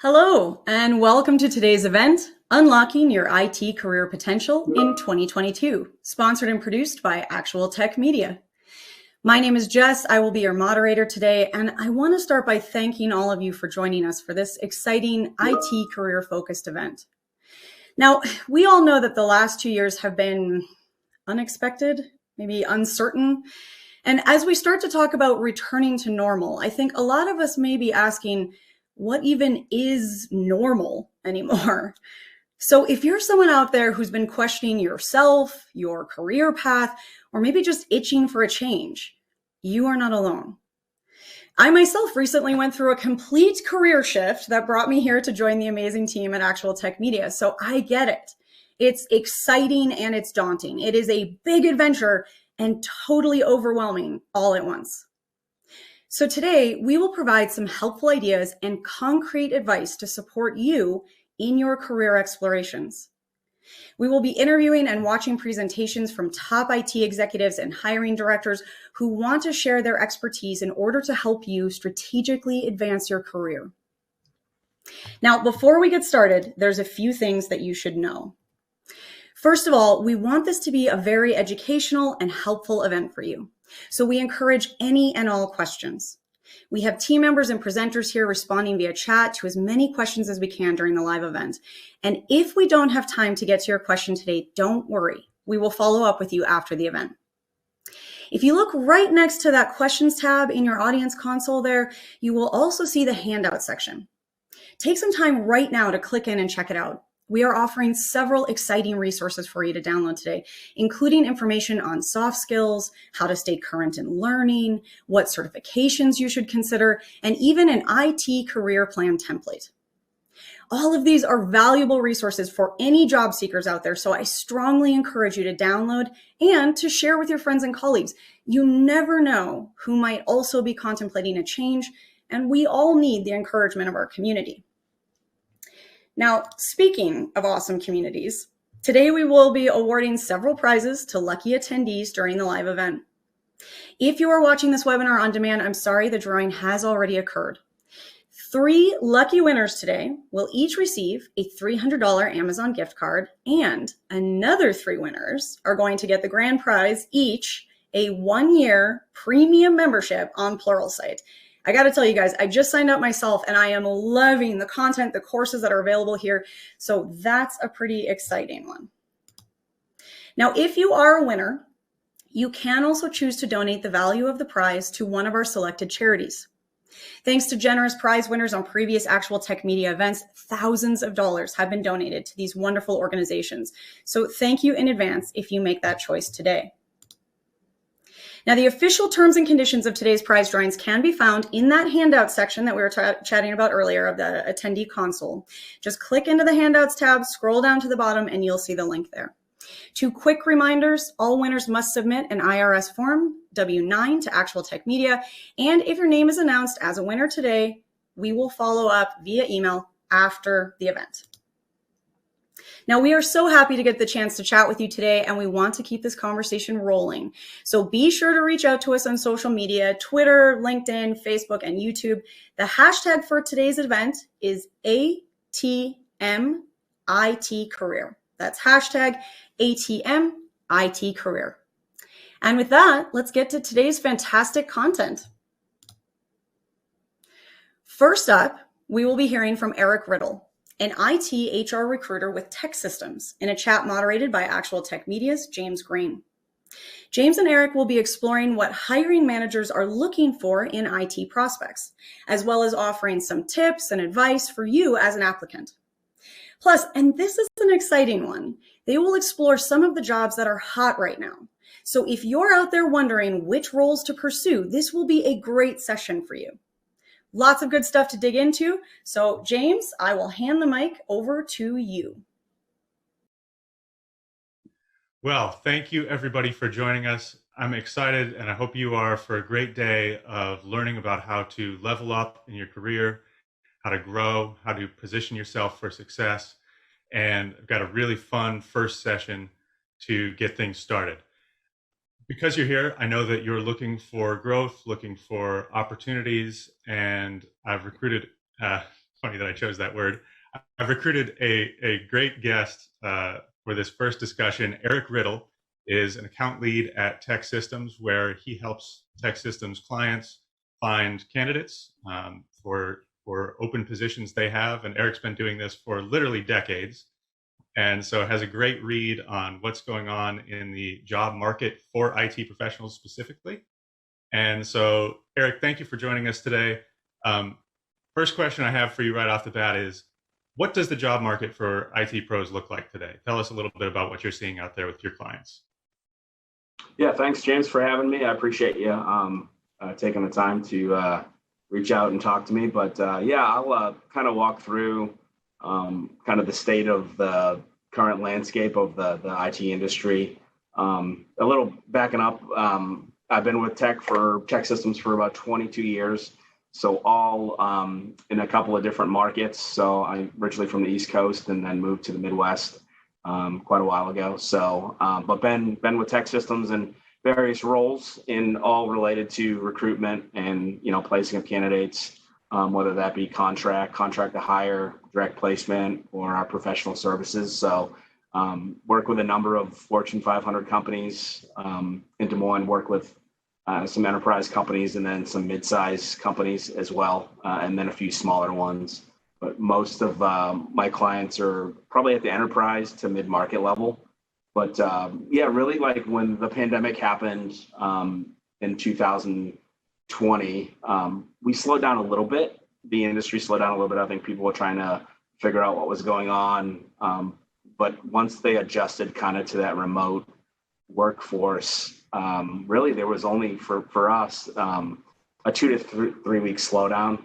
Hello, and welcome to today's event, Unlocking Your IT Career Potential in 2022, sponsored and produced by Actual Tech Media. My name is Jess. I will be your moderator today, and I want to start by thanking all of you for joining us for this exciting IT career-focused event. Now, we all know that the last 2 years have been unexpected, maybe uncertain. And as we start to talk about returning to normal, I think a lot of us may be asking, what even is normal anymore? So if you're someone out there who's been questioning yourself, your career path, or maybe just itching for a change, you are not alone. I myself recently went through a complete career shift that brought me here to join the amazing team at Actual Tech Media. So I get it. It's exciting and it's daunting. It is a big adventure and totally overwhelming all at once. So today, we will provide some helpful ideas and concrete advice to support you in your career explorations. We will be interviewing and watching presentations from top IT executives and hiring directors who want to share their expertise in order to help you strategically advance your career. Now, before we get started, there's a few things that you should know. First of all, we want this to be a very educational and helpful event for you. So we encourage any and all questions. We have team members and presenters here responding via chat to as many questions as we can during the live event. And if we don't have time to get to your question today, don't worry. We will follow up with you after the event. If you look right next to that questions tab in your audience console there, you will also see the handout section. Take some time right now to click in and check it out. We are offering several exciting resources for you to download today, including information on soft skills, how to stay current in learning, what certifications you should consider, and even an IT career plan template. All of these are valuable resources for any job seekers out there, so I strongly encourage you to download and to share with your friends and colleagues. You never know who might also be contemplating a change, and we all need the encouragement of our community. Now, speaking of awesome communities, today we will be awarding several prizes to lucky attendees during the live event. If you are watching this webinar on demand, I'm sorry, the drawing has already occurred. 3 lucky winners today will each receive a $300 Amazon gift card, and another 3 winners are going to get the grand prize, each a 1-year premium membership on Pluralsight. I got to tell you guys, I just signed up myself and I am loving the content, the courses that are available here. So that's a pretty exciting one. Now, if you are a winner, you can also choose to donate the value of the prize to one of our selected charities. Thanks to generous prize winners on previous Actual Tech Media events, thousands of dollars have been donated to these wonderful organizations. So thank you in advance if you make that choice today. Now, the official terms and conditions of today's prize drawings can be found in that handout section that we were chatting about earlier of the attendee console. Just click into the handouts tab, scroll down to the bottom, and you'll see the link there. 2 quick reminders: all winners must submit an IRS form W-9 to Actual Tech Media. And if your name is announced as a winner today, we will follow up via email after the event. Now, we are so happy to get the chance to chat with you today, and we want to keep this conversation rolling. So be sure to reach out to us on social media, Twitter, LinkedIn, Facebook, and YouTube. The hashtag for today's event is ATMITcareer. That's hashtag ATMITcareer. And with that, let's get to today's fantastic content. First up, we will be hearing from Eric Riddle, an IT HR recruiter with Tech Systems, in a chat moderated by Actual Tech Media's James Green. James and Eric will be exploring what hiring managers are looking for in IT prospects, as well as offering some tips and advice for you as an applicant. Plus, and this is an exciting one, they will explore some of the jobs that are hot right now. So if you're out there wondering which roles to pursue, this will be a great session for you. Lots of good stuff to dig into. So James, I will hand the mic over to you. Well, thank you everybody for joining us. I'm excited, and I hope you are, for a great day of learning about how to level up in your career, how to grow, how to position yourself for success. And I've got a really fun first session to get things started. Because you're here, I know that you're looking for growth, looking for opportunities, and I've recruited funny that I chose that word. I've recruited a great guest for this first discussion. Eric Riddle is an account lead at Tech Systems, where he helps Tech Systems clients find candidates for open positions they have. And Eric's been doing this for literally decades. And so has a great read on what's going on in the job market for IT professionals specifically. And so, Eric, thank you for joining us today. First question I have for you right off the bat is, what does the job market for IT pros look like today? Tell us a little bit about what you're seeing out there with your clients. Yeah, thanks, James, for having me. I appreciate you taking the time to reach out and talk to me. But yeah, I'll kind of walk through kind of the state of the current landscape of the IT industry. A little backing up, I've been with Tech Systems for about 22 years. So all in a couple of different markets. So I'm originally from the East Coast and then moved to the Midwest quite a while ago. So, but been with Tech Systems in various roles, in all related to recruitment and placing of candidates, whether that be contract to hire, direct placement, or our professional services. So work with a number of Fortune 500 companies in Des Moines, work with some enterprise companies and then some mid-size companies as well, and then a few smaller ones. But most of my clients are probably at the enterprise to mid-market level. But yeah, really, like when the pandemic happened in 2020, we slowed down a little bit. The industry slowed down a little bit. I think people were trying to figure out what was going on. But once they adjusted kind of to that remote workforce, really there was only for us a 2 to 3 week slowdown,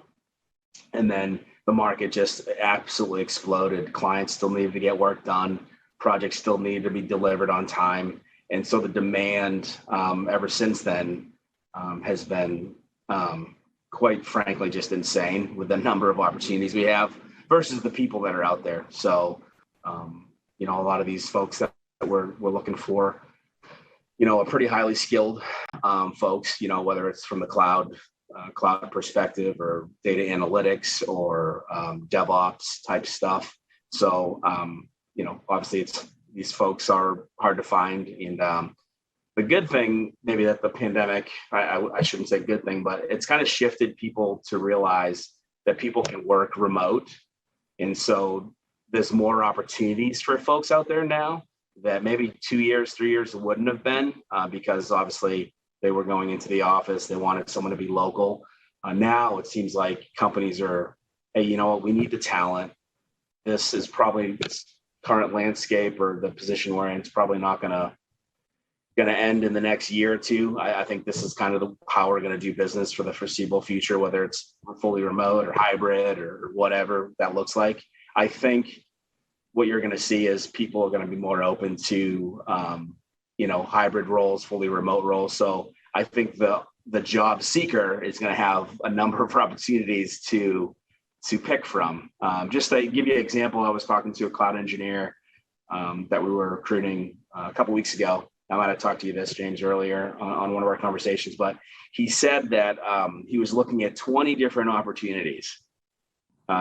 and then the market just absolutely exploded. Clients still needed to get work done, projects still needed to be delivered on time, and so the demand ever since then has been quite frankly just insane with the number of opportunities we have versus the people that are out there. So a lot of these folks that we're looking for, are pretty highly skilled folks, whether it's from the cloud perspective or data analytics or DevOps type stuff. So, obviously these folks are hard to find. And the good thing, maybe that the pandemic, I shouldn't say good thing, but it's kind of shifted people to realize that people can work remote. And so there's more opportunities for folks out there now that maybe 2 years, 3 years wouldn't have been, because obviously they were going into the office. They wanted someone to be local. Now it seems like companies are, hey, you know what, we need the talent. This is probably this current landscape or the position we're in. It's probably not going to end in the next year or two. I think this is kind of how we're going to do business for the foreseeable future, whether it's fully remote or hybrid or whatever that looks like. I think what you're going to see is people are going to be more open to, hybrid roles, fully remote roles. So I think the job seeker is going to have a number of opportunities to pick from. Just to give you an example, I was talking to a cloud engineer that we were recruiting a couple weeks ago. I might have talked to you this, James, earlier on one of our conversations, but he said that he was looking at 20 different opportunities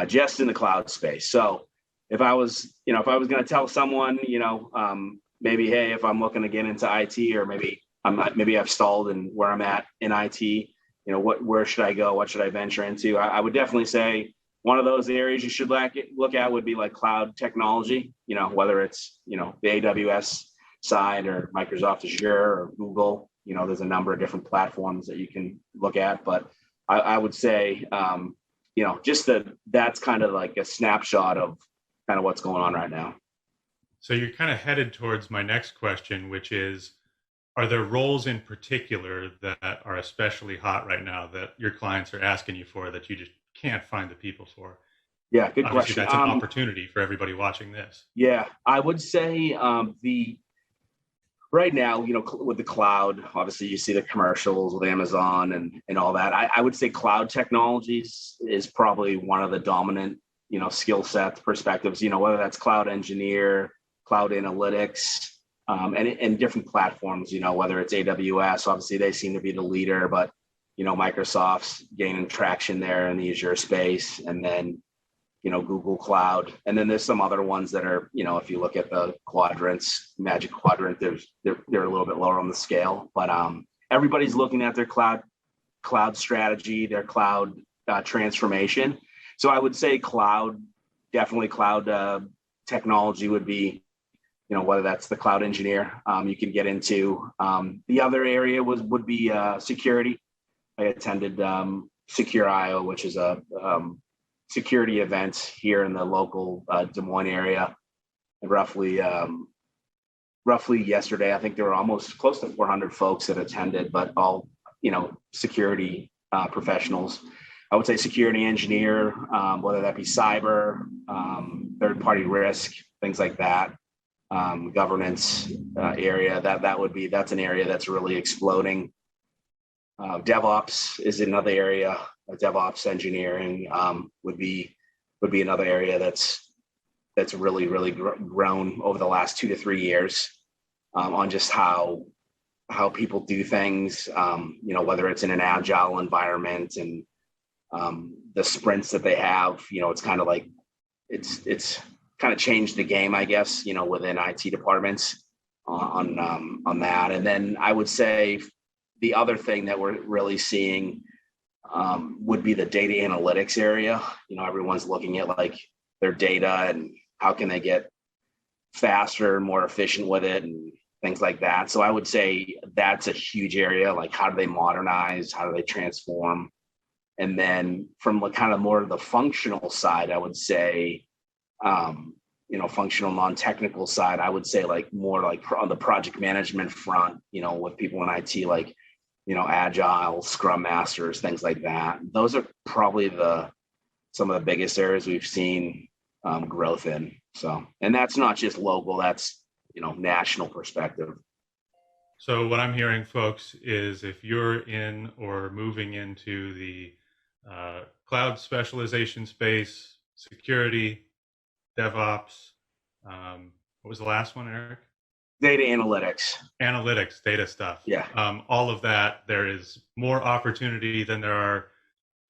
just in the cloud space. So if I was going to tell someone, maybe, hey, if I'm looking to get into IT, or maybe I've stalled in where I'm at in IT, where should I go? What should I venture into? I would definitely say one of those areas you should look at would be like cloud technology, whether it's, the AWS side or Microsoft Azure or Google. There's a number of different platforms that you can look at, but I would say, just that's kind of like a snapshot of kind of what's going on right now. So you're kind of headed towards my next question, which is, are there roles in particular that are especially hot right now that your clients are asking you for that you just can't find the people for? Yeah, good Obviously, question. That's an opportunity for everybody watching this. Yeah, I would say right now, with the cloud, obviously you see the commercials with Amazon and all that. I would say cloud technologies is probably one of the dominant, skill sets, perspectives, whether that's cloud engineer, cloud analytics, and different platforms, whether it's AWS, obviously they seem to be the leader, but, Microsoft's gaining traction there in the Azure space. And then, Google Cloud. And then there's some other ones that are, if you look at the quadrants, Magic Quadrant, they're a little bit lower on the scale. But everybody's looking at their cloud strategy, their cloud transformation. So I would say definitely cloud technology would be, whether that's the cloud engineer you can get into. The other area would be security. I attended Secure IO, which is a security event here in the local Des Moines area. And roughly yesterday, I think there were almost close to 400 folks that attended, but all, security professionals. I would say security engineer, whether that be cyber, third-party risk, things like that, governance area. That's an area that's really exploding. DevOps is another area. DevOps engineering would be another area that's really grown over the last 2 to 3 years on just how people do things. Whether it's in an agile environment and the sprints that they have. It's kind of like it's kind of changed the game, I guess. Within IT departments on that. And then I would say the other thing that we're really seeing would be the data analytics area. Everyone's looking at like their data and how can they get faster and more efficient with it and things like that. So I would say that's a huge area. Like, how do they modernize? How do they transform? And then from kind of more of the functional side, I would say, functional, non-technical side, I would say like more like on the project management front, with people in IT, like, agile, scrum masters, things like that. Those are probably some of the biggest areas we've seen growth in. So, and that's not just local, that's, national perspective. So what I'm hearing, folks, is if you're in or moving into the cloud specialization space, security, DevOps, what was the last one, Eric? Data analytics. Analytics, data stuff. Yeah. All of that, there is more opportunity than there are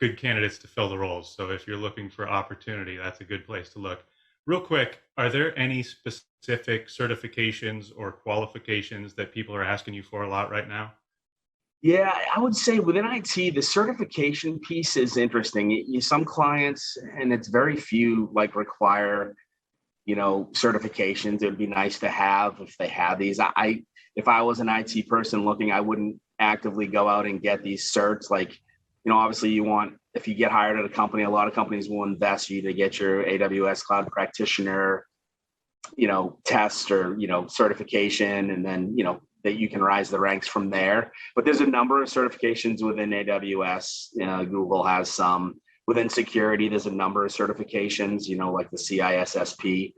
good candidates to fill the roles. So if you're looking for opportunity, that's a good place to look. Real quick, are there any specific certifications or qualifications that people are asking you for a lot right now? Yeah, I would say within IT, the certification piece is interesting. Some clients, and it's very few, like require, certifications. It would be nice to have if they have these. If I was an IT person looking, I wouldn't actively go out and get these certs. Like, obviously if you get hired at a company, a lot of companies will invest you to get your AWS Cloud Practitioner, test or, certification, and then, that you can rise the ranks from there. But there's a number of certifications within AWS. Google has some. Within security, there's a number of certifications, like the CISSP.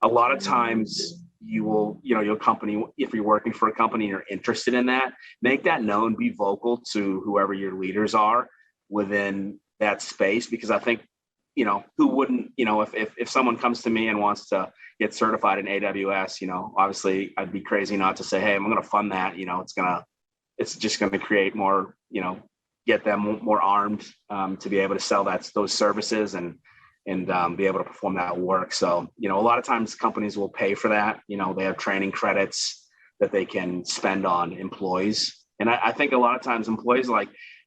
A lot of times you will, your company, if you're working for a company and you're interested in that, make that known, be vocal to whoever your leaders are within that space. Because I think, who wouldn't, if someone comes to me and wants to get certified in AWS, obviously I'd be crazy not to say, hey, I'm going to fund that. It's just going to create more, get them more armed to be able to sell those services and be able to perform that work. So, a lot of times companies will pay for that. They have training credits that they can spend on employees. And I think a lot of times employees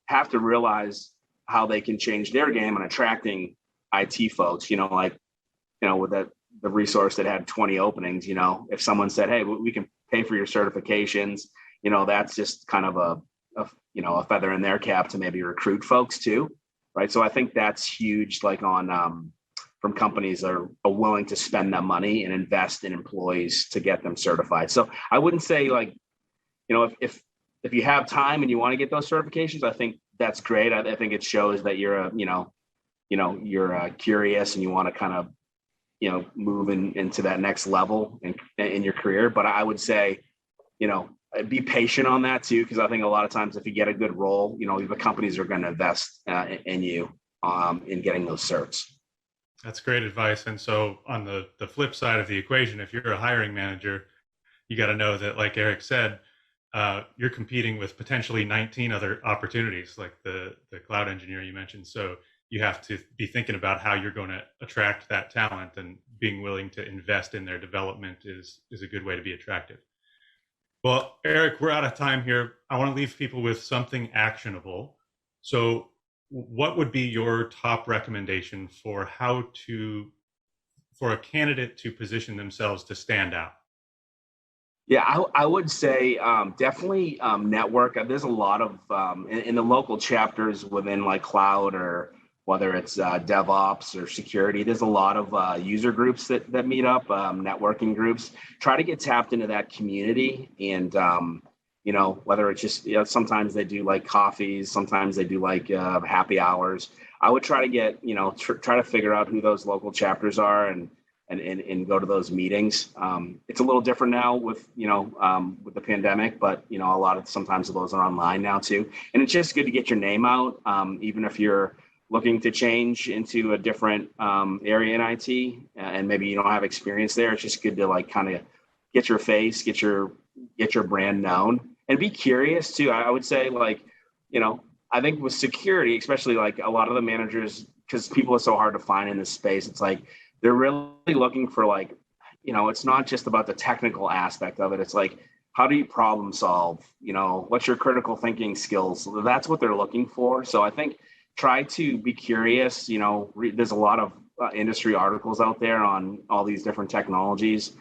have to realize how they can change their game on attracting IT folks, with the resource that had 20 openings, if someone said, hey, we can pay for your certifications, that's just kind of a feather in their cap to maybe recruit folks too. Right. So I think that's huge, from companies that are willing to spend that money and invest in employees to get them certified. So I wouldn't say if you have time and you want to get those certifications, I think that's great. I think it shows that you're you're curious and you want to kind of, move into that next level in your career. But I would say, be patient on that too, because I think a lot of times if you get a good role, the companies are going to invest in you in getting those certs. That's great advice. And so on the flip side of the equation, if you're a hiring manager, you got to know that, like Eric said, you're competing with potentially 19 other opportunities, like the cloud engineer you mentioned. So you have to be thinking about how you're going to attract that talent, and being willing to invest in their development is a good way to be attractive. Well, Eric, we're out of time here. I want to leave people with something actionable. So what would be your top recommendation for for a candidate to position themselves to stand out? Yeah, I would say definitely network. There's a lot of in the local chapters within like cloud, or whether it's DevOps or security. There's a lot of user groups that meet up, networking groups. Try to get tapped into that community, and whether it's just sometimes they do like coffees, sometimes they do like happy hours. I would try to get try to figure out who those local chapters are, and go to those meetings. It's a little different now with with the pandemic, but a lot of sometimes those are online now too. And it's just good to get your name out, even if you're looking to change into a different area in IT, and maybe you don't have experience there. It's just good to like kind of get your face, get your brand known, and be curious too. I would say like I think with security, especially like a lot of the managers, because people are so hard to find in this space, it's like they're really looking for like, it's not just about the technical aspect of it. It's like, how do you problem solve? What's your critical thinking skills? That's what they're looking for. So I think try to be curious. There's a lot of industry articles out there on all these different technologies.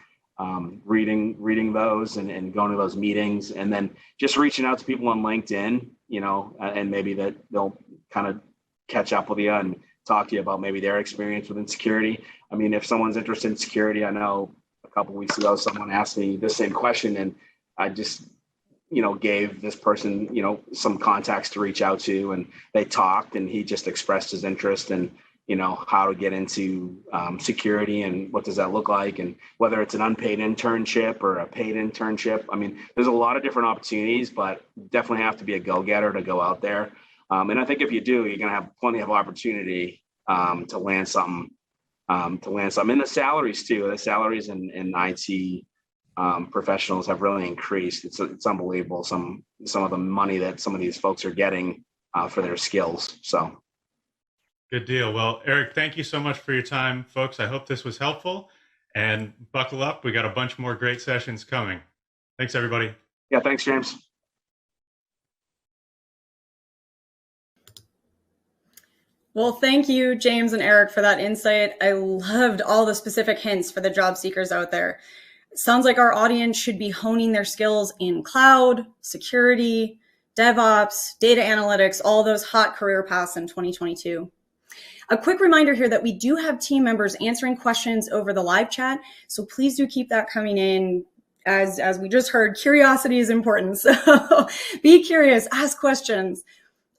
Reading those and going to those meetings, and then just reaching out to people on LinkedIn, and maybe that they'll kind of catch up with you and talk to you about maybe their experience within security. I mean, if someone's interested in security, I know a couple of weeks ago, someone asked me the same question, and I just, gave this person, some contacts to reach out to, and they talked, and he just expressed his interest in, how to get into security and what does that look like, and whether it's an unpaid internship or a paid internship. I mean, there's a lot of different opportunities, but definitely have to be a go-getter to go out there. And I think if you do, you're going to have plenty of opportunity to land something. And the salaries too. The salaries in IT professionals have really increased. It's unbelievable. Some of the money that some of these folks are getting for their skills. So. Good deal. Well, Eric, thank you so much for your time, folks. I hope this was helpful, and buckle up. We got a bunch more great sessions coming. Thanks, everybody. Yeah, thanks, James. Well, thank you, James and Eric, for that insight. I loved all the specific hints for the job seekers out there. It sounds like our audience should be honing their skills in cloud, security, DevOps, data analytics, all those hot career paths in 2022. A quick reminder here that we do have team members answering questions over the live chat, so please do keep that coming in. As we just heard, curiosity is important, so be curious, ask questions.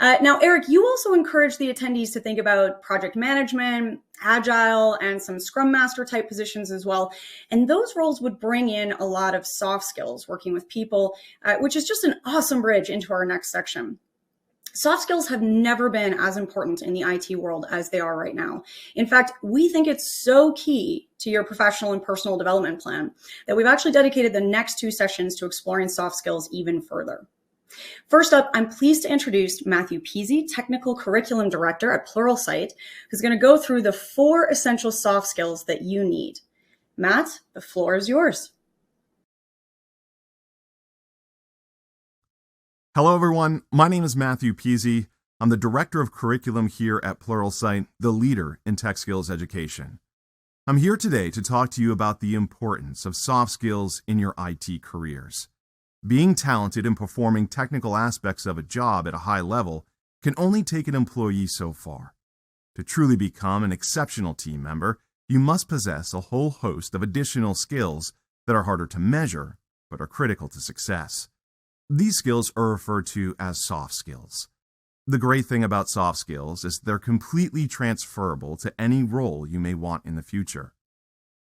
Now, Eric, you also encourage the attendees to think about project management, agile, and some Scrum Master type positions as well. And those roles would bring in a lot of soft skills, working with people, which is just an awesome bridge into our next section. Soft skills have never been as important in the IT world as they are right now. In fact, we think it's so key to your professional and personal development plan that we've actually dedicated the next 2 sessions to exploring soft skills even further. First up, I'm pleased to introduce Matthew Peasey, Technical Curriculum Director at Pluralsight, who's going to go through the 4 essential soft skills that you need. Matt, the floor is yours. Hello, everyone. My name is Matthew Peasey. I'm the Director of Curriculum here at Pluralsight, the leader in tech skills education. I'm here today to talk to you about the importance of soft skills in your IT careers. Being talented in performing technical aspects of a job at a high level can only take an employee so far. To truly become an exceptional team member, you must possess a whole host of additional skills that are harder to measure, but are critical to success. These skills are referred to as soft skills. The great thing about soft skills is they're completely transferable to any role you may want in the future.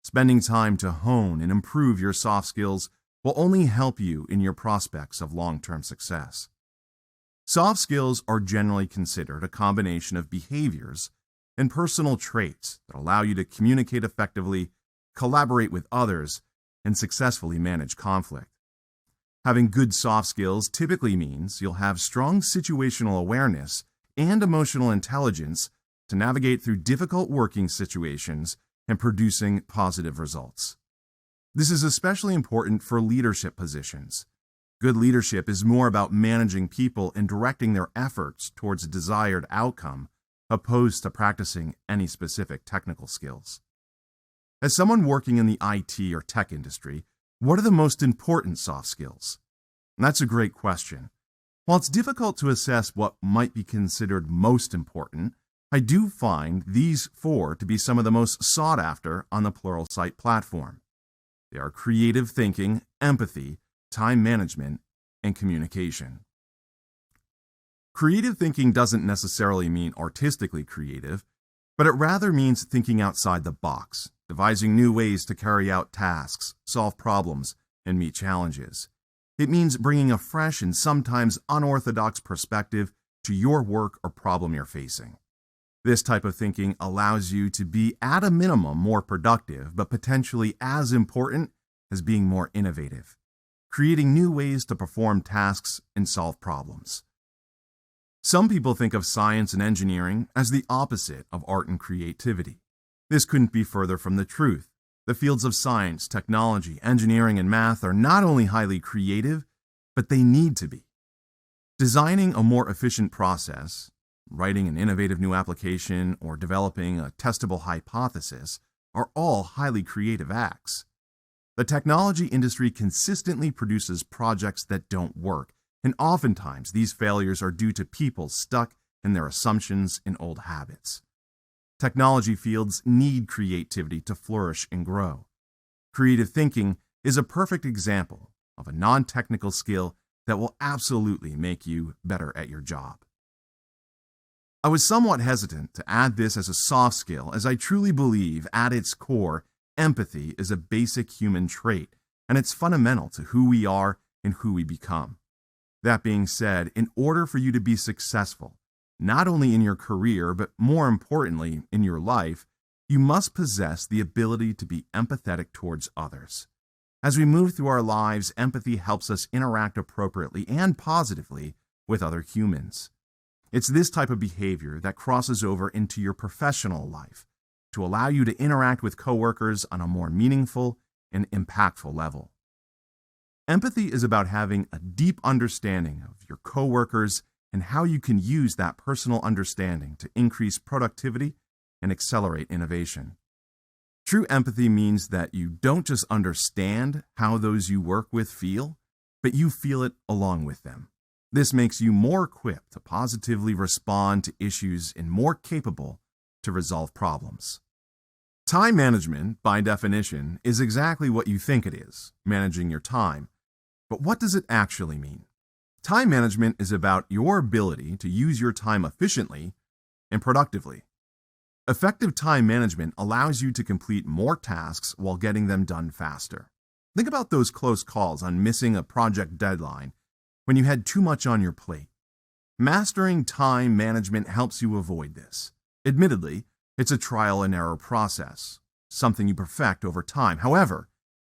Spending time to hone and improve your soft skills will only help you in your prospects of long-term success. Soft skills are generally considered a combination of behaviors and personal traits that allow you to communicate effectively, collaborate with others, and successfully manage conflict. Having good soft skills typically means you'll have strong situational awareness and emotional intelligence to navigate through difficult working situations and producing positive results. This is especially important for leadership positions. Good leadership is more about managing people and directing their efforts towards a desired outcome, opposed to practicing any specific technical skills. As someone working in the IT or tech industry, what are the most important soft skills? And that's a great question. While it's difficult to assess what might be considered most important, I do find these 4 to be some of the most sought after on the Pluralsight platform. They are creative thinking, empathy, time management, and communication. Creative thinking doesn't necessarily mean artistically creative, but it rather means thinking outside the box, devising new ways to carry out tasks, solve problems, and meet challenges. It means bringing a fresh and sometimes unorthodox perspective to your work or problem you're facing. This type of thinking allows you to be, at a minimum, more productive, but potentially as important as being more innovative, creating new ways to perform tasks and solve problems. Some people think of science and engineering as the opposite of art and creativity. This couldn't be further from the truth. The fields of science, technology, engineering, and math are not only highly creative, but they need to be. Designing a more efficient process, writing an innovative new application, or developing a testable hypothesis are all highly creative acts. The technology industry consistently produces projects that don't work, and oftentimes these failures are due to people stuck in their assumptions and old habits. Technology fields need creativity to flourish and grow. Creative thinking is a perfect example of a non-technical skill that will absolutely make you better at your job. I was somewhat hesitant to add this as a soft skill, as I truly believe at its core, empathy is a basic human trait, and it's fundamental to who we are and who we become. That being said, in order for you to be successful, not only in your career, but more importantly, in your life, you must possess the ability to be empathetic towards others. As we move through our lives, empathy helps us interact appropriately and positively with other humans. It's this type of behavior that crosses over into your professional life to allow you to interact with coworkers on a more meaningful and impactful level. Empathy is about having a deep understanding of your coworkers and how you can use that personal understanding to increase productivity and accelerate innovation. True empathy means that you don't just understand how those you work with feel, but you feel it along with them. This makes you more equipped to positively respond to issues and more capable to resolve problems. Time management, by definition, is exactly what you think it is, managing your time. But what does it actually mean? Time management is about your ability to use your time efficiently and productively. Effective time management allows you to complete more tasks while getting them done faster. Think about those close calls on missing a project deadline when you had too much on your plate. Mastering time management helps you avoid this. Admittedly, it's a trial and error process, something you perfect over time. However,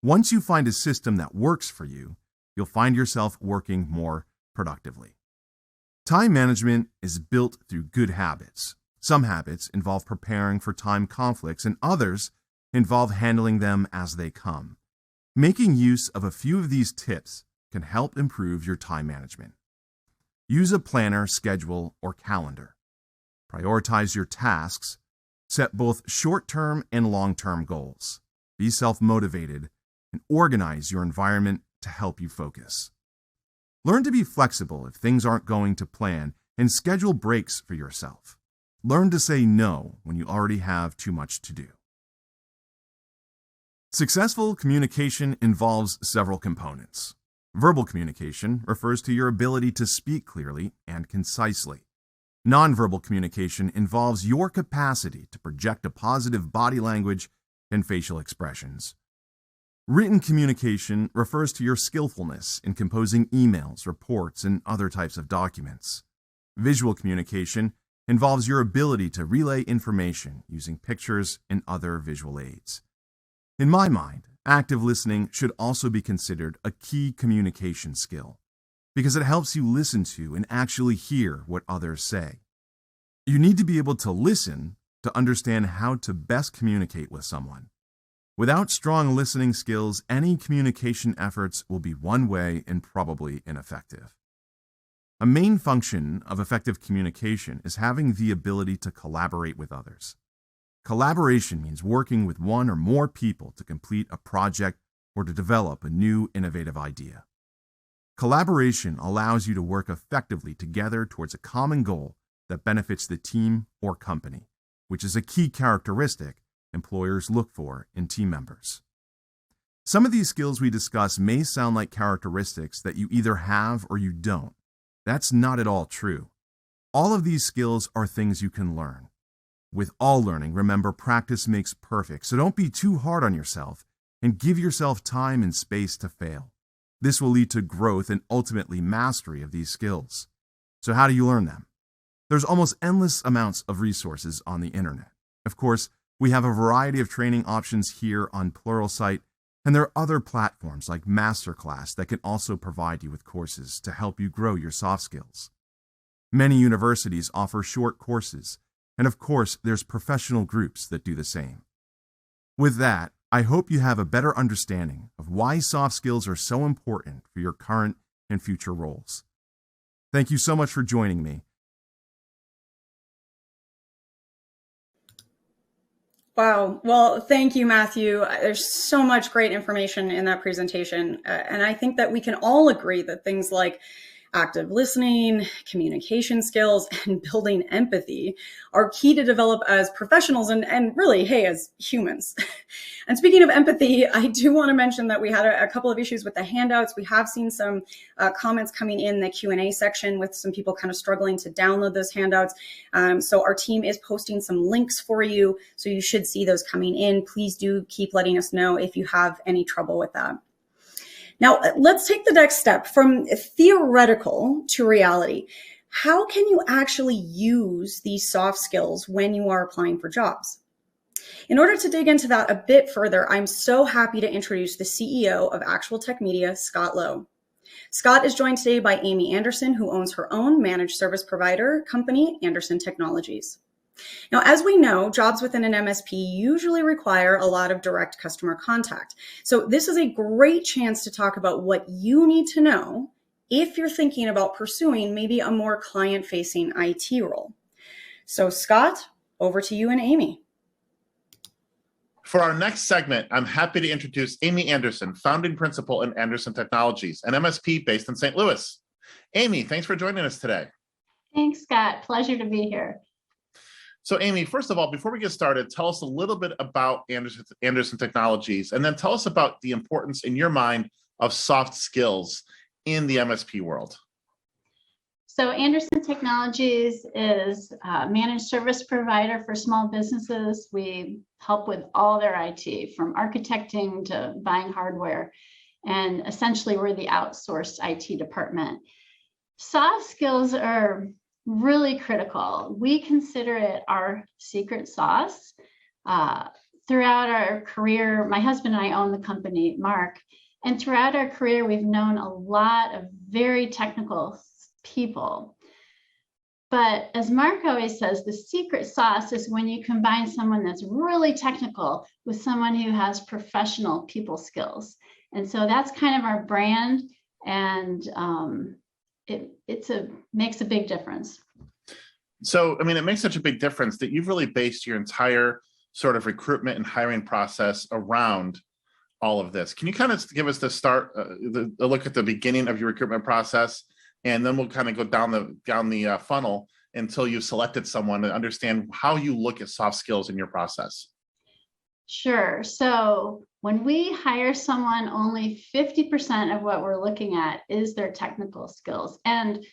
once you find a system that works for you, you'll find yourself working more productively. Time management is built through good habits. Some habits involve preparing for time conflicts, and others involve handling them as they come. Making use of a few of these tips can help improve your time management. Use a planner, schedule, or calendar. Prioritize your tasks. Set both short-term and long-term goals. Be self-motivated and organize your environment to help you focus. Learn to be flexible if things aren't going to plan, and schedule breaks for yourself. Learn to say no when you already have too much to do. Successful communication involves several components. Verbal communication refers to your ability to speak clearly and concisely. Nonverbal communication involves your capacity to project a positive body language and facial expressions. Written communication refers to your skillfulness in composing emails, reports, and other types of documents. Visual communication involves your ability to relay information using pictures and other visual aids. In my mind, active listening should also be considered a key communication skill, because it helps you listen to and actually hear what others say. You need to be able to listen to understand how to best communicate with someone. Without strong listening skills, any communication efforts will be one way and probably ineffective. A main function of effective communication is having the ability to collaborate with others. Collaboration means working with one or more people to complete a project or to develop a new innovative idea. Collaboration allows you to work effectively together towards a common goal that benefits the team or company, which is a key characteristic employers look for in team members. Some of these skills we discuss may sound like characteristics that you either have or you don't. That's not at all true. All of these skills are things you can learn. With all learning, remember, practice makes perfect, so don't be too hard on yourself and give yourself time and space to fail. This will lead to growth and ultimately mastery of these skills. So how do you learn them? There's almost endless amounts of resources on the internet. Of course, we have a variety of training options here on Pluralsight, and there are other platforms like Masterclass that can also provide you with courses to help you grow your soft skills. Many universities offer short courses, and of course, there's professional groups that do the same. With that, I hope you have a better understanding of why soft skills are so important for your current and future roles. Thank you so much for joining me. Wow. Well, thank you, Matthew. There's so much great information in that presentation. And I think that we can all agree that things like active listening, communication skills, and building empathy are key to develop as professionals and really, hey, as humans. And speaking of empathy, I do want to mention that we had a couple of issues with the handouts. We have seen some comments coming in the Q&A section with some people kind of struggling to download those handouts. So our team is posting some links for you. So you should see those coming in. Please do keep letting us know if you have any trouble with that. Now, let's take the next step from theoretical to reality. How can you actually use these soft skills when you are applying for jobs? In order to dig into that a bit further, I'm so happy to introduce the CEO of Actual Tech Media, Scott Lowe. Scott is joined today by Amy Anderson, who owns her own managed service provider company, Anderson Technologies. Now, as we know, jobs within an MSP usually require a lot of direct customer contact. So this is a great chance to talk about what you need to know if you're thinking about pursuing maybe a more client-facing IT role. So Scott, over to you and Amy. For our next segment, I'm happy to introduce Amy Anderson, founding principal in Anderson Technologies, an MSP based in St. Louis. Amy, thanks for joining us today. Thanks, Scott. Pleasure to be here. So Amy, first of all, before we get started, tell us a little bit about Anderson Technologies, and then tell us about the importance in your mind of soft skills in the MSP world. So Anderson Technologies is a managed service provider for small businesses. We help with all their IT, from architecting to buying hardware. And essentially, we're the outsourced IT department. Soft skills are really critical. We consider it our secret sauce. Throughout our career, my husband and I own the company, Mark, and throughout our career, we've known a lot of very technical people. But as Mark always says, the secret sauce is when you combine someone that's really technical with someone who has professional people skills. And so that's kind of our brand, and it makes a big difference. So, I mean, it makes such a big difference that you've really based your entire sort of recruitment and hiring process around all of this. Can you kind of give us the start, a look at the beginning of your recruitment process, and then we'll kind of go down the funnel until you've selected someone and understand how you look at soft skills in your process? Sure. So when we hire someone, only 50% of what we're looking at is their technical skills. And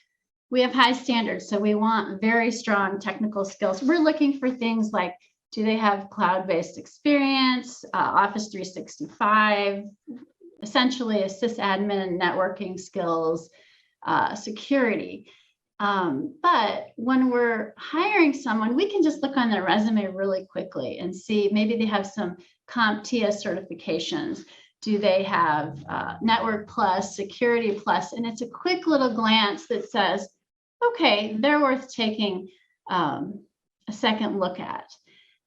we have high standards, so we want very strong technical skills. We're looking for things like, do they have cloud-based experience, Office 365, essentially a sysadmin, networking skills, security. But when we're hiring someone, we can just look on their resume really quickly and see maybe they have some CompTIA certifications. Do they have Network Plus, Security Plus? And it's a quick little glance that says, okay, they're worth taking a second look at.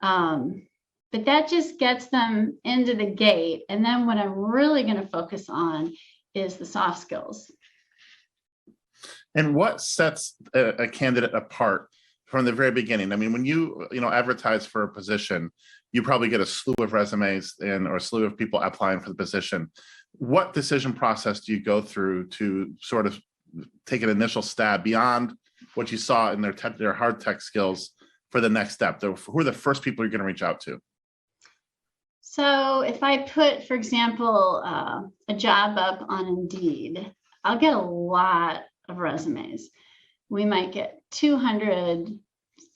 But that just gets them into the gate. And then what I'm really going to focus on is the soft skills. And what sets a candidate apart from the very beginning? I mean, when you advertise for a position, you probably get a slew of resumes or a slew of people applying for the position. What decision process do you go through to sort of take an initial stab beyond what you saw in their hard tech skills for the next step? Who are the first people you're going to reach out to? So if I put, for example, a job up on Indeed, I'll get a lot of resumes. We might get 200.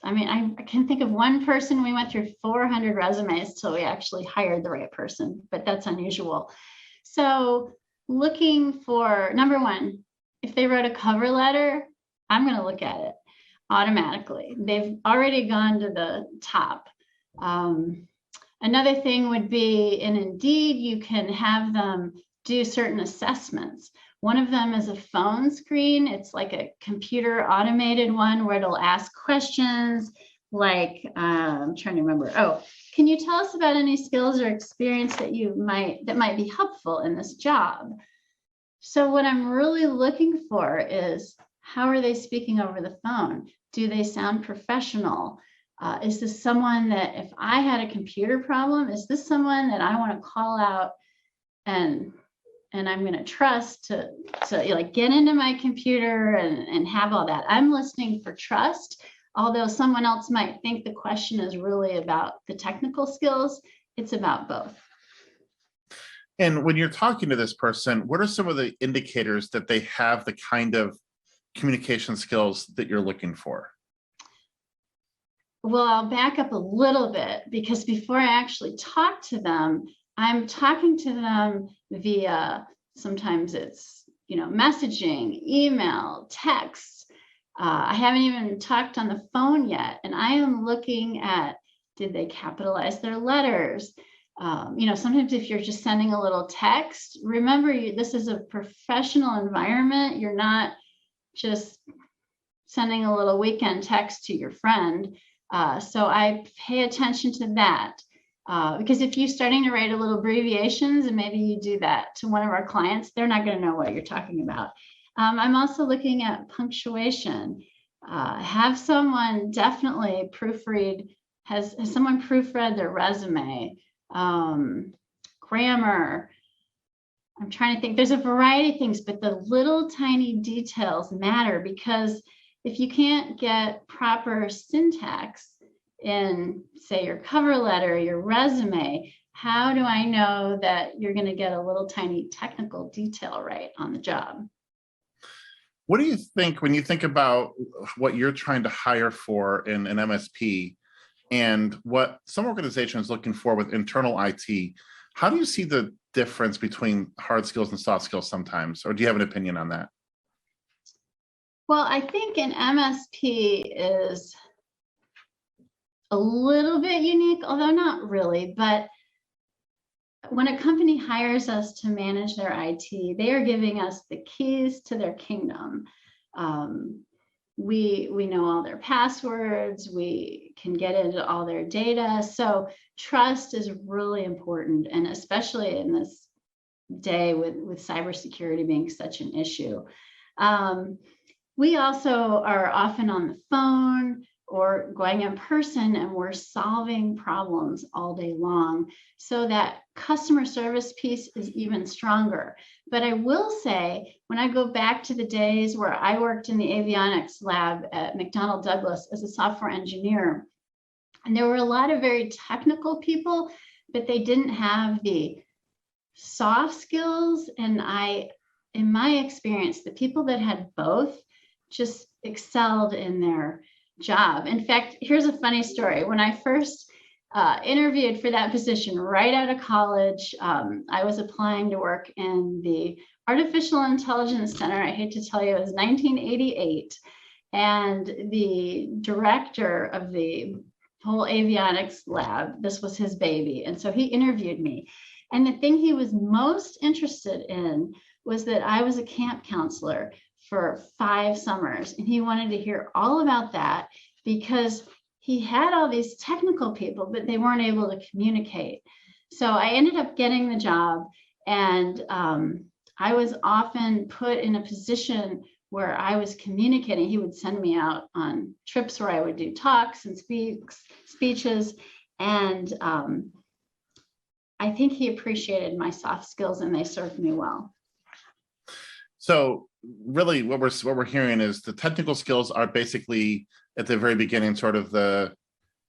I mean, I can think of one person, we went through 400 resumes till we actually hired the right person, but that's unusual. So looking for, number one, if they wrote a cover letter, I'm going to look at it automatically. They've already gone to the top. Another thing would be in Indeed, you can have them do certain assessments. One of them is a phone screen. It's like a computer automated one where it'll ask questions like, I'm trying to remember. Oh, can you tell us about any skills or experience that might be helpful in this job? So what I'm really looking for is, how are they speaking over the phone? Do they sound professional? Is this someone that, if I had a computer problem, is this someone that I want to call out and I'm going to trust to like get into my computer and have all that? I'm listening for trust, although someone else might think the question is really about the technical skills. It's about both. And when you're talking to this person, what are some of the indicators that they have the kind of communication skills that you're looking for? Well, I'll back up a little bit, because before I actually talk to them, I'm talking to them via, sometimes it's, messaging, email, text. I haven't even talked on the phone yet. And I am looking at, did they capitalize their letters? Sometimes if you're just sending a little text, remember, this is a professional environment. You're not just sending a little weekend text to your friend. So I pay attention to that. Because if you're starting to write a little abbreviations, and maybe you do that to one of our clients, they're not going to know what you're talking about. I'm also looking at punctuation. Have someone definitely proofread, has someone proofread their resume? Grammar. I'm trying to think. There's a variety of things, but the little tiny details matter, because if you can't get proper syntax in, say, your cover letter, your resume, how do I know that you're going to get a little tiny technical detail right on the job? What do you think when you think about what you're trying to hire for in an MSP and what some organizations are looking for with internal IT? How do you see the difference between hard skills and soft skills sometimes? Or do you have an opinion on that? Well, I think an MSP is a little bit unique, although not really. But when a company hires us to manage their IT, they are giving us the keys to their kingdom. We know all their passwords. We can get into all their data. So trust is really important, and especially in this day with cybersecurity being such an issue. We also are often on the phone or going in person, and we're solving problems all day long. So that customer service piece is even stronger. But I will say, when I go back to the days where I worked in the avionics lab at McDonnell Douglas as a software engineer, and there were a lot of very technical people, but they didn't have the soft skills. And in my experience, the people that had both just excelled in their job. In fact, here's a funny story. When I first interviewed for that position right out of college, I was applying to work in the Artificial Intelligence Center. I hate to tell you, it was 1988. And the director of the whole avionics lab, this was his baby. And so he interviewed me. And the thing he was most interested in was that I was a camp counselor for 5 summers. And he wanted to hear all about that, because he had all these technical people, but they weren't able to communicate. So I ended up getting the job, and I was often put in a position where I was communicating. He would send me out on trips where I would do talks and speeches. And I think he appreciated my soft skills, and they served me well. So really what we're hearing is the technical skills are basically at the very beginning, sort of the,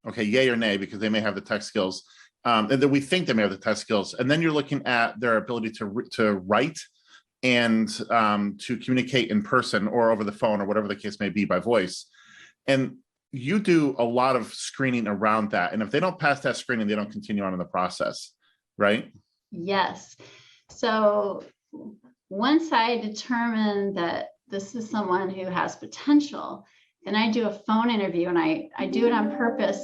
okay, yay or nay, because they may have the tech skills. And then we think they may have the tech skills. And then you're looking at their ability to write and to communicate in person or over the phone or whatever the case may be by voice. And you do a lot of screening around that. And if they don't pass that screening, they don't continue on in the process, right? Yes. So once I determine that this is someone who has potential, then I do a phone interview, and I do it on purpose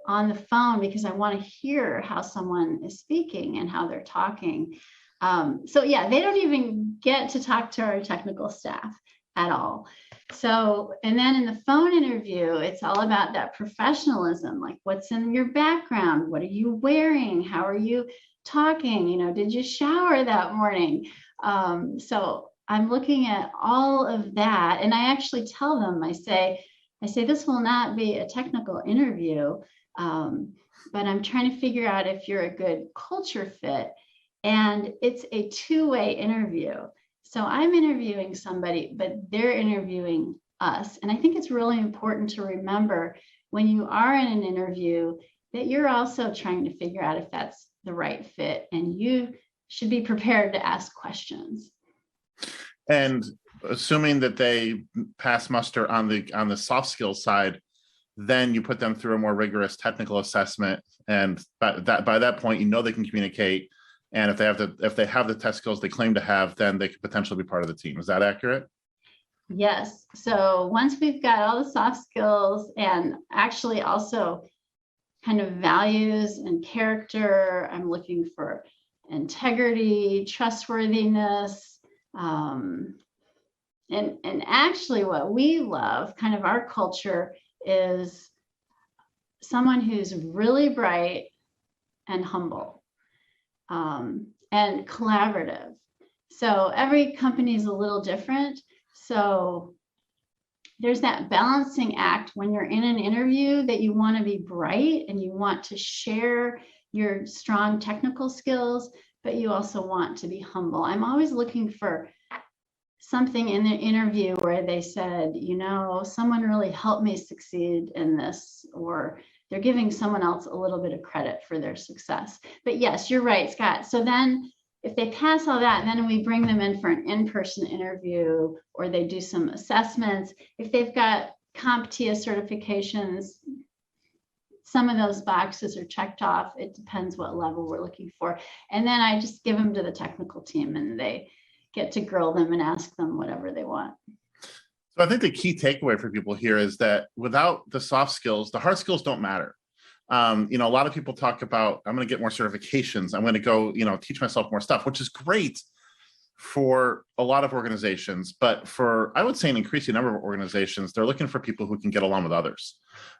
on the phone because I want to hear how someone is speaking and how they're talking. So yeah, they don't even get to talk to our technical staff at all. So, and then in the phone interview, it's all about that professionalism, like what's in your background? What are you wearing? How are you talking? You know, did you shower that morning? So I'm looking at all of that, and I actually tell them, I say, this will not be a technical interview, but I'm trying to figure out if you're a good culture fit. And it's a two-way interview. So I'm interviewing somebody, but they're interviewing us. And I think it's really important to remember when you are in an interview that you're also trying to figure out if that's the right fit, and you should be prepared to ask questions. And assuming that they pass muster on the soft skills side, then you put them through a more rigorous technical assessment. And by that point, you know they can communicate. And if they have the test skills they claim to have, then they could potentially be part of the team. Is that accurate? Yes. So once we've got all the soft skills, and actually also kind of values and character, I'm looking for integrity, trustworthiness, and actually what we love, kind of our culture, is someone who's really bright and humble. And collaborative. So every company is a little different. So there's that balancing act when you're in an interview, that you want to be bright and you want to share your strong technical skills, but you also want to be humble. I'm always looking for something in the interview where they said, you know, someone really helped me succeed in this, or they're giving someone else a little bit of credit for their success. But yes, you're right, Scott. So then if they pass all that, then we bring them in for an in-person interview, or they do some assessments. If they've got CompTIA certifications, some of those boxes are checked off. It depends what level we're looking for. And then I just give them to the technical team, and they get to grill them and ask them whatever they want. So I think the key takeaway for people here is that without the soft skills, the hard skills don't matter. A lot of people talk about, I'm going to get more certifications. I'm going to go, teach myself more stuff, which is great for a lot of organizations. But for, I would say, an increasing number of organizations, they're looking for people who can get along with others.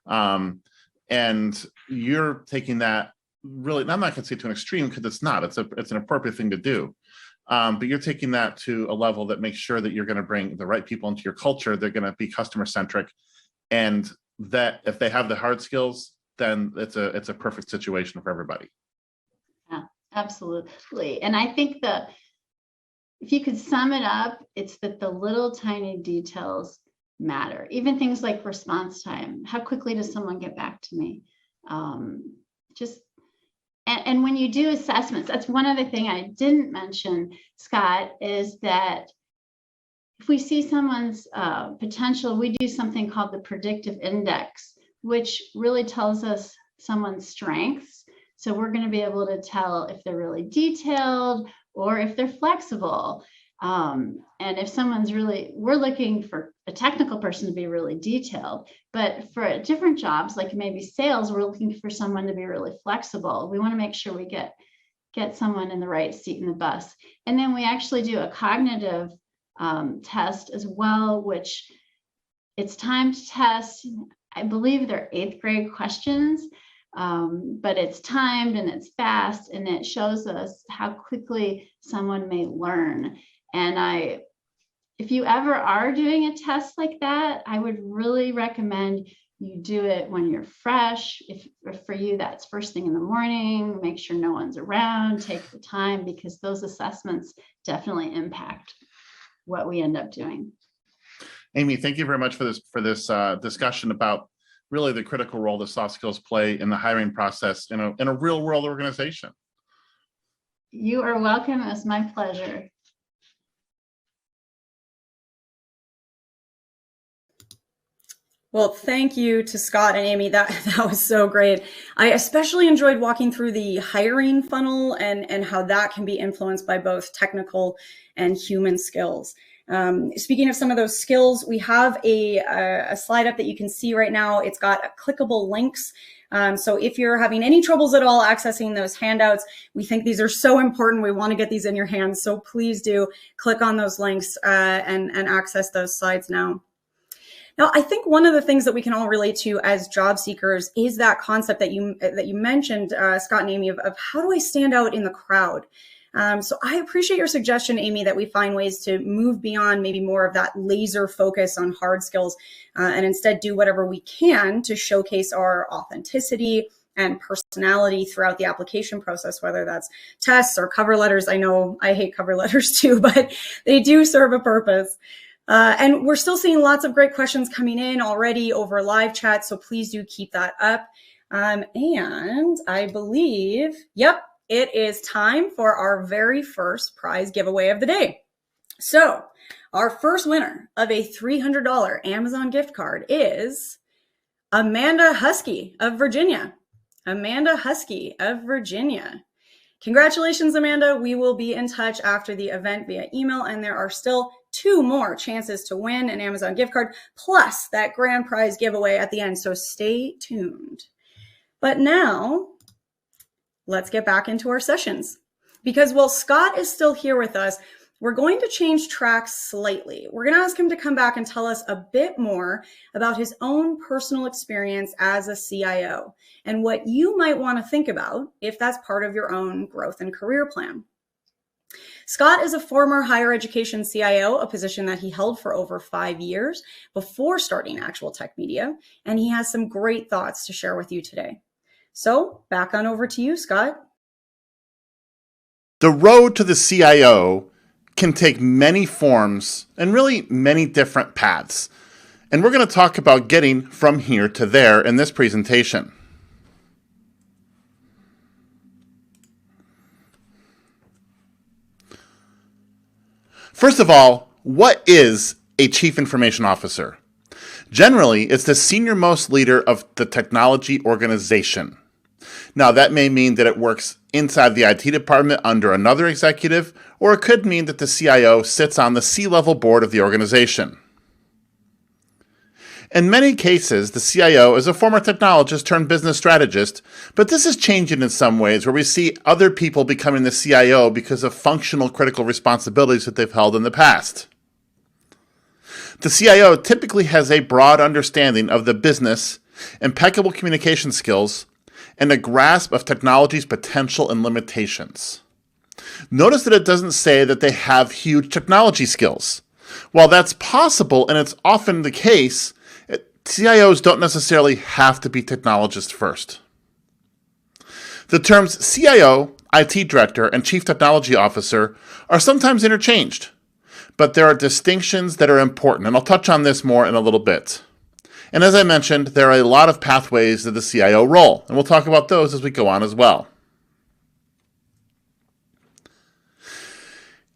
And you're taking that really, and I'm not going to say to an extreme, because it's not, it's an appropriate thing to do. But you're taking that to a level that makes sure that you're going to bring the right people into your culture. They're going to be customer centric, and that if they have the hard skills, then it's a perfect situation for everybody. Yeah, absolutely. And I think if you could sum it up, it's that the little tiny details matter. Even things like response time. How quickly does someone get back to me? And when you do assessments, that's one other thing I didn't mention, Scott, is that if we see someone's potential, we do something called the Predictive Index, which really tells us someone's strengths. So we're going to be able to tell if they're really detailed or if they're flexible. And if someone's we're looking for a technical person to be really detailed, but for different jobs, like maybe sales, we're looking for someone to be really flexible. We want to make sure we get someone in the right seat in the bus. And then we actually do a cognitive test as well, which it's timed test. I believe they're 8th grade questions, but it's timed and it's fast, and it shows us how quickly someone may learn. And if you ever are doing a test like that, I would really recommend you do it when you're fresh. If for you that's first thing in the morning, make sure no one's around, take the time, because those assessments definitely impact what we end up doing. Amy, thank you very much for this discussion about really the critical role that soft skills play in the hiring process in a real world organization. You are welcome. It was my pleasure. Well, thank you to Scott and Amy. That was so great. I especially enjoyed walking through the hiring funnel and how that can be influenced by both technical and human skills. Speaking of some of those skills, we have a slide up that you can see right now. It's got clickable links. So if you're having any troubles at all accessing those handouts, we think these are so important. We want to get these in your hands. So please do click on those links and access those slides now. Now, I think one of the things that we can all relate to as job seekers is that concept that you mentioned, Scott and Amy, of how do I stand out in the crowd? So I appreciate your suggestion, Amy, that we find ways to move beyond maybe more of that laser focus on hard skills and instead do whatever we can to showcase our authenticity and personality throughout the application process, whether that's tests or cover letters. I know I hate cover letters too, but they do serve a purpose. And we're still seeing lots of great questions coming in already over live chat, so please do keep that up. And I believe, yep, it is time for our very first prize giveaway of the day. So our first winner of a $300 Amazon gift card is Amanda Husky of Virginia. Amanda Husky of Virginia. Congratulations, Amanda. We will be in touch after the event via email, and there are still 2 more chances to win an Amazon gift card, plus that grand prize giveaway at the end, so stay tuned. But now, let's get back into our sessions. Because while Scott is still here with us, we're going to change tracks slightly. We're going to ask him to come back and tell us a bit more about his own personal experience as a CIO and what you might want to think about if that's part of your own growth and career plan. Scott is a former higher education CIO, a position that he held for over 5 years before starting Actual Tech Media, and he has some great thoughts to share with you today. So back on over to you, Scott. The road to the CIO can take many forms and really many different paths. And we're going to talk about getting from here to there in this presentation. First of all, what is a Chief Information Officer? Generally, it's the senior-most leader of the technology organization. Now, that may mean that it works inside the IT department under another executive, or it could mean that the CIO sits on the C-level board of the organization. In many cases, the CIO is a former technologist turned business strategist, but this is changing in some ways where we see other people becoming the CIO because of functional critical responsibilities that they've held in the past. The CIO typically has a broad understanding of the business, impeccable communication skills, and a grasp of technology's potential and limitations. Notice that it doesn't say that they have huge technology skills. While that's possible, and it's often the case, CIOs don't necessarily have to be technologists first. The terms CIO, IT Director, and Chief Technology Officer are sometimes interchanged, but there are distinctions that are important, and I'll touch on this more in a little bit. And as I mentioned, there are a lot of pathways to the CIO role, and we'll talk about those as we go on as well.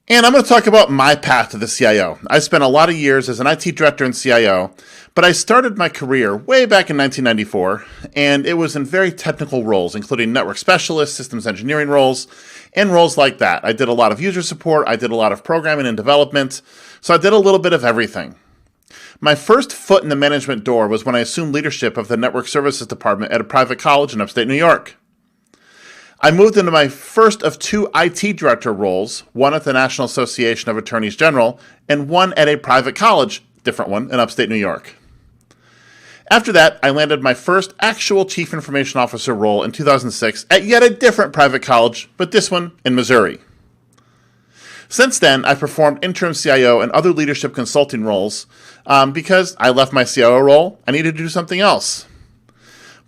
And I'm going to talk about my path to the CIO. I spent a lot of years as an IT director and CIO, but I started my career way back in 1994, and it was in very technical roles, including network specialist, systems engineering roles, and roles like that. I did a lot of user support, I did a lot of programming and development, so I did a little bit of everything. My first foot in the management door was when I assumed leadership of the network services department at a private college in upstate New York. I moved into my first of 2 IT director roles, one at the National Association of Attorneys General and one at a private college, different one, in upstate New York. After that, I landed my first actual Chief Information Officer role in 2006 at yet a different private college, but this one in Missouri. Since then, I've performed interim CIO and other leadership consulting roles because I left my CIO role. I needed to do something else.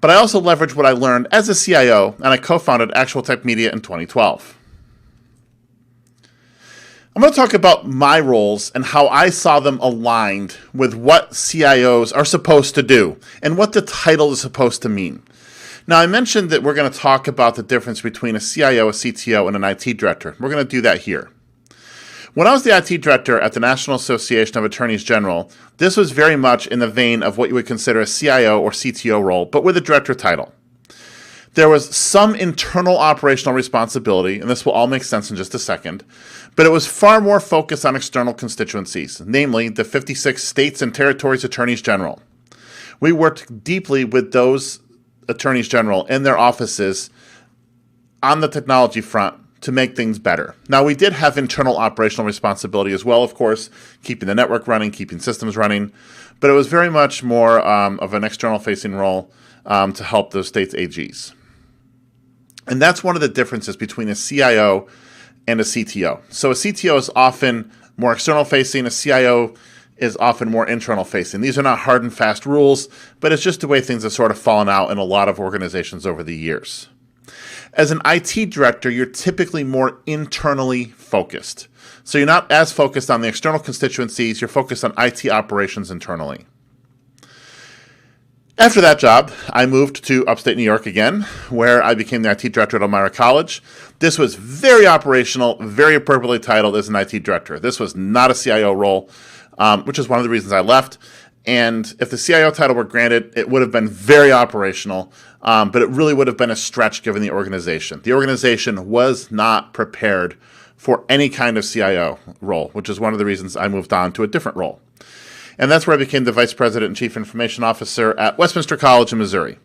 But I also leveraged what I learned as a CIO, and I co-founded Actual Tech Media in 2012. I'm going to talk about my roles and how I saw them aligned with what CIOs are supposed to do and what the title is supposed to mean. Now, I mentioned that we're going to talk about the difference between a CIO, a CTO, and an IT director. We're going to do that here. When I was the IT director at the National Association of Attorneys General, this was very much in the vein of what you would consider a CIO or CTO role, but with a director title. There was some internal operational responsibility, and this will all make sense in just a second, but it was far more focused on external constituencies, namely the 56 states and territories attorneys general. We worked deeply with those attorneys general in their offices on the technology front to make things better. Now, we did have internal operational responsibility as well, of course, keeping the network running, keeping systems running, but it was very much more of an external-facing role to help those states' AGs. And that's one of the differences between a CIO and a CTO. So a CTO is often more external-facing, a CIO is often more internal-facing. These are not hard and fast rules, but it's just the way things have sort of fallen out in a lot of organizations over the years. As an IT director, you're typically more internally focused. So you're not as focused on the external constituencies, you're focused on IT operations internally. After that job, I moved to upstate New York again, where I became the IT director at Elmira College. This was very operational, very appropriately titled as an IT director. This was not a CIO role, which is one of the reasons I left. And if the CIO title were granted, it would have been very operational, but it really would have been a stretch given the organization. The organization was not prepared for any kind of CIO role, which is one of the reasons I moved on to a different role. And that's where I became the Vice President and Chief Information Officer at Westminster College in Missouri.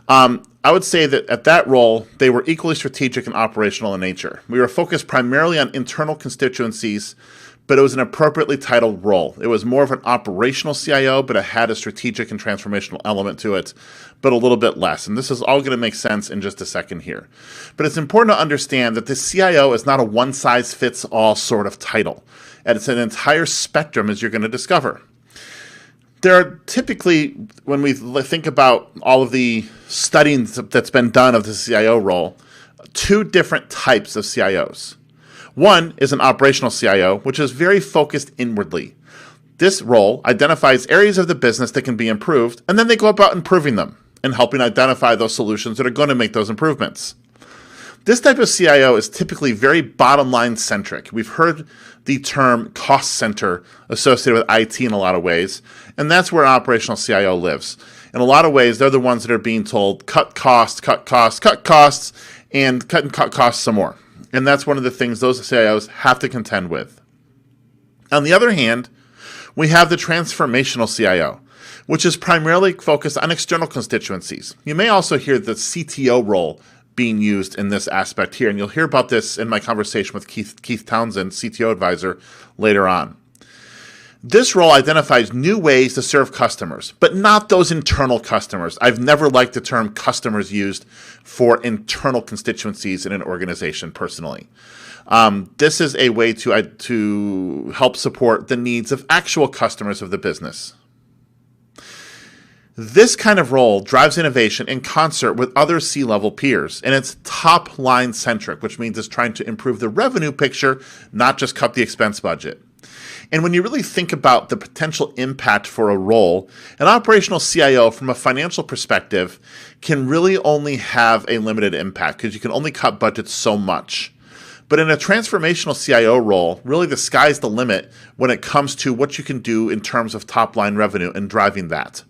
I would say that at that role, they were equally strategic and operational in nature. We were focused primarily on internal constituencies, but it was an appropriately titled role. It was more of an operational CIO, but it had a strategic and transformational element to it, but a little bit less. And this is all going to make sense in just a second here. But it's important to understand that the CIO is not a one-size-fits-all sort of title. And it's an entire spectrum, as you're going to discover. There are typically, when we think about all of the studying that's been done of the CIO role, two different types of CIOs. One is an operational CIO, which is very focused inwardly. This role identifies areas of the business that can be improved, and then they go about improving them and helping identify those solutions that are going to make those improvements. This type of CIO is typically very bottom line centric. We've heard the term cost center associated with IT in a lot of ways, and that's where an operational CIO lives. In a lot of ways, they're the ones that are being told, cut costs, and cut costs some more. And that's one of the things those CIOs have to contend with. On the other hand, we have the transformational CIO, which is primarily focused on external constituencies. You may also hear the CTO role being used in this aspect here, and you'll hear about this in my conversation with Keith Townsend, CTO advisor, later on. This role identifies new ways to serve customers, but not those internal customers. I've never liked the term customers used for internal constituencies in an organization personally. This is a way to help support the needs of actual customers of the business. This kind of role drives innovation in concert with other C-level peers, and it's top-line centric, which means it's trying to improve the revenue picture, not just cut the expense budget. And when you really think about the potential impact for a role, an operational CIO from a financial perspective can really only have a limited impact because you can only cut budgets so much. But in a transformational CIO role, really the sky's the limit when it comes to what you can do in terms of top-line revenue and driving that.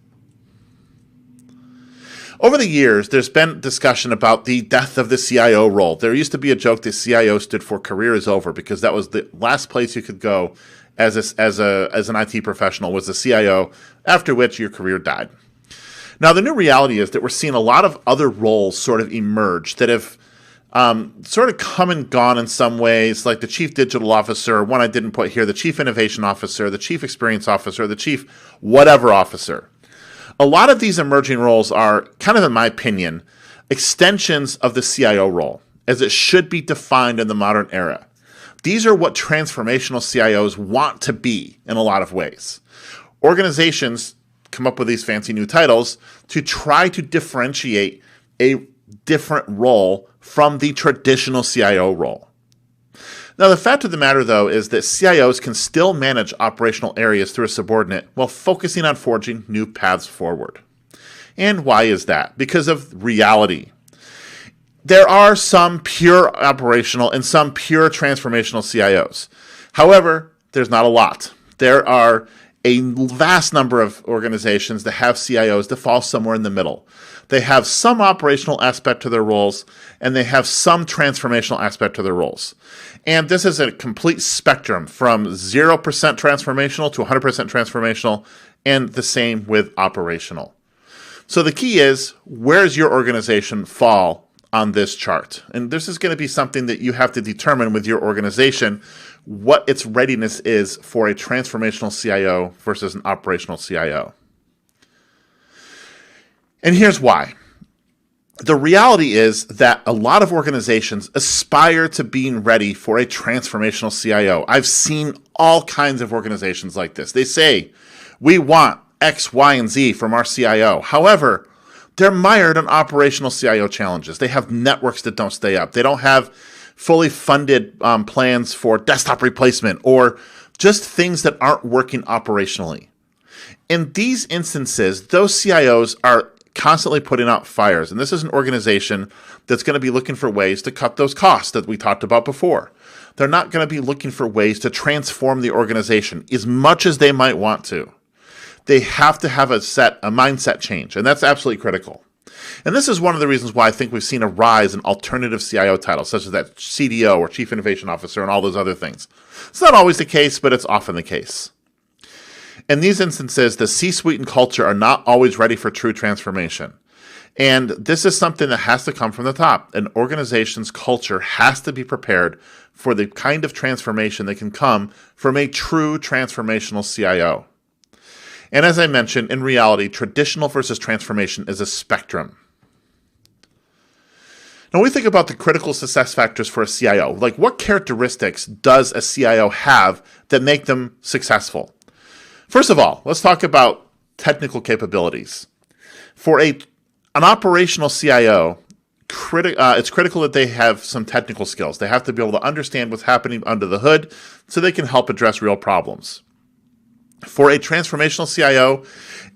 Over the years, there's been discussion about the death of the CIO role. There used to be a joke that CIO stood for career is over because that was the last place you could go as an IT professional was the CIO, after which your career died. Now, the new reality is that we're seeing a lot of other roles sort of emerge that have sort of come and gone in some ways, like the Chief Digital Officer, one I didn't put here, the Chief Innovation Officer, the Chief Experience Officer, the Chief Whatever Officer. A lot of these emerging roles are, kind of in my opinion, extensions of the CIO role, as it should be defined in the modern era. These are what transformational CIOs want to be in a lot of ways. Organizations come up with these fancy new titles to try to differentiate a different role from the traditional CIO role. Now, the fact of the matter, though, is that CIOs can still manage operational areas through a subordinate while focusing on forging new paths forward. And why is that? Because of reality. There are some pure operational and some pure transformational CIOs. However, there's not a lot. There are a vast number of organizations that have CIOs that fall somewhere in the middle. They have some operational aspect to their roles, and they have some transformational aspect to their roles. And this is a complete spectrum from 0% transformational to 100% transformational, and the same with operational. So the key is, where does your organization fall on this chart? And this is going to be something that you have to determine with your organization, what its readiness is for a transformational CIO versus an operational CIO. And here's why. The reality is that a lot of organizations aspire to being ready for a transformational CIO. I've seen all kinds of organizations like this. They say, we want X, Y, and Z from our CIO. However, they're mired in operational CIO challenges. They have networks that don't stay up. They don't have fully funded plans for desktop replacement, or just things that aren't working operationally. In these instances, those CIOs are constantly putting out fires. And this is an organization that's going to be looking for ways to cut those costs that we talked about before. They're not going to be looking for ways to transform the organization as much as they might want to. They have to have a mindset change, and that's absolutely critical. And this is one of the reasons why I think we've seen a rise in alternative CIO titles, such as that CDO or Chief Innovation Officer and all those other things. It's not always the case, but it's often the case. In these instances, the C-suite and culture are not always ready for true transformation. And this is something that has to come from the top. An organization's culture has to be prepared for the kind of transformation that can come from a true transformational CIO. And as I mentioned, in reality, traditional versus transformation is a spectrum. Now, when we think about the critical success factors for a CIO, like what characteristics does a CIO have that make them successful? First of all, let's talk about technical capabilities. For an operational CIO, it's critical that they have some technical skills. They have to be able to understand what's happening under the hood so they can help address real problems. For a transformational CIO,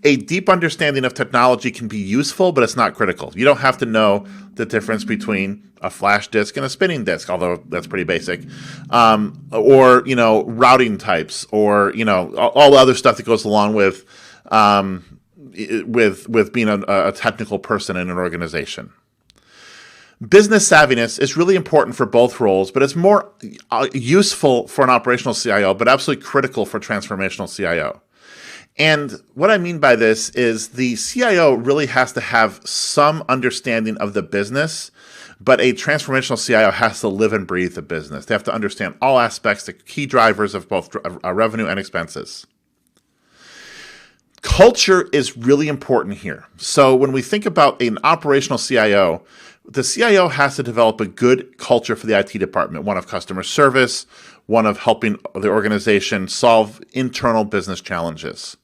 a deep understanding of technology can be useful, but it's not critical. You don't have to know the difference between a flash disk and a spinning disk, although that's pretty basic, or routing types, or all the other stuff that goes along with being a technical person in an organization. Business savviness is really important for both roles, but it's more useful for an operational CIO, but absolutely critical for transformational CIO. And what I mean by this is the CIO really has to have some understanding of the business, but a transformational CIO has to live and breathe the business. They have to understand all aspects, the key drivers of both revenue and expenses. Culture is really important here. So when we think about an operational CIO, the CIO has to develop a good culture for the IT department, one of customer service, one of helping the organization solve internal business challenges.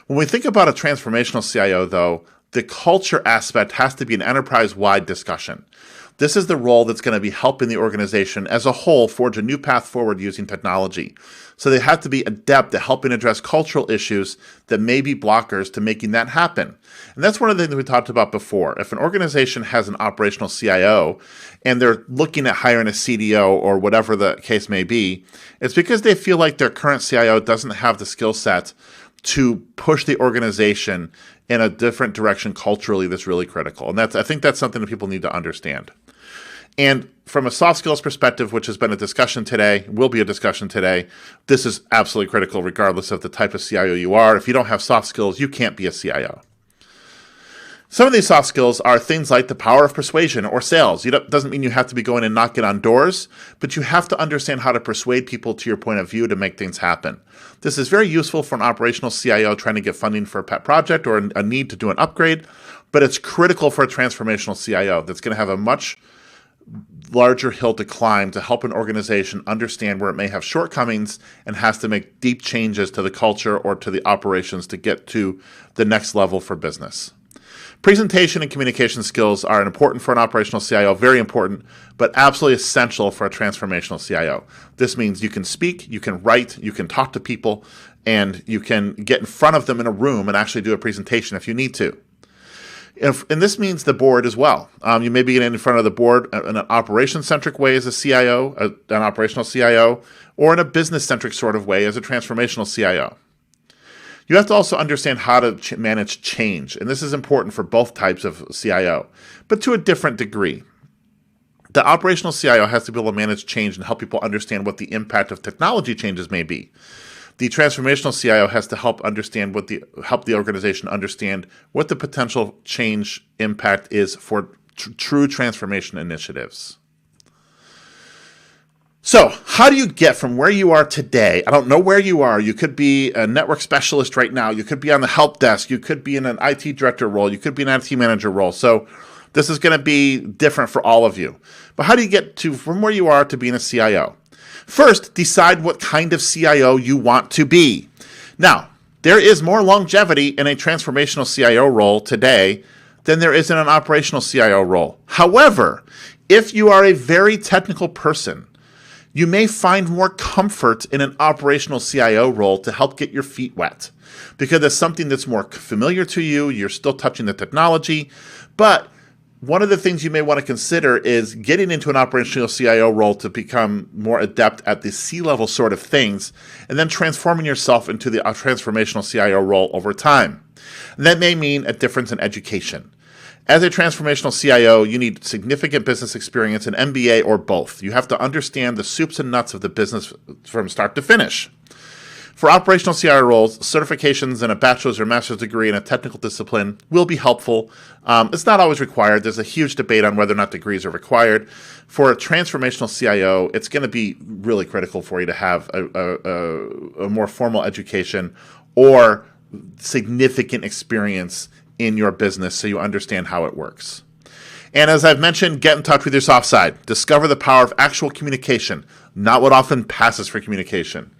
When we think about a transformational CIO, though, the culture aspect has to be an enterprise-wide discussion. This is the role that's going to be helping the organization as a whole forge a new path forward using technology. So they have to be adept at helping address cultural issues that may be blockers to making that happen. And that's one of the things we talked about before. If an organization has an operational CIO and they're looking at hiring a CDO or whatever the case may be, it's because they feel like their current CIO doesn't have the skill set to push the organization in a different direction culturally that's really critical. And I think that's something that people need to understand. And from a soft skills perspective, which has been a discussion today, will be a discussion today, this is absolutely critical regardless of the type of CIO you are. If you don't have soft skills, you can't be a CIO. Some of these soft skills are things like the power of persuasion or sales. Doesn't mean you have to be going and knocking on doors, but you have to understand how to persuade people to your point of view to make things happen. This is very useful for an operational CIO trying to get funding for a pet project or a need to do an upgrade, but it's critical for a transformational CIO that's going to have a much larger hill to climb to help an organization understand where it may have shortcomings and has to make deep changes to the culture or to the operations to get to the next level for business. Presentation and communication skills are important for an operational CIO, very important, but absolutely essential for a transformational CIO. This means you can speak, you can write, you can talk to people, and you can get in front of them in a room and actually do a presentation if you need to. And this means the board as well. You may be getting in front of the board in an operation-centric way as a CIO, an operational CIO, or in a business-centric sort of way as a transformational CIO. You have to also understand how to manage change, and this is important for both types of CIO, but to a different degree. The operational CIO has to be able to manage change and help people understand what the impact of technology changes may be. The transformational CIO has to help the organization understand what the potential change impact is for true transformation initiatives. So, how do you get from where you are today? I don't know where you are. You could be a network specialist right now. You could be on the help desk. You could be in an IT director role. You could be an IT manager role. So, this is going to be different for all of you. But how do you get from where you are to being a CIO? First, decide what kind of CIO you want to be. Now, there is more longevity in a transformational CIO role today than there is in an operational CIO role. However, if you are a very technical person, you may find more comfort in an operational CIO role to help get your feet wet because it's something that's more familiar to you. You're still touching the technology. But one of the things you may want to consider is getting into an operational CIO role to become more adept at the C-level sort of things and then transforming yourself into the transformational CIO role over time. And that may mean a difference in education. As a transformational CIO, you need significant business experience, an MBA or both. You have to understand the soups and nuts of the business from start to finish. For operational CIO roles, certifications and a bachelor's or master's degree in a technical discipline will be helpful. It's not always required. There's a huge debate on whether or not degrees are required. For a transformational CIO, it's going to be really critical for you to have a more formal education or significant experience in your business so you understand how it works. And as I've mentioned, get in touch with your soft side. Discover the power of actual communication, not what often passes for communication.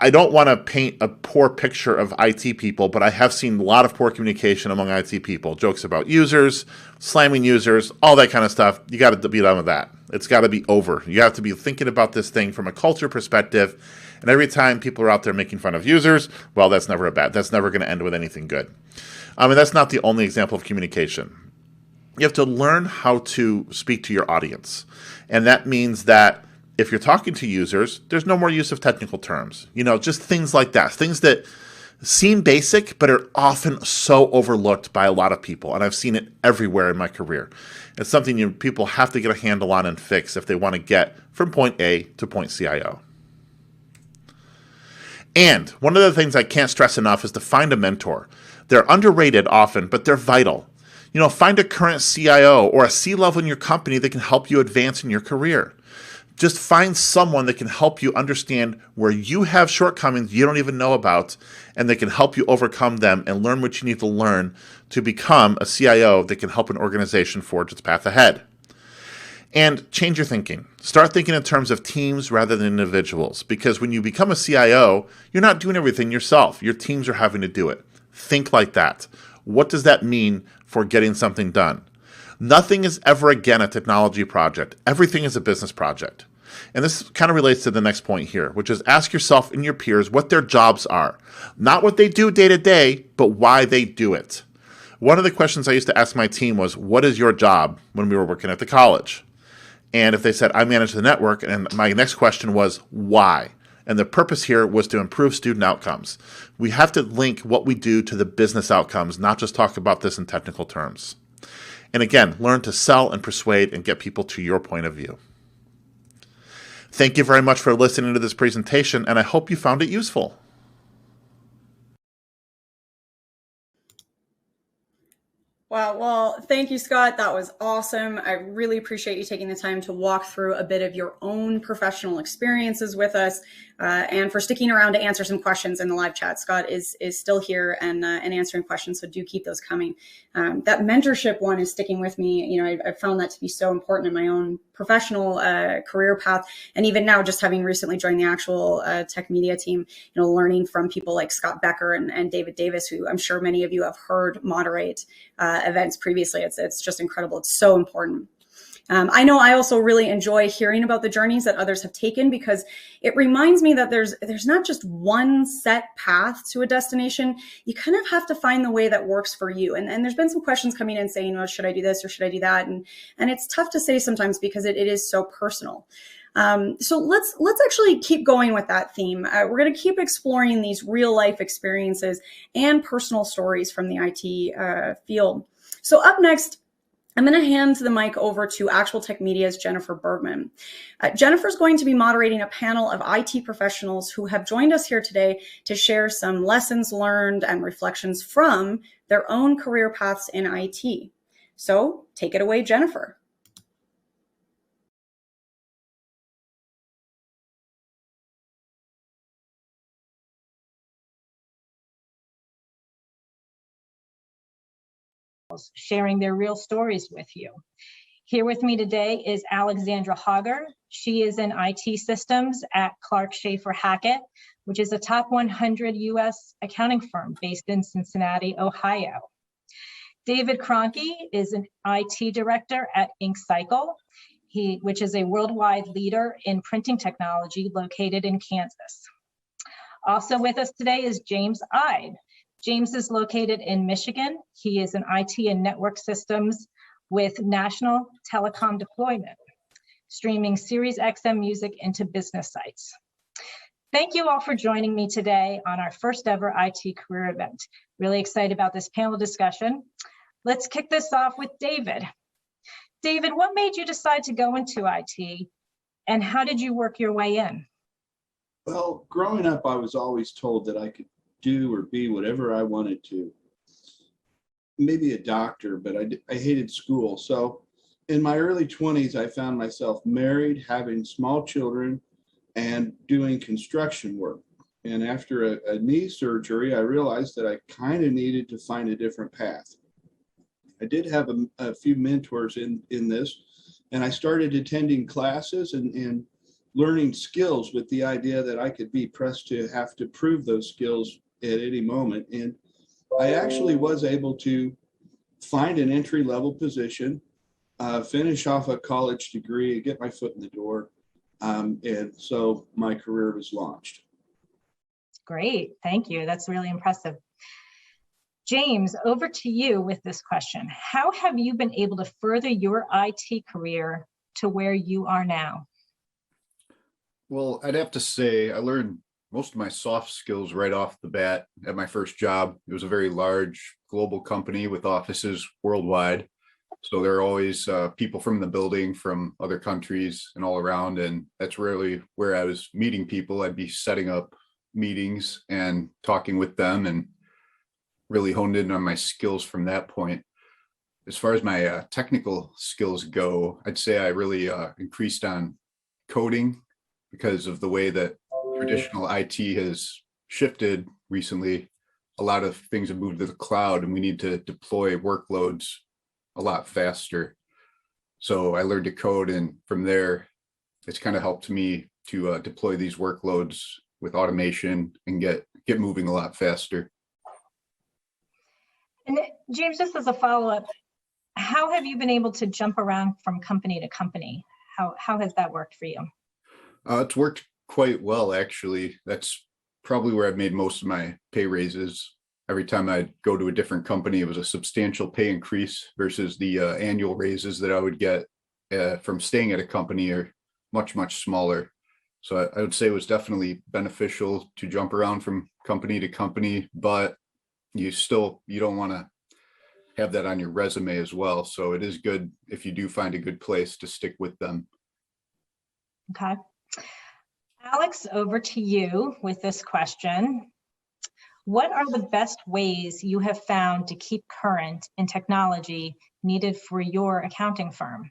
I don't want to paint a poor picture of IT people, but I have seen a lot of poor communication among IT people. Jokes about users, slamming users, all that kind of stuff. You got to be done with that. It's got to be over. You have to be thinking about this thing from a culture perspective. And every time people are out there making fun of users, well, that's never going to end with anything good. That's not the only example of communication. You have to learn how to speak to your audience. And that means that if you're talking to users, there's no more use of technical terms. Just things like that. Things that seem basic, but are often so overlooked by a lot of people. And I've seen it everywhere in my career. It's something people have to get a handle on and fix if they want to get from point A to point CIO. And one of the things I can't stress enough is to find a mentor. They're underrated often, but they're vital. Find a current CIO or a C-level in your company that can help you advance in your career. Just find someone that can help you understand where you have shortcomings you don't even know about, and they can help you overcome them and learn what you need to learn to become a CIO that can help an organization forge its path ahead. And change your thinking. Start thinking in terms of teams rather than individuals, because when you become a CIO, you're not doing everything yourself. Your teams are having to do it. Think like that. What does that mean for getting something done? Nothing is ever again a technology project. Everything is a business project. And this kind of relates to the next point here, which is ask yourself and your peers what their jobs are. Not what they do day to day, but why they do it. One of the questions I used to ask my team was, what is your job when we were working at the college? And if they said, I manage the network, and my next question was, why? And the purpose here was to improve student outcomes. We have to link what we do to the business outcomes, not just talk about this in technical terms. And again, learn to sell and persuade and get people to your point of view. Thank you very much for listening to this presentation, and I hope you found it useful. Wow. Well, thank you, Scott. That was awesome. I really appreciate you taking the time to walk through a bit of your own professional experiences with us, and for sticking around to answer some questions in the live chat. Scott is still here and answering questions, so do keep those coming. That mentorship one is sticking with me. You know, I found that to be so important in my own professional career path, and even now, just having recently joined the actual tech media team, you know, learning from people like Scott Becker and David Davis, who I'm sure many of you have heard moderate events previously. It's just incredible. It's so important. I know I also really enjoy hearing about the journeys that others have taken, because it reminds me that there's not just one set path to a destination. You kind of have to find the way that works for you. And there's been some questions coming in saying, oh, should I do this or should I do that? And it's tough to say sometimes because it is so personal. So let's actually keep going with that theme. We're going to keep exploring these real life experiences and personal stories from the IT field. So up next, I'm going to hand the mic over to Actual Tech Media's Jennifer Bergman. Jennifer's going to be moderating a panel of IT professionals who have joined us here today to share some lessons learned and reflections from their own career paths in IT. So take it away, Jennifer. Sharing their real stories with you. Here with me today is Alexandra Hager. She is in IT systems at Clark Schaefer Hackett, which is a top 100 US accounting firm based in Cincinnati, Ohio. David Kroenke is an IT director at InkCycle, which is a worldwide leader in printing technology located in Kansas. Also with us today is James Ide. James is located in Michigan. He is an IT and network systems with national telecom deployment, streaming Sirius XM music into business sites. Thank you all for joining me today on our first ever IT career event. Really excited about this panel discussion. Let's kick this off with David. David, what made you decide to go into IT, and how did you work your way in? Well, growing up, I was always told that I could do or be whatever I wanted to. Maybe a doctor, but I hated school. So in my early 20s, I found myself married, having small children, and doing construction work. And after a knee surgery, I realized that I kind of needed to find a different path. I did have a few mentors in this, and I started attending classes and learning skills with the idea that I could be pressed to have to prove those skills at any moment. And I actually was able to find an entry-level position, finish off a college degree, get my foot in the door. And so my career was launched. Great, thank you. That's really impressive. James, over to you with this question. How have you been able to further your IT career to where you are now? Well, I'd have to say I learned most of my soft skills right off the bat at my first job. It was a very large global company with offices worldwide. So there are always people from the building from other countries and all around. And that's really where I was meeting people. I'd be setting up meetings and talking with them and really honed in on my skills from that point. As far as my technical skills go, I'd say I really increased on coding because of the way that traditional IT has shifted recently. A lot of things have moved to the cloud and we need to deploy workloads a lot faster. So I learned to code, and from there, it's kind of helped me to deploy these workloads with automation and get moving a lot faster. And James, just as a follow-up, how have you been able to jump around from company to company? How has that worked for you? It's worked quite well, actually. That's probably where I've made most of my pay raises. Every time I'd go to a different company, it was a substantial pay increase versus the annual raises that I would get from staying at a company are much, much smaller. So I would say it was definitely beneficial to jump around from company to company, but you don't want to have that on your resume as well. So it is good if you do find a good place to stick with them. Okay. Alex, over to you with this question. What are the best ways you have found to keep current in technology needed for your accounting firm?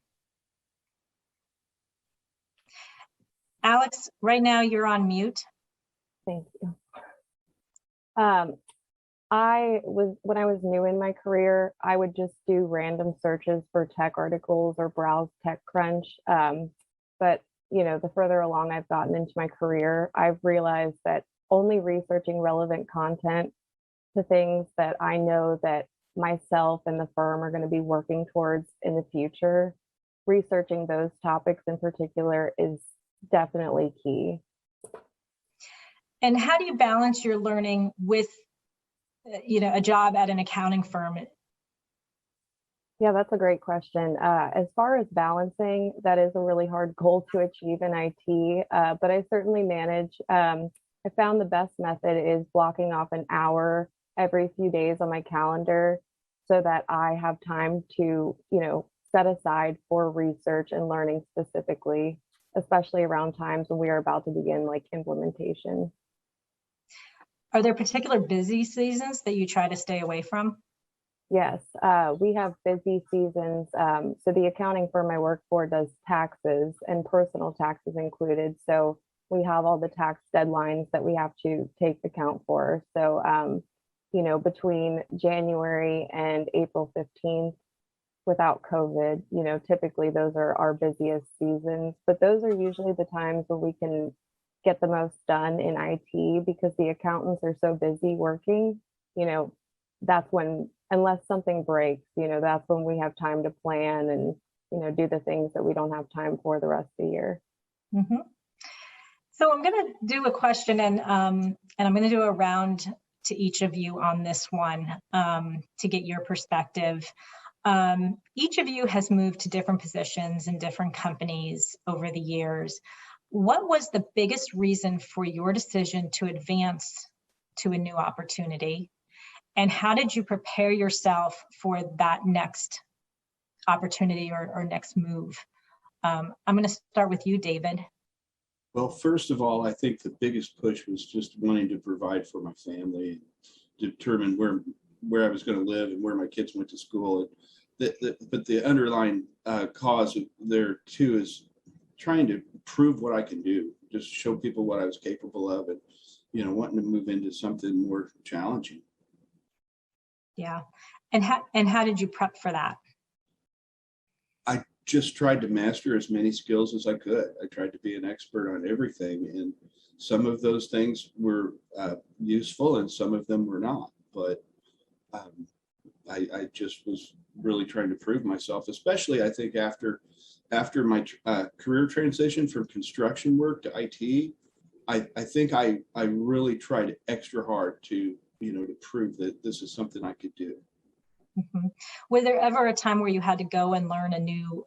Alex, right now you're on mute. Thank you. When I was new in my career, I would just do random searches for tech articles or browse TechCrunch. But the further along I've gotten into my career, I've realized that only researching relevant content to things that I know that myself and the firm are going to be working towards in the future, researching those topics in particular is definitely key. And how do you balance your learning with, a job at an accounting firm? Yeah, that's a great question. As far as balancing, that is a really hard goal to achieve in IT, but I certainly manage. I found the best method is blocking off an hour every few days on my calendar so that I have time to, set aside for research and learning specifically, especially around times when we are about to begin like implementation. Are there particular busy seasons that you try to stay away from? Yes, we have busy seasons. So the accounting firm I work for does taxes and personal taxes included. So we have all the tax deadlines that we have to take account for. So, between January and April 15th, without COVID, typically those are our busiest seasons, but those are usually the times when we can get the most done in IT because the accountants are so busy working, that's when, unless something breaks, that's when we have time to plan and, do the things that we don't have time for the rest of the year. Mm-hmm. So I'm going to do a question and I'm going to do a round to each of you on this one to get your perspective. Each of you has moved to different positions in different companies over the years. What was the biggest reason for your decision to advance to a new opportunity? And how did you prepare yourself for that next opportunity or next move? I'm going to start with you, David. Well, first of all, I think the biggest push was just wanting to provide for my family, determine where I was going to live and where my kids went to school. But the underlying cause there too is trying to prove what I can do, just show people what I was capable of, and wanting to move into something more challenging. Yeah, and how did you prep for that? I just tried to master as many skills as I could. I tried to be an expert on everything, and some of those things were useful and some of them were not. But I just was really trying to prove myself, especially I think after my career transition from construction work to IT. I think I really tried extra hard to prove that this is something I could do. Mm-hmm. Was there ever a time where you had to go and learn a new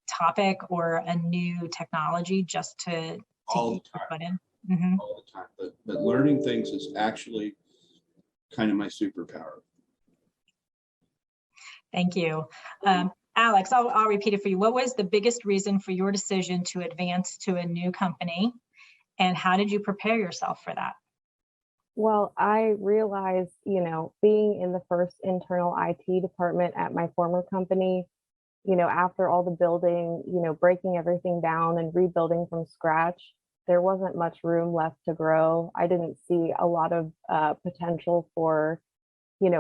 topic or a new technology just to All keep the your time. foot in? Mm-hmm. All the time. But learning things is actually kind of my superpower. Thank you. Alex, I'll repeat it for you. What was the biggest reason for your decision to advance to a new company? And how did you prepare yourself for that? Well, I realized, being in the first internal IT department at my former company, after all the building, breaking everything down and rebuilding from scratch, there wasn't much room left to grow. I didn't see a lot of potential for,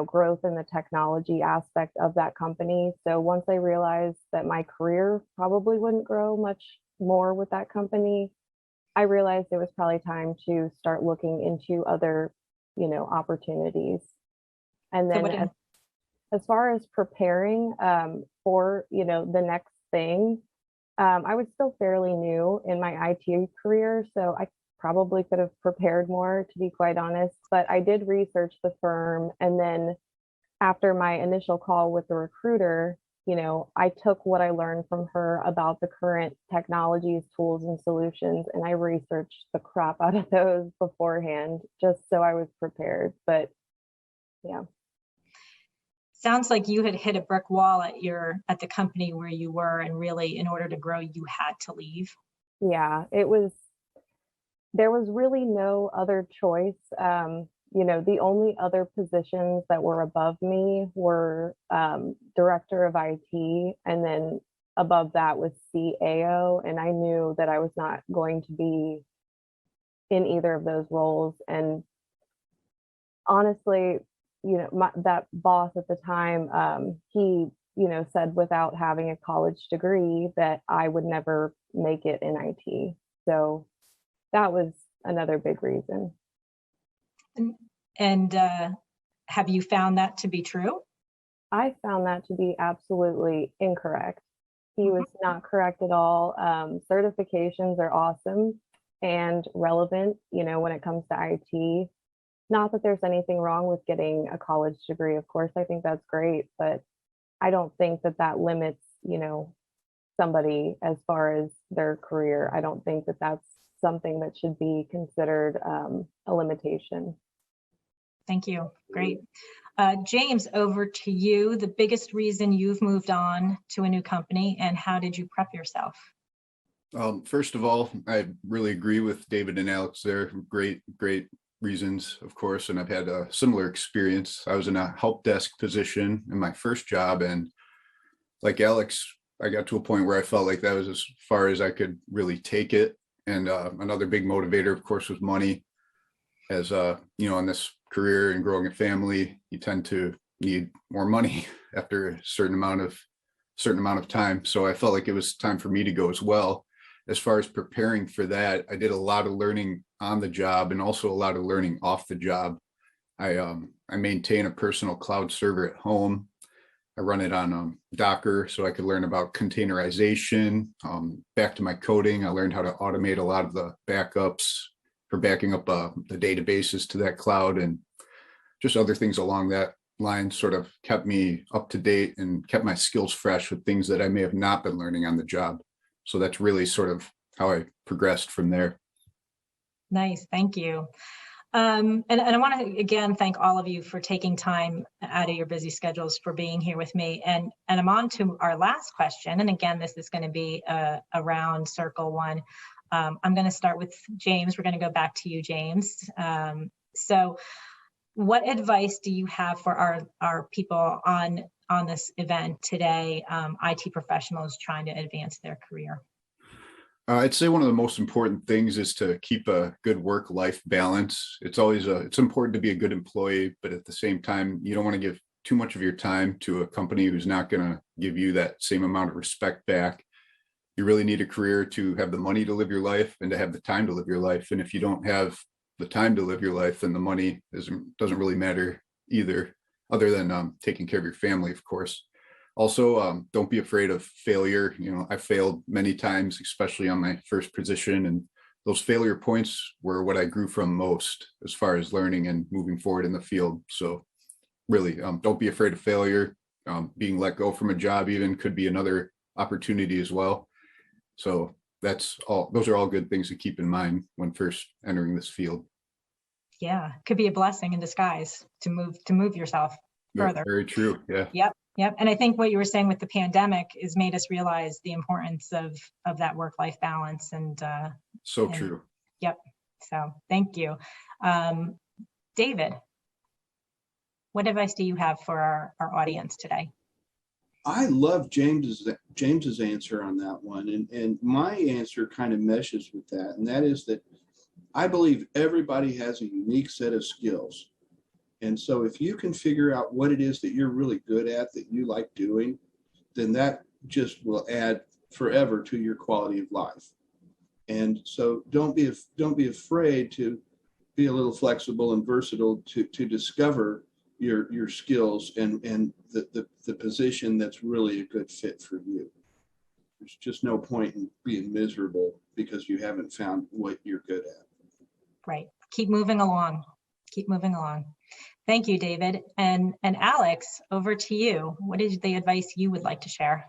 growth in the technology aspect of that company. So once I realized that my career probably wouldn't grow much more with that company, I realized it was probably time to start looking into other, opportunities. And then as far as preparing for, the next thing, I was still fairly new in my IT career, so I probably could have prepared more, to be quite honest, but I did research the firm. And then after my initial call with the recruiter, I took what I learned from her about the current technologies, tools, and solutions, and I researched the crap out of those beforehand, just so I was prepared. But yeah. Sounds like you had hit a brick wall at the company where you were, and really, in order to grow, you had to leave. Yeah, there was really no other choice. The only other positions that were above me were director of IT, and then above that was CAO, and I knew that I was not going to be in either of those roles. And honestly, that boss at the time, he, said without having a college degree that I would never make it in IT. So that was another big reason. And have you found that to be true? I found that to be absolutely incorrect. He was not correct at all. Certifications are awesome and relevant, when it comes to IT. Not that there's anything wrong with getting a college degree. Of course, I think that's great, but I don't think that limits, somebody as far as their career. I don't think that that's something that should be considered a limitation. Thank you. Great. James, over to you. The biggest reason you've moved on to a new company, and how did you prep yourself? First of all, I really agree with David and Alex there. Great reasons, of course. And I've had a similar experience. I was in a help desk position in my first job. And like Alex, I got to a point where I felt like that was as far as I could really take it. And another big motivator, of course, was money. As in this career and growing a family, you tend to need more money after a certain amount of time. So I felt like it was time for me to go as well. As far as preparing for that, I did a lot of learning on the job and also a lot of learning off the job. I maintain a personal cloud server at home. I run it on Docker so I could learn about containerization. Back to my coding, I learned how to automate a lot of the backups for backing up the databases to that cloud, and just other things along that line sort of kept me up to date and kept my skills fresh with things that I may have not been learning on the job. So that's really sort of how I progressed from there. Nice, thank you. And I want to again thank all of you for taking time out of your busy schedules for being here with me. And I'm on to our last question. And again, this is going to be a round circle one. I'm going to start with James. We're going to go back to you, James. So what advice do you have for our people on this event today, IT professionals trying to advance their career? I'd say one of the most important things is to keep a good work-life balance. It's important to be a good employee, but at the same time, you don't want to give too much of your time to a company who's not going to give you that same amount of respect back. You really need a career to have the money to live your life and to have the time to live your life. And if you don't have the time to live your life, then the money doesn't really matter either, other than taking care of your family, of course. Also, don't be afraid of failure. I failed many times, especially on my first position, and those failure points were what I grew from most as far as learning and moving forward in the field. So really, don't be afraid of failure. Being let go from a job even could be another opportunity as well. So those are all good things to keep in mind when first entering this field. Yeah, could be a blessing in disguise to move yourself further. Very true. Yeah. Yep. And I think what you were saying with the pandemic has made us realize the importance of that work-life balance. And true. Yep. So thank you. David, what advice do you have for our audience today? I love James's answer on that one. And my answer kind of meshes with that. And that is that I believe everybody has a unique set of skills. And so if you can figure out what it is that you're really good at, that you like doing, then that just will add forever to your quality of life. And so don't be afraid to be a little flexible and versatile to discover your skills and the position that's really a good fit for you. There's just no point in being miserable because you haven't found what you're good at. Right. Keep moving along. Thank you, David. And Alex, over to you. What is the advice you would like to share?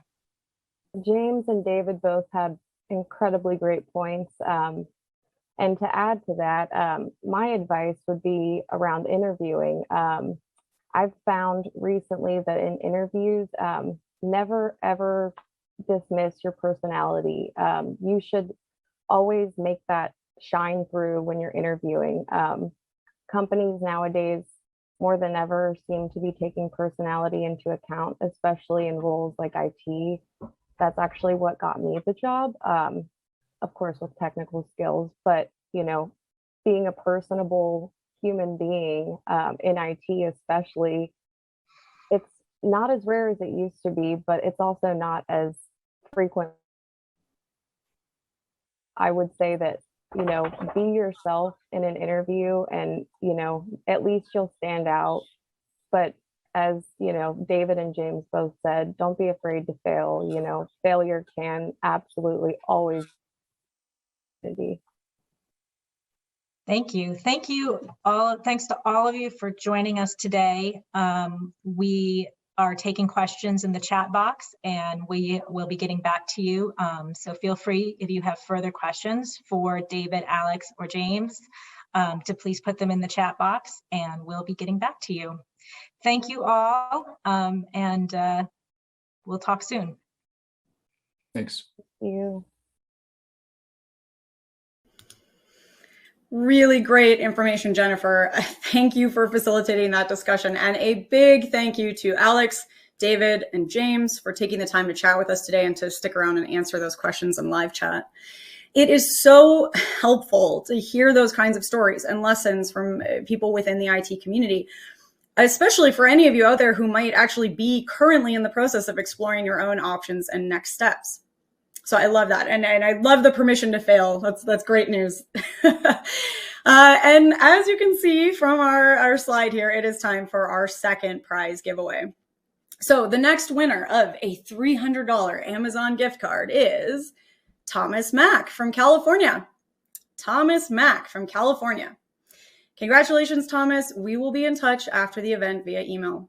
James and David both had incredibly great points. And to add to that, my advice would be around interviewing. I've found recently that in interviews, never ever dismiss your personality. You should always make that shine through when you're interviewing. companies nowadays more than ever seem to be taking personality into account, especially in roles like IT. That's actually what got me the job. Of course, with technical skills, but being a personable human being in IT, especially, it's not as rare as it used to be, but it's also not as frequent. I would say that, be yourself in an interview and, at least you'll stand out. But as, David and James both said, don't be afraid to fail. Failure can absolutely always be. Thank you. Thank you all. Thanks to all of you for joining us today. We are taking questions in the chat box and we will be getting back to you. So feel free, if you have further questions for David, Alex, or James, to please put them in the chat box and we'll be getting back to you. Thank you all, and we'll talk soon. Thanks. Thank you. Really great information, Jennifer. Thank you for facilitating that discussion. And a big thank you to Alex, David, and James for taking the time to chat with us today and to stick around and answer those questions in live chat. It is so helpful to hear those kinds of stories and lessons from people within the IT community, especially for any of you out there who might actually be currently in the process of exploring your own options and next steps. So I love that. And I love the permission to fail. That's great news. And as you can see from our slide here, it is time for our second prize giveaway. So the next winner of a $300 Amazon gift card is Thomas Mack from California. Thomas Mack from California. Congratulations, Thomas. We will be in touch after the event via email.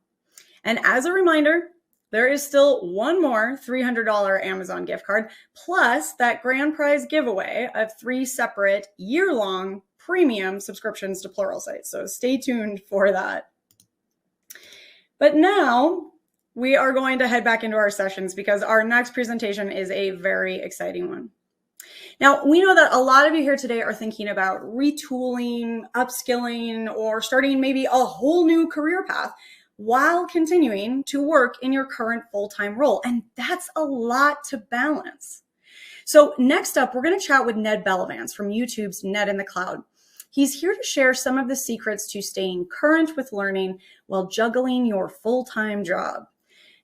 And as a reminder, there is still one more $300 Amazon gift card, plus that grand prize giveaway of 3 separate year-long premium subscriptions to Pluralsight. So stay tuned for that. But now we are going to head back into our sessions because our next presentation is a very exciting one. Now, we know that a lot of you here today are thinking about retooling, upskilling, or starting maybe a whole new career path while continuing to work in your current full-time role. And that's a lot to balance. So next up, we're going to chat with Ned Bellavance from YouTube's Ned in the Cloud. He's here to share some of the secrets to staying current with learning while juggling your full-time job.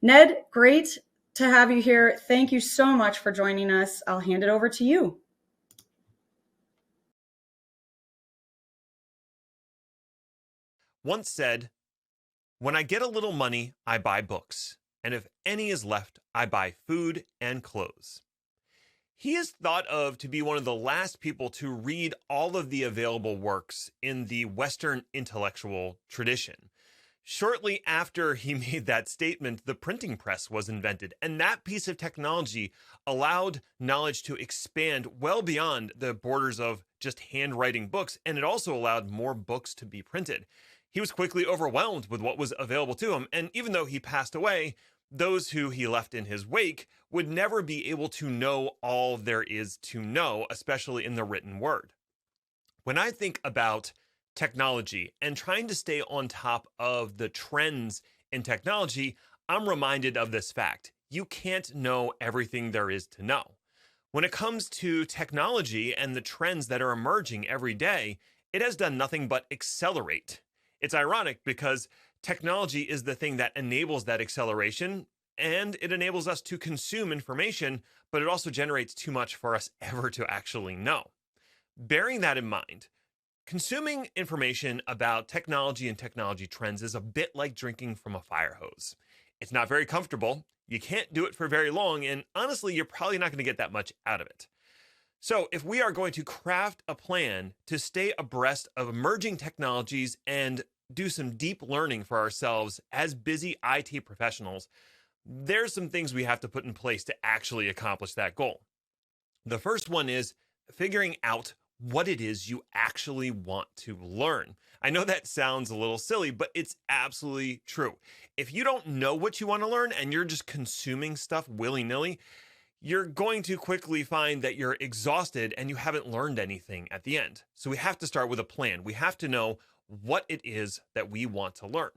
Ned, great to have you here. Thank you so much for joining us. I'll hand it over to you. Once said, "When I get a little money, I buy books, and if any is left, I buy food and clothes." He is thought of to be one of the last people to read all of the available works in the Western intellectual tradition. Shortly after he made that statement, the printing press was invented, and that piece of technology allowed knowledge to expand well beyond the borders of just handwriting books, and it also allowed more books to be printed. He was quickly overwhelmed with what was available to him, and even though he passed away, those who he left in his wake would never be able to know all there is to know, especially in the written word. When I think about technology and trying to stay on top of the trends in technology, I'm reminded of this fact: you can't know everything there is to know. When it comes to technology and the trends that are emerging every day, it has done nothing but accelerate. It's ironic because technology is the thing that enables that acceleration, and it enables us to consume information, but it also generates too much for us ever to actually know. Bearing that in mind, consuming information about technology and technology trends is a bit like drinking from a fire hose. It's not very comfortable, you can't do it for very long, and honestly, you're probably not going to get that much out of it. So if we are going to craft a plan to stay abreast of emerging technologies and do some deep learning for ourselves as busy IT professionals, there's some things we have to put in place to actually accomplish that goal. The first one is figuring out what it is you actually want to learn. I know that sounds a little silly, but it's absolutely true. If you don't know what you want to learn and you're just consuming stuff willy-nilly, you're going to quickly find that you're exhausted and you haven't learned anything at the end. So we have to start with a plan. We have to know what it is that we want to learn.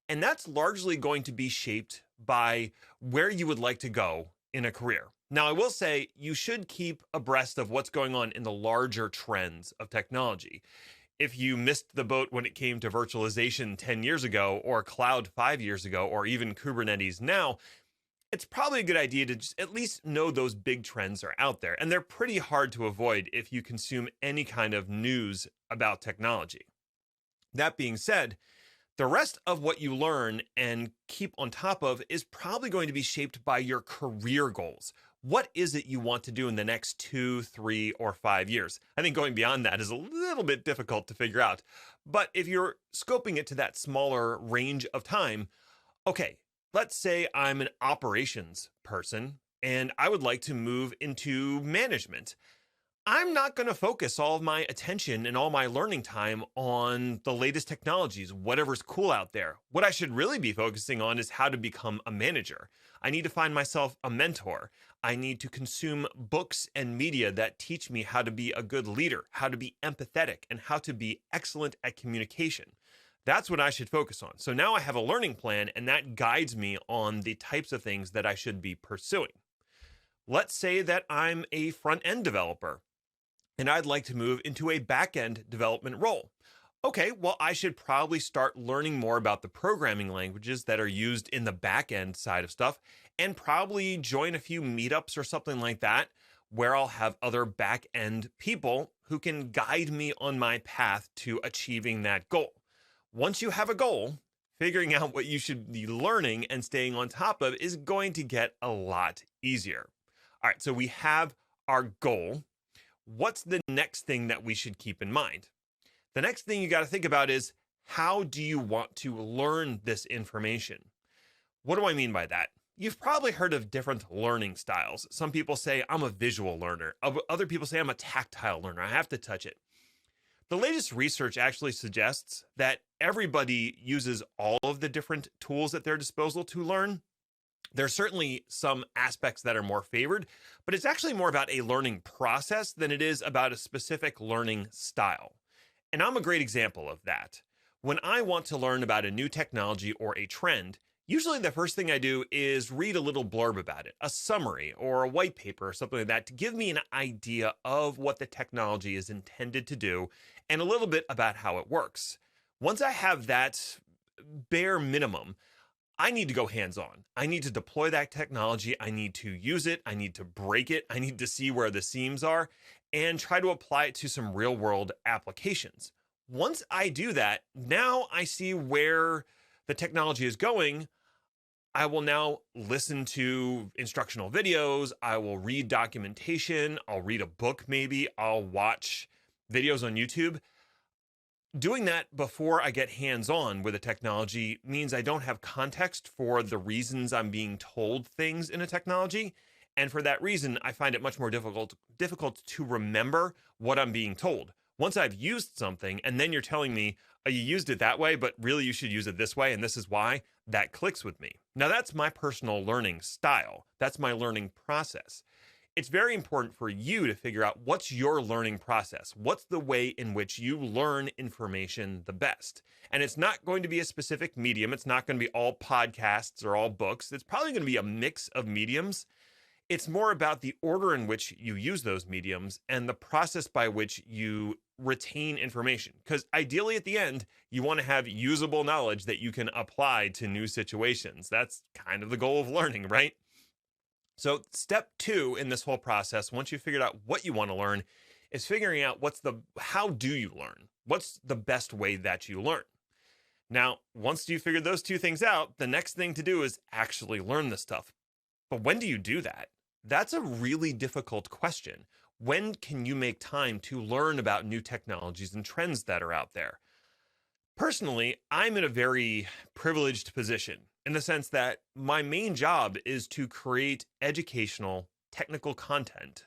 And that's largely going to be shaped by where you would like to go in a career. Now, I will say you should keep abreast of what's going on in the larger trends of technology. If you missed the boat when it came to virtualization 10 years ago, or cloud 5 years ago, or even Kubernetes now, it's probably a good idea to just at least know those big trends are out there. And they're pretty hard to avoid if you consume any kind of news about technology. That being said, the rest of what you learn and keep on top of is probably going to be shaped by your career goals. What is it you want to do in the next 2, 3, or 5 years? I think going beyond that is a little bit difficult to figure out. But if you're scoping it to that smaller range of time, okay, let's say I'm an operations person and I would like to move into management. I'm not going to focus all of my attention and all my learning time on the latest technologies, whatever's cool out there. What I should really be focusing on is how to become a manager. I need to find myself a mentor. I need to consume books and media that teach me how to be a good leader, how to be empathetic, and how to be excellent at communication. That's what I should focus on. So now I have a learning plan, and that guides me on the types of things that I should be pursuing. Let's say that I'm a front-end developer, and I'd like to move into a back-end development role. Okay, well, I should probably start learning more about the programming languages that are used in the back-end side of stuff, and probably join a few meetups or something like that, where I'll have other back-end people who can guide me on my path to achieving that goal. Once you have a goal, figuring out what you should be learning and staying on top of is going to get a lot easier. All right, so we have our goal. What's the next thing that we should keep in mind? The next thing you got to think about is, how do you want to learn this information? What do I mean by that? You've probably heard of different learning styles. Some people say, I'm a visual learner. Other people say, I'm a tactile learner. I have to touch it. The latest research actually suggests that everybody uses all of the different tools at their disposal to learn. There's certainly some aspects that are more favored, but it's actually more about a learning process than it is about a specific learning style. And I'm a great example of that. When I want to learn about a new technology or a trend, usually the first thing I do is read a little blurb about it, a summary or a white paper or something like that, to give me an idea of what the technology is intended to do and a little bit about how it works. Once I have that bare minimum, I need to go hands-on. I need to deploy that technology. I need to use it. I need to break it. I need to see where the seams are and try to apply it to some real-world applications. Once I do that, now I see where the technology is going. I will now listen to instructional videos. I will read documentation. I'll read a book maybe. I'll watch videos on YouTube. Doing that before I get hands-on with a technology means I don't have context for the reasons I'm being told things in a technology. And for that reason, I find it much more difficult to remember what I'm being told. Once I've used something and then you're telling me, oh, you used it that way, but really you should use it this way, and this is why, that clicks with me. Now that's my personal learning style. That's my learning process. It's very important for you to figure out what's your learning process. What's the way in which you learn information the best? And it's not going to be a specific medium. It's not going to be all podcasts or all books. It's probably going to be a mix of mediums. It's more about the order in which you use those mediums and the process by which you retain information. Because ideally at the end, you want to have usable knowledge that you can apply to new situations. That's kind of the goal of learning, right? So step 2 in this whole process, once you've figured out what you want to learn, is figuring out how do you learn? What's the best way that you learn? Now, once you figure those two things out, the next thing to do is actually learn the stuff. But when do you do that? That's a really difficult question. When can you make time to learn about new technologies and trends that are out there? Personally, I'm in a very privileged position in the sense that my main job is to create educational, technical content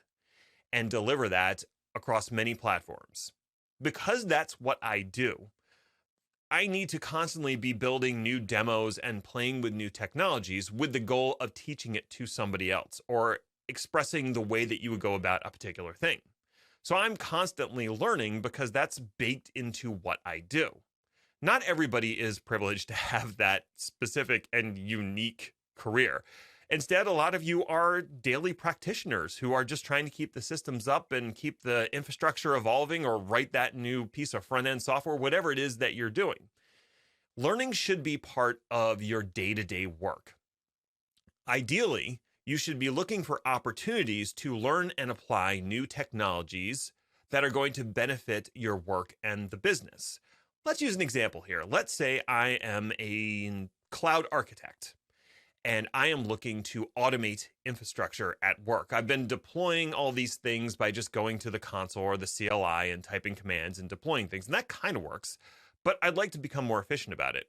and deliver that across many platforms. Because that's what I do, I need to constantly be building new demos and playing with new technologies with the goal of teaching it to somebody else or expressing the way that you would go about a particular thing. So I'm constantly learning because that's baked into what I do. Not everybody is privileged to have that specific and unique career. Instead, a lot of you are daily practitioners who are just trying to keep the systems up and keep the infrastructure evolving or write that new piece of front-end software, whatever it is that you're doing. Learning should be part of your day-to-day work. Ideally, you should be looking for opportunities to learn and apply new technologies that are going to benefit your work and the business. Let's use an example here. Let's say I am a cloud architect and I am looking to automate infrastructure at work. I've been deploying all these things by just going to the console or the CLI and typing commands and deploying things, and that kind of works, but I'd like to become more efficient about it.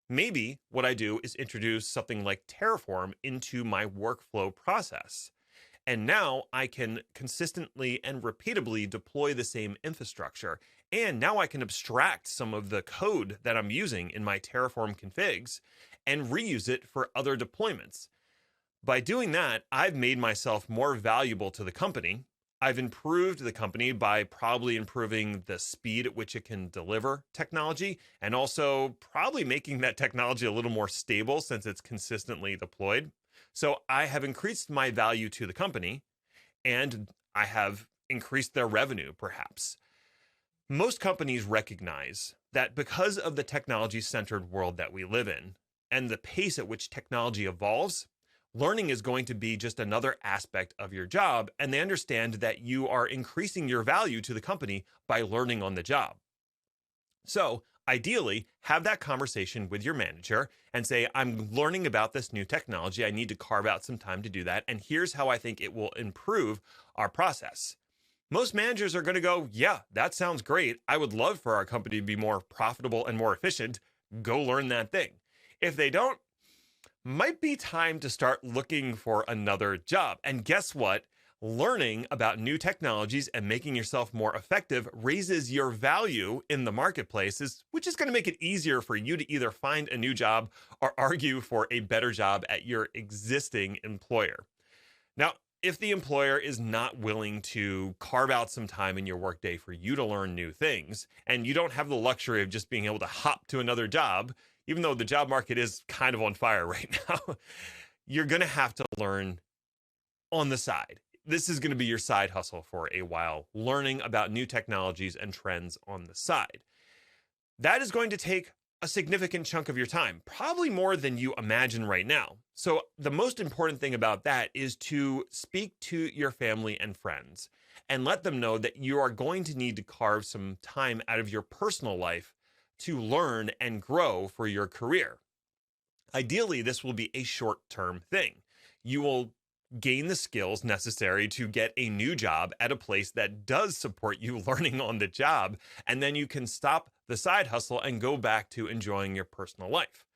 Maybe what I do is introduce something like Terraform into my workflow process. And now I can consistently and repeatably deploy the same infrastructure. And now I can abstract some of the code that I'm using in my Terraform configs and reuse it for other deployments. By doing that, I've made myself more valuable to the company. I've improved the company by probably improving the speed at which it can deliver technology, and also probably making that technology a little more stable since it's consistently deployed. So I have increased my value to the company, and I have increased their revenue, perhaps. Most companies recognize that because of the technology-centered world that we live in, and the pace at which technology evolves, learning is going to be just another aspect of your job, and they understand that you are increasing your value to the company by learning on the job. So, ideally, have that conversation with your manager and say, I'm learning about this new technology. I need to carve out some time to do that, and here's how I think it will improve our process. Most managers are going to go, yeah, that sounds great. I would love for our company to be more profitable and more efficient. Go learn that thing. If they don't, might be time to start looking for another job. And guess what? Learning about new technologies and making yourself more effective raises your value in the marketplaces, which is going to make it easier for you to either find a new job or argue for a better job at your existing employer. Now, if the employer is not willing to carve out some time in your workday for you to learn new things, and you don't have the luxury of just being able to hop to another job, even though the job market is kind of on fire right now, you're going to have to learn on the side. This is going to be your side hustle for a while, learning about new technologies and trends on the side. That is going to take a significant chunk of your time, probably more than you imagine right now. So the most important thing about that is to speak to your family and friends and let them know that you are going to need to carve some time out of your personal life to learn and grow for your career. Ideally, this will be a short-term thing. You will gain the skills necessary to get a new job at a place that does support you learning on the job, and then you can stop the side hustle and go back to enjoying your personal life.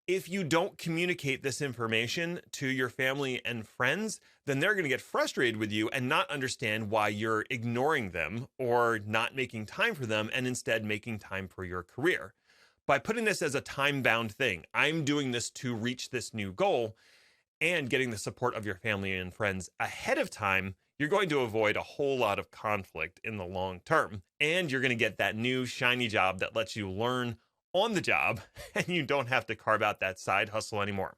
If you don't communicate this information to your family and friends, then they're going to get frustrated with you and not understand why you're ignoring them or not making time for them and instead making time for your career. By putting this as a time-bound thing, I'm doing this to reach this new goal, and getting the support of your family and friends ahead of time, you're going to avoid a whole lot of conflict in the long term. And you're going to get that new shiny job that lets you learn on the job, and you don't have to carve out that side hustle anymore.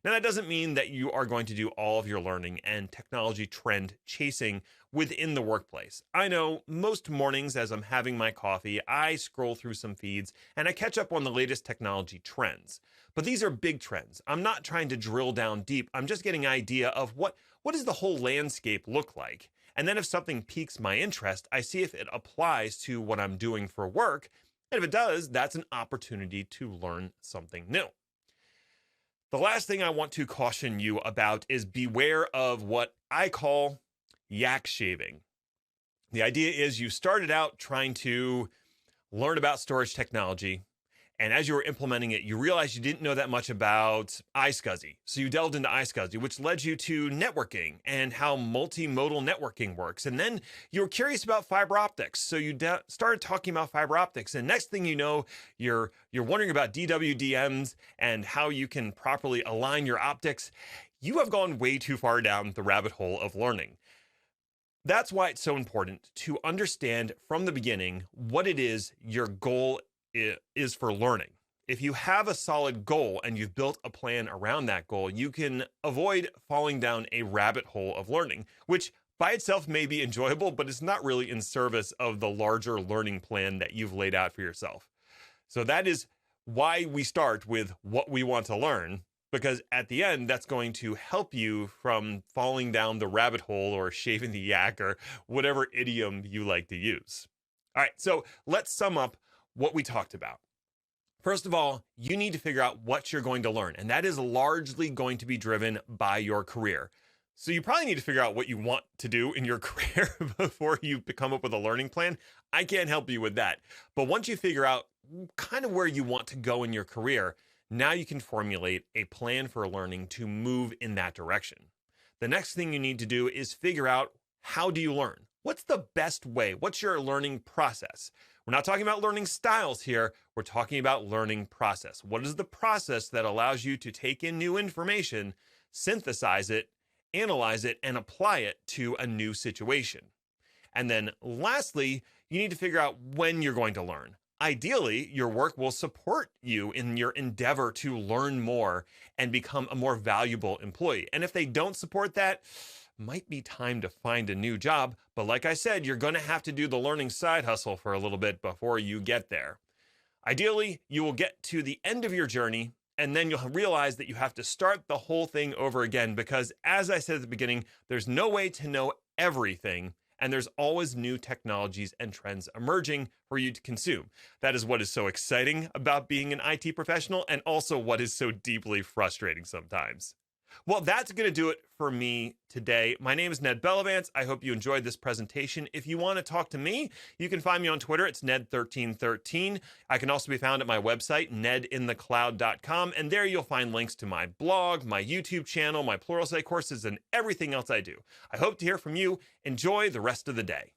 Now, that doesn't mean that you are going to do all of your learning and technology trend chasing within the workplace. I know most mornings as I'm having my coffee, I scroll through some feeds and I catch up on the latest technology trends. But these are big trends. I'm not trying to drill down deep. I'm just getting an idea of what does the whole landscape look like? And then if something piques my interest, I see if it applies to what I'm doing for work. And if it does, that's an opportunity to learn something new. The last thing I want to caution you about is beware of what I call yak shaving. The idea is you started out trying to learn about storage technology, and as you were implementing it, you realized you didn't know that much about iSCSI. So you delved into iSCSI, which led you to networking and how multimodal networking works. And then you were curious about fiber optics. So you started talking about fiber optics. And next thing you know, you're wondering about DWDMs and how you can properly align your optics. You have gone way too far down the rabbit hole of learning. That's why it's so important to understand from the beginning what it is your goal is for learning. If you have a solid goal and you've built a plan around that goal, you can avoid falling down a rabbit hole of learning, which by itself may be enjoyable, but it's not really in service of the larger learning plan that you've laid out for yourself. So that is why we start with what we want to learn, because at the end, that's going to help you from falling down the rabbit hole or shaving the yak or whatever idiom you like to use. All right, so let's sum up what we talked about. First of all, you need to figure out what you're going to learn, and that is largely going to be driven by your career. So you probably need to figure out what you want to do in your career before you come up with a learning plan. I can't help you with that. But once you figure out kind of where you want to go in your career, now you can formulate a plan for learning to move in that direction. The next thing you need to do is figure out, how do you learn? What's the best way? What's your learning process? We're not talking about learning styles here. We're talking about learning process. What is the process that allows you to take in new information, synthesize it, analyze it, and apply it to a new situation? And then lastly, you need to figure out when you're going to learn. Ideally, your work will support you in your endeavor to learn more and become a more valuable employee. And if they don't support that, might be time to find a new job. But like I said, you're going to have to do the learning side hustle for a little bit before you get there. Ideally, you will get to the end of your journey, and then you'll realize that you have to start the whole thing over again, because as I said at the beginning, there's no way to know everything, and there's always new technologies and trends emerging for you to consume. That is what is so exciting about being an IT professional, and also what is so deeply frustrating sometimes. Well, that's going to do it for me today. My name is Ned Bellavance. I hope you enjoyed this presentation. If you want to talk to me, you can find me on Twitter. It's Ned1313. I can also be found at my website, nedinthecloud.com, and there you'll find links to my blog, my YouTube channel, my Pluralsight courses, and everything else I do. I hope to hear from you. Enjoy the rest of the day.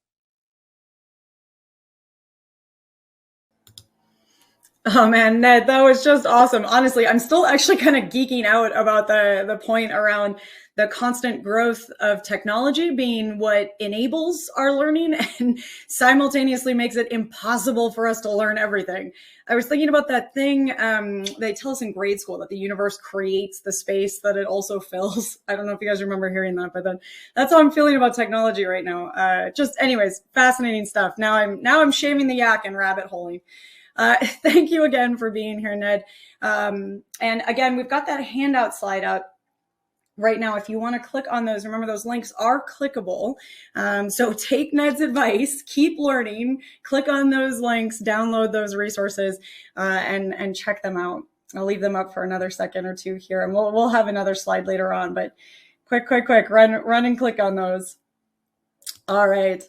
Oh man, Ned, that was just awesome. Honestly, I'm still actually kind of geeking out about the point around the constant growth of technology being what enables our learning and simultaneously makes it impossible for us to learn everything. I was thinking about that thing they tell us in grade school, that the universe creates the space that it also fills. I don't know if you guys remember hearing that, but that's how I'm feeling about technology right now. Just anyways, fascinating stuff. Now I'm shaving the yak and rabbit holing. Thank you again for being here, Ned. And again, we've got that handout slide up right now. If you want to click on those, remember those links are clickable. So take Ned's advice, keep learning, click on those links, download those resources, and check them out. I'll leave them up for another second or two here, and we'll have another slide later on, but quick, run and click on those. All right.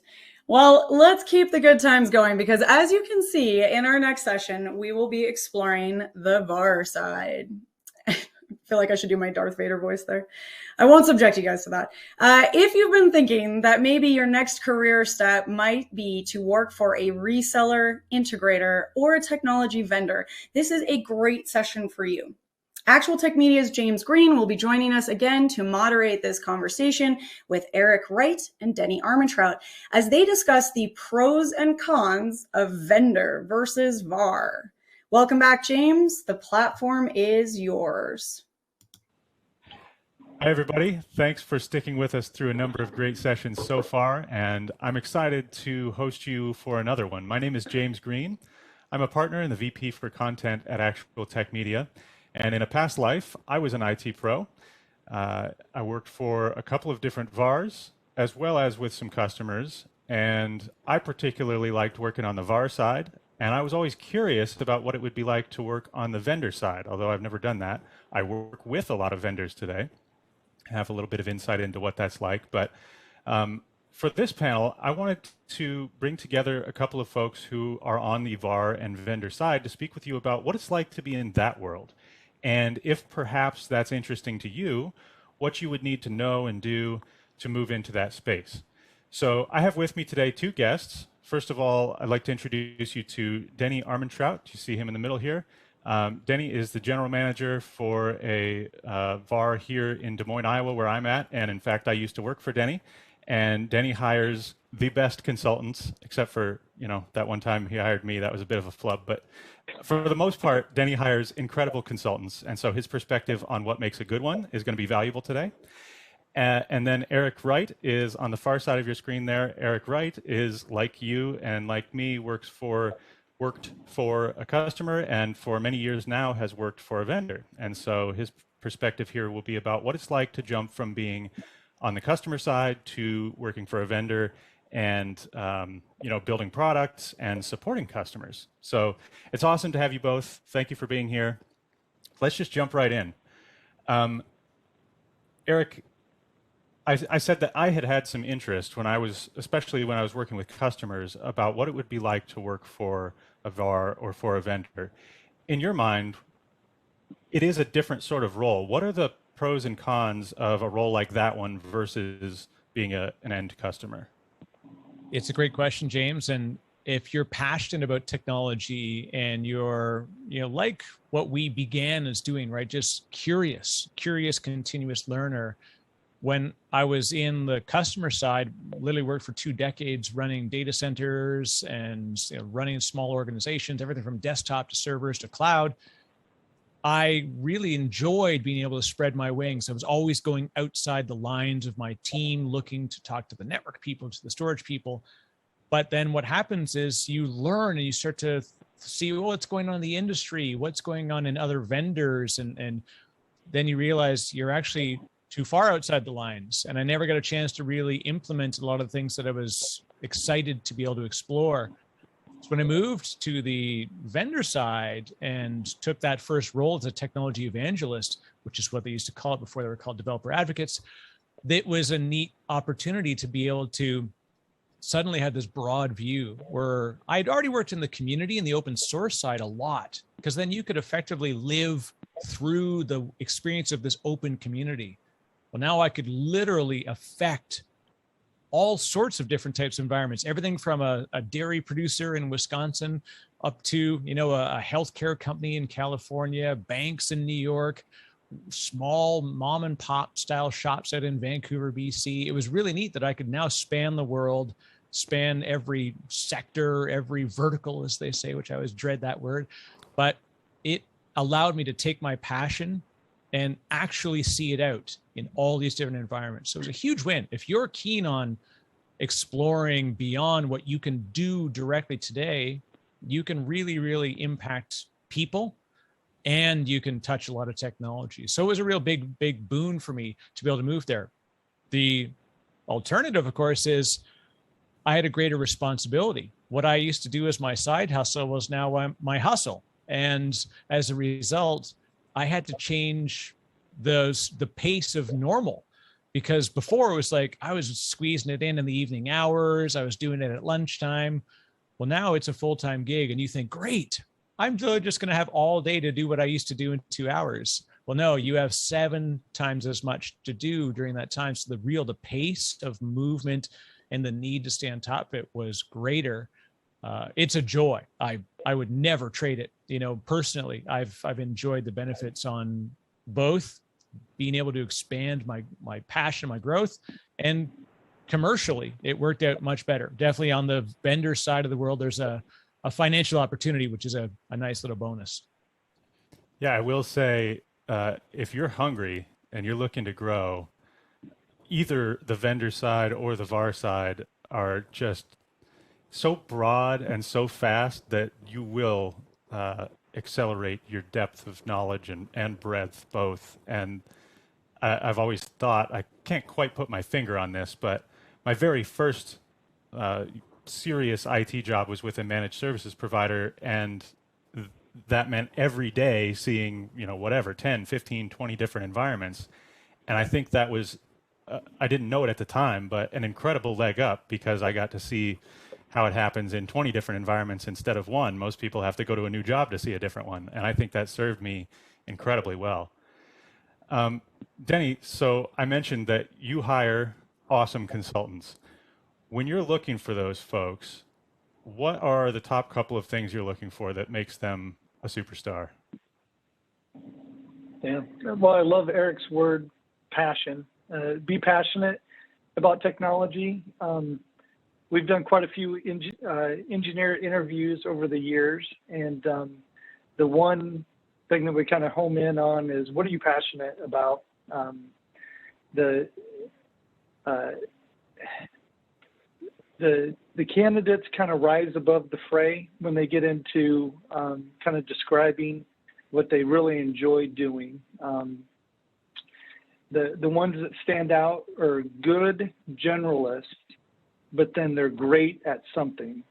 Well, let's keep the good times going, because as you can see in our next session, we will be exploring the VAR side. I feel like I should do my Darth Vader voice there. I won't subject you guys to that. If you've been thinking that maybe your next career step might be to work for a reseller, integrator, or a technology vendor, this is a great session for you. Actual Tech Media's James Green will be joining us again to moderate this conversation with Eric Wright and Denny Armentrout as they discuss the pros and cons of vendor versus VAR. Welcome back, James. The platform is yours. Hi, everybody. Thanks for sticking with us through a number of great sessions so far, and I'm excited to host you for another one. My name is James Green. I'm a partner in the VP for Content at Actual Tech Media. And in a past life, I was an IT pro. I worked for a couple of different VARs, as well as with some customers. And I particularly liked working on the VAR side. And I was always curious about what it would be like to work on the vendor side, although I've never done that. I work with a lot of vendors today. I have a little bit of insight into what that's like. But for this panel, I wanted to bring together a couple of folks who are on the VAR and vendor side to speak with you about what it's like to be in that world. And if perhaps that's interesting to you, what you would need to know and do to move into that space. So I have with me today two guests. First of all, I'd like to introduce you to Denny Armentrout. You see him in the middle here. Denny is the general manager for a VAR here in Des Moines, Iowa, where I'm at. And in fact, I used to work for Denny. And Denny hires the best consultants, except for, that one time he hired me. That was a bit of a flub. But for the most part, Denny hires incredible consultants. And so his perspective on what makes a good one is going to be valuable today. And then Eric Wright is on the far side of your screen there. Eric Wright is, like you and like me, worked for a customer, and for many years now has worked for a vendor. And so his perspective here will be about what it's like to jump from being on the customer side to working for a vendor and building products and supporting customers. So it's awesome to have you both. Thank you for being here. Let's just jump right in. Eric, I said that I had some interest especially when I was working with customers, about what it would be like to work for a VAR or for a vendor. In your mind, it is a different sort of role. What are the pros and cons of a role like that one versus being an end customer? It's a great question, James. And if you're passionate about technology and you're, like what we began as doing, right? Just curious, continuous learner. When I was in the customer side, literally worked for 2 decades running data centers and running small organizations, everything from desktop to servers to cloud. I really enjoyed being able to spread my wings. I was always going outside the lines of my team, looking to talk to the network people, to the storage people. But then what happens is you learn and you start to see what's going on in the industry, what's going on in other vendors. And then you realize you're actually too far outside the lines. And I never got a chance to really implement a lot of the things that I was excited to be able to explore. So when I moved to the vendor side and took that first role as a technology evangelist, which is what they used to call it before they were called developer advocates, it was a neat opportunity to be able to suddenly have this broad view where I'd already worked in the community and the open source side a lot, because then you could effectively live through the experience of this open community. Well, now I could literally affect all sorts of different types of environments, everything from a dairy producer in Wisconsin up to, a healthcare company in California, banks in New York, small mom and pop style shops out in Vancouver, BC. It was really neat that I could now span the world, span every sector, every vertical, as they say, which I always dread that word. But it allowed me to take my passion and actually see it out in all these different environments. So it was a huge win. If you're keen on exploring beyond what you can do directly today, you can really, really impact people and you can touch a lot of technology. So it was a real big boon for me to be able to move there. The alternative, of course, is I had a greater responsibility. What I used to do as my side hustle was now my hustle. And as a result, I had to change the pace of normal, because before it was like I was squeezing it in the evening hours. I was doing it at lunchtime. Well, now it's a full-time gig and you think, great, I'm just going to have all day to do what I used to do in 2 hours. Well, no, you have 7 times as much to do during that time. So the pace of movement and the need to stay on top of it was greater. It's a joy. I would never trade it. Personally, I've enjoyed the benefits on both being able to expand my passion, my growth, and commercially, it worked out much better. Definitely on the vendor side of the world, there's a financial opportunity, which is a nice little bonus. Yeah, I will say, if you're hungry and you're looking to grow, either the vendor side or the VAR side are just so broad and so fast that you will accelerate your depth of knowledge and breadth both. And I've always thought, I can't quite put my finger on this, but my very first serious IT job was with a managed services provider, and that meant every day seeing 10, 15, 20 different environments. And I think that was I didn't know it at the time, but an incredible leg up, because I got to see how it happens in 20 different environments instead of one. Most people have to go to a new job to see a different one. And I think that served me incredibly well. Denny, so I mentioned that you hire awesome consultants. When you're looking for those folks, what are the top couple of things you're looking for that makes them a superstar? Yeah, well, I love Eric's word, passion. Be passionate about technology. we've done quite a few engineer interviews over the years, and the one thing that we kind of home in on is, what are you passionate about? The candidates kind of rise above the fray when they get into kind of describing what they really enjoy doing. The ones that stand out are good generalists, but then they're great at something.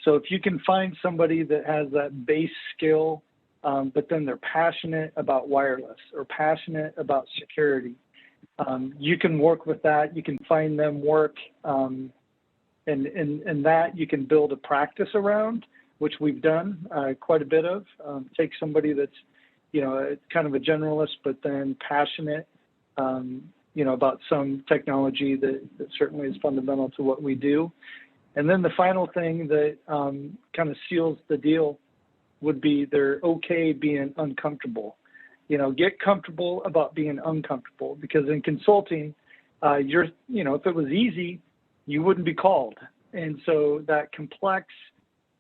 So if you can find somebody that has that base skill, but then they're passionate about wireless or passionate about security, you can work with that. You can find them work, and that you can build a practice around, which we've done quite a bit of. Take somebody that's, kind of a generalist, but then passionate, about some technology that certainly is fundamental to what we do. And then the final thing that kind of seals the deal would be they're okay being uncomfortable. Get comfortable about being uncomfortable, because in consulting, if it was easy, you wouldn't be called. And so that complex,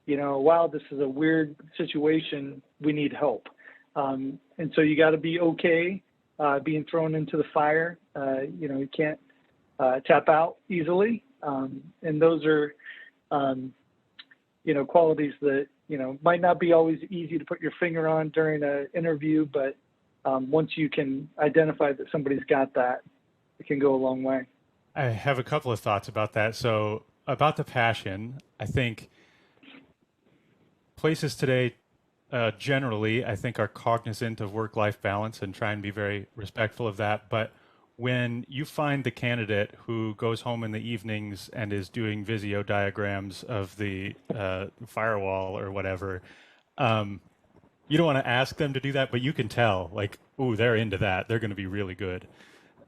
wow, this is a weird situation, we need help. And so you got to be okay being thrown into the fire. You can't tap out easily. And those are, qualities that, might not be always easy to put your finger on during an interview, but once you can identify that somebody's got that, it can go a long way. I have a couple of thoughts about that. So about the passion, I think places today generally, I think, are cognizant of work-life balance and try and be very respectful of that. But when you find the candidate who goes home in the evenings and is doing Visio diagrams of the firewall or whatever, you don't want to ask them to do that, but you can tell, like, ooh, they're into that. They're going to be really good.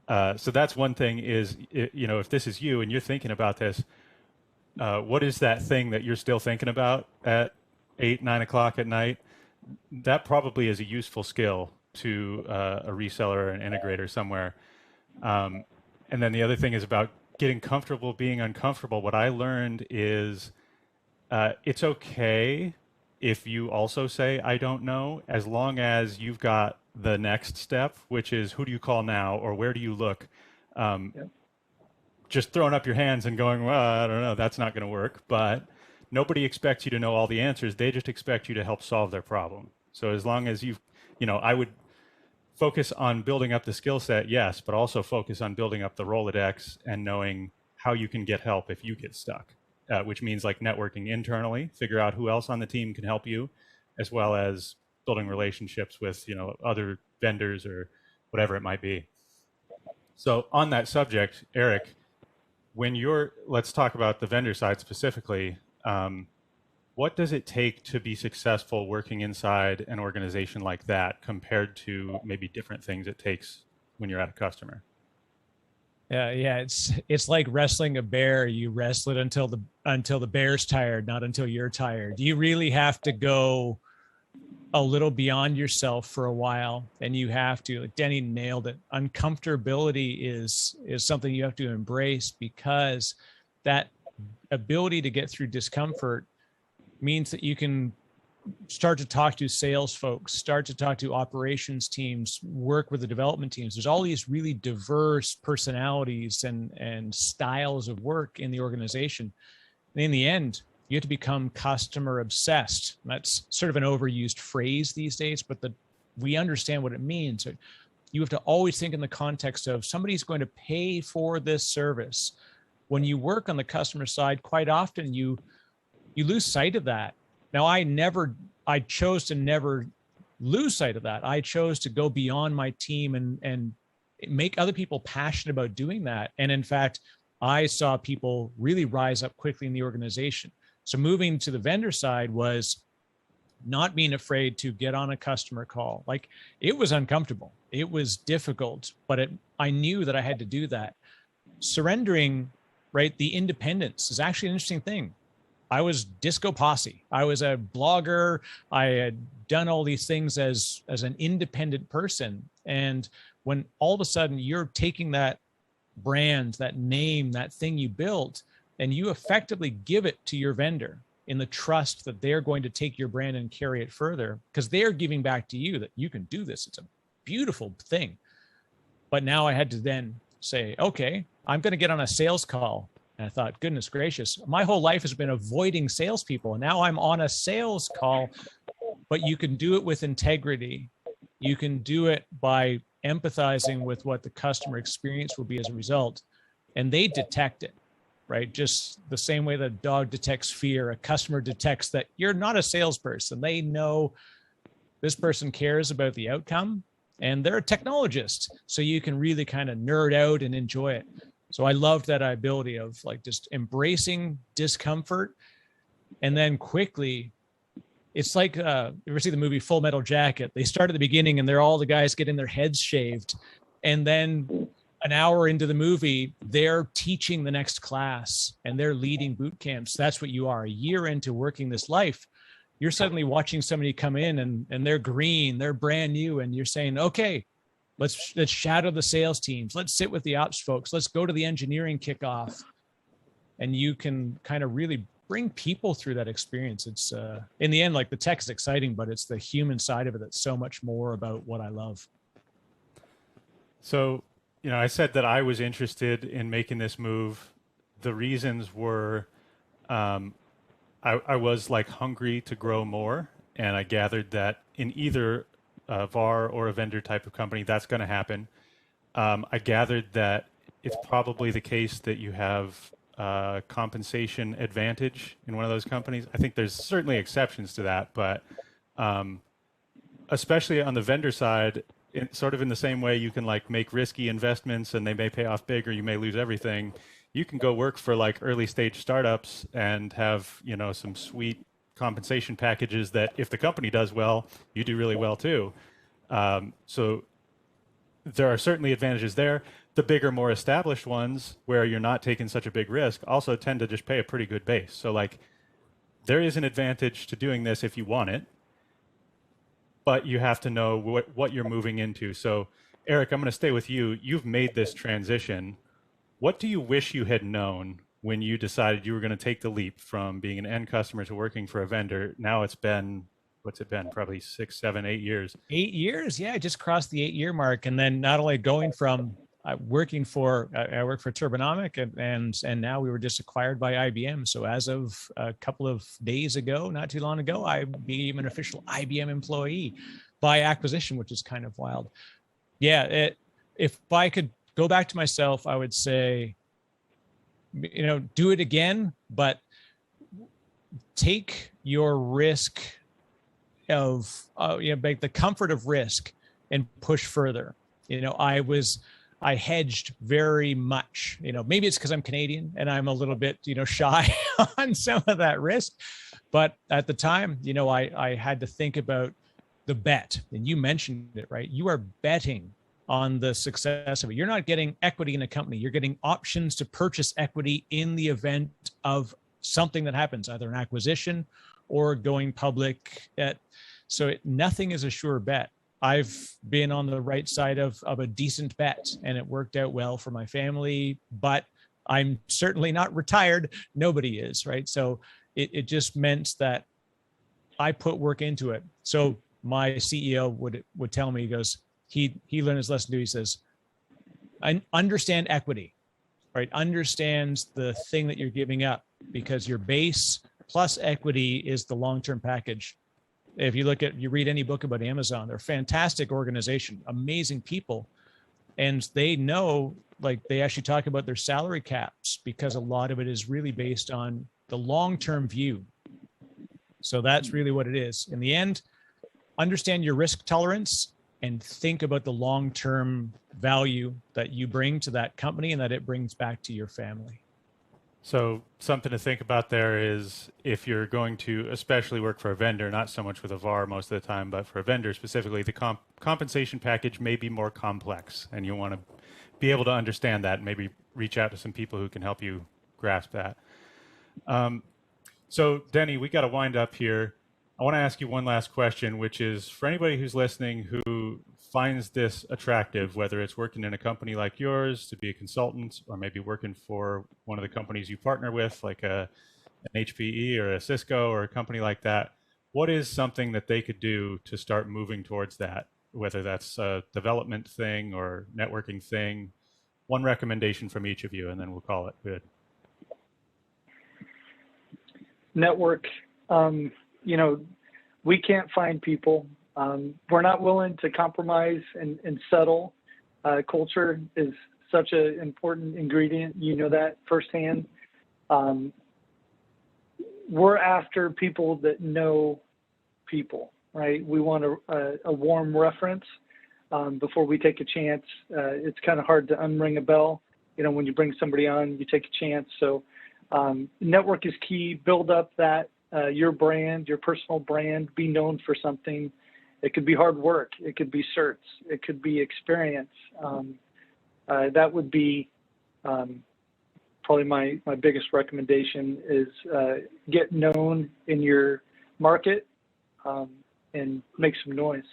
So that's one thing is, if this is you and you're thinking about this, what is that thing that you're still thinking about at 8, 9 o'clock at night? That probably is a useful skill to a reseller or an integrator somewhere. And then the other thing is about getting comfortable being uncomfortable. What I learned is it's okay if you also say, I don't know, as long as you've got the next step, which is, who do you call now, or where do you look? Just throwing up your hands and going, well, I don't know, that's not going to work. But nobody expects you to know all the answers. They just expect you to help solve their problem. So as long as I would focus on building up the skill set, yes, but also focus on building up the Rolodex and knowing how you can get help if you get stuck, which means like networking internally, figure out who else on the team can help you, as well as building relationships with, other vendors or whatever it might be. So on that subject, Eric, let's talk about the vendor side specifically. What does it take to be successful working inside an organization like that compared to maybe different things it takes when you're at a customer? Yeah, it's like wrestling a bear. You wrestle it until the bear's tired, not until you're tired. You really have to go a little beyond yourself for a while, and you have to, like Denny nailed it, uncomfortability is something you have to embrace, because that ability to get through discomfort means that you can start to talk to sales folks, start to talk to operations teams, work with the development teams. There's all these really diverse personalities and styles of work in the organization. And in the end, you have to become customer obsessed. That's sort of an overused phrase these days, but we understand what it means. You have to always think in the context of somebody's going to pay for this service. When you work on the customer side, quite often you lose sight of that. Now, I chose to never lose sight of that. I chose to go beyond my team and make other people passionate about doing that. And in fact, I saw people really rise up quickly in the organization. So moving to the vendor side was not being afraid to get on a customer call. Like, it was uncomfortable. It was difficult, but I knew that I had to do that. Surrendering, right, the independence is actually an interesting thing. I was disco posse. I was a blogger. I had done all these things as an independent person. And when all of a sudden you're taking that brand, that name, that thing you built, and you effectively give it to your vendor in the trust that they're going to take your brand and carry it further, because they're giving back to you that you can do this. It's a beautiful thing. But now I had to then say, okay, I'm going to get on a sales call. And I thought, goodness gracious, my whole life has been avoiding salespeople. And now I'm on a sales call, but you can do it with integrity. You can do it by empathizing with what the customer experience will be as a result. And they detect it, right? Just the same way that a dog detects fear, a customer detects that you're not a salesperson. They know this person cares about the outcome, and they're a technologist. So you can really kind of nerd out and enjoy it. So I loved that ability of like just embracing discomfort, and then quickly, it's like, you ever see the movie Full Metal Jacket? They start at the beginning and they're all the guys getting their heads shaved. And then an hour into the movie, they're teaching the next class and they're leading boot camps. That's what you are. A year into working this life, you're suddenly watching somebody come in and they're green, they're brand new. And you're saying, okay, let's shadow the sales teams. Let's sit with the ops folks. Let's go to the engineering kickoff. And you can kind of really bring people through that experience. It's in the end, like the tech is exciting, but it's the human side of it that's so much more about what I love. So, I said that I was interested in making this move. The reasons were I was like hungry to grow more, and I gathered that in either a VAR or a vendor type of company, that's going to happen. I gathered that it's probably the case that you have compensation advantage in one of those companies. I think there's certainly exceptions to that, but especially on the vendor side, sort of in the same way you can like make risky investments and they may pay off big or you may lose everything. You can go work for like early stage startups and have, some sweet compensation packages that if the company does well, you do really well too. So there are certainly advantages there. The bigger, more established ones where you're not taking such a big risk also tend to just pay a pretty good base. So like there is an advantage to doing this if you want it, but you have to know what you're moving into. So Eric, I'm going to stay with you. You've made this transition. What do you wish you had known when you decided you were going to take the leap from being an end customer to working for a vendor? Now it's been, what's it been? Probably 6, 7, 8 years. 8 years. Yeah. I just crossed the 8-year mark. And then not only going from I work for Turbonomic and now we were just acquired by IBM. So as of a couple of days ago, not too long ago, I became an official IBM employee by acquisition, which is kind of wild. Yeah. If I could go back to myself, I would say, do it again, but take your risk of, the comfort of risk and push further. I hedged very much, maybe it's because I'm Canadian and I'm a little bit, shy on some of that risk. But at the time, I had to think about the bet. And you mentioned it, right? You are betting on the success of it. You're not getting equity in a company. You're getting options to purchase equity in the event of something that happens, either an acquisition or going public. Nothing is a sure bet. I've been on the right side of a decent bet and it worked out well for my family, but I'm certainly not retired. Nobody is, right? So it just meant that I put work into it. So my CEO would tell me, he goes, he learned his lesson too. He says, I understand equity, right? Understands the thing that you're giving up because your base plus equity is the long-term package. If you read any book about Amazon, they're a fantastic organization, amazing people. And they know, like they actually talk about their salary caps because a lot of it is really based on the long-term view. So that's really what it is. In the end, understand your risk tolerance and think about the long-term value that you bring to that company and that it brings back to your family. So something to think about there is if you're going to especially work for a vendor, not so much with a VAR most of the time, but for a vendor specifically, the compensation package may be more complex and you want to be able to understand that and maybe reach out to some people who can help you grasp that. So Denny, we got to wind up here. I want to ask you one last question, which is for anybody who's listening who finds this attractive, whether it's working in a company like yours to be a consultant, or maybe working for one of the companies you partner with, like an HPE or a Cisco or a company like that, what is something that they could do to start moving towards that, whether that's a development thing or networking thing? One recommendation from each of you, and then we'll call it good. Network. You know, we can't find people. We're not willing to compromise and settle. Culture is such an important ingredient. You know that firsthand. We're after people that know people, right? We want a warm reference before we take a chance. It's kind of hard to unring a bell. You know, when you bring somebody on, you take a chance. So network is key. Build up that your brand, your personal brand, be known for something. It could be hard work. It could be certs. It could be experience. That would be probably my biggest recommendation is get known in your market and make some noise.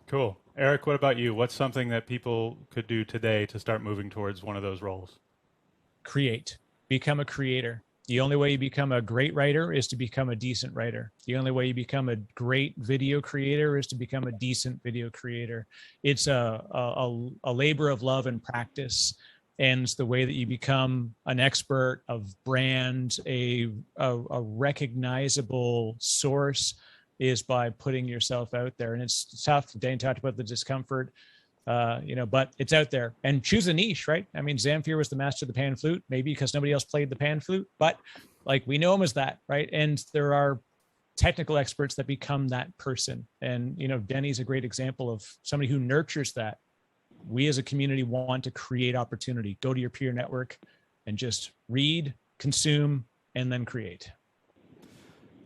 Cool. Eric, what about you? What's something that people could do today to start moving towards one of those roles? Create. Become a creator. The only way you become a great writer is to become a decent writer. The only way you become a great video creator is to become a decent video creator. It's a labor of love and practice. And it's the way that you become an expert of brand, a recognizable source, is by putting yourself out there. And it's tough. Danny talked about the discomfort, but it's out there. And choose a niche, right? I mean, Zamfir was the master of the pan flute, maybe because nobody else played the pan flute, but like we know him as that, right? And there are technical experts that become that person. And, Denny's a great example of somebody who nurtures that. We as a community want to create opportunity. Go to your peer network and just read, consume, and then create.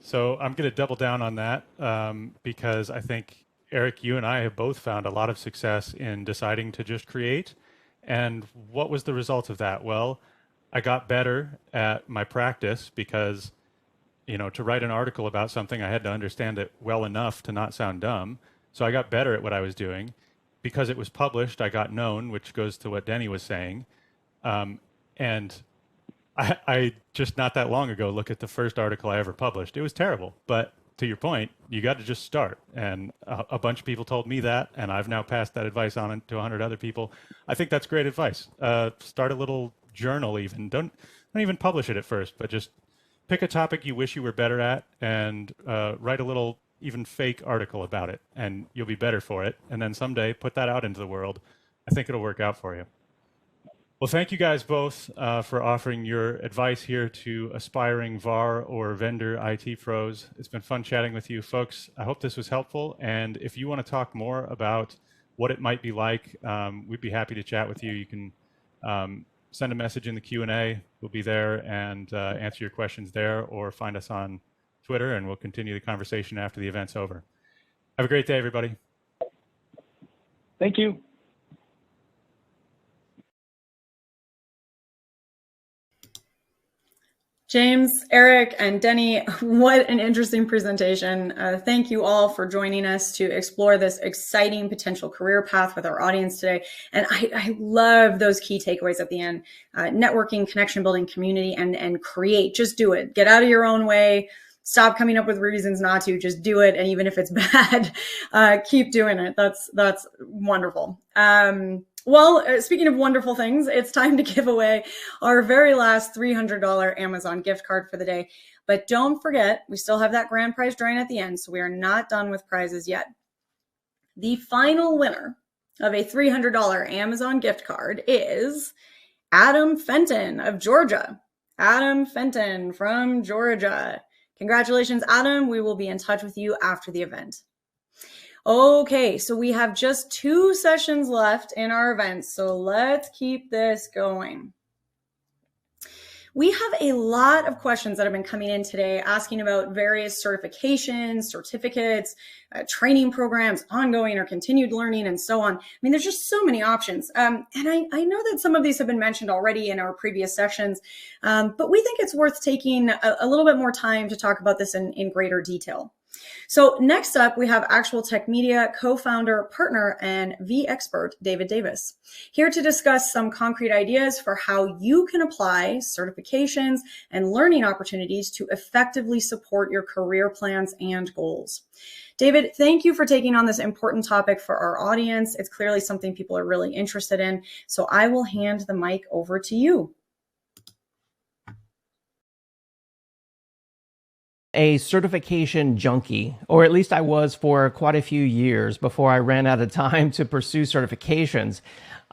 So I'm going to double down on that because I think, Eric, you and I have both found a lot of success in deciding to just create. And what was the result of that? Well, I got better at my practice because, to write an article about something, I had to understand it well enough to not sound dumb. So I got better at what I was doing. Because it was published, I got known, which goes to what Denny was saying. And I just not that long ago, look at the first article I ever published. It was terrible. But to your point, you got to just start. And a bunch of people told me that, and I've now passed that advice on to 100 other people. I think that's great advice. Start a little journal even. Don't even publish it at first, but just pick a topic you wish you were better at and write a little even fake article about it, and you'll be better for it. And then someday put that out into the world. I think it'll work out for you. Well, thank you guys both for offering your advice here to aspiring VAR or vendor IT pros. It's been fun chatting with you folks. I hope this was helpful. And if you want to talk more about what it might be like, we'd be happy to chat with you. You can send a message in the Q&A. We'll be there and answer your questions there, or find us on Twitter, and we'll continue the conversation after the event's over. Have a great day, everybody. Thank you. James, Eric, and Denny, what an interesting presentation. Thank you all for joining us to explore this exciting potential career path with our audience today. And I love those key takeaways at the end. Networking, connection building, community, and create. Just do it. Get out of your own way. Stop coming up with reasons not to. Just do it. And even if it's bad, keep doing it. That's wonderful. Well, speaking of wonderful things, it's time to give away our very last $300 Amazon gift card for the day. But don't forget, we still have that grand prize drawing at the end, so we are not done with prizes yet. The final winner of a $300 Amazon gift card is Adam Fenton of Georgia. Adam Fenton from Georgia. Congratulations, Adam. We will be in touch with you after the event. Okay, so we have just 2 sessions left in our event, so let's keep this going. We have a lot of questions that have been coming in today asking about various certifications, certificates, training programs, ongoing or continued learning, and so on. I mean, there's just so many options. And I know that some of these have been mentioned already in our previous sessions, but we think it's worth taking a little bit more time to talk about this in greater detail. So next up, we have Actual Tech Media co-founder, partner, and V-expert, David Davis, here to discuss some concrete ideas for how you can apply certifications and learning opportunities to effectively support your career plans and goals. David, thank you for taking on this important topic for our audience. It's clearly something people are really interested in. So I will hand the mic over to you. A certification junkie, or at least I was for quite a few years before I ran out of time to pursue certifications.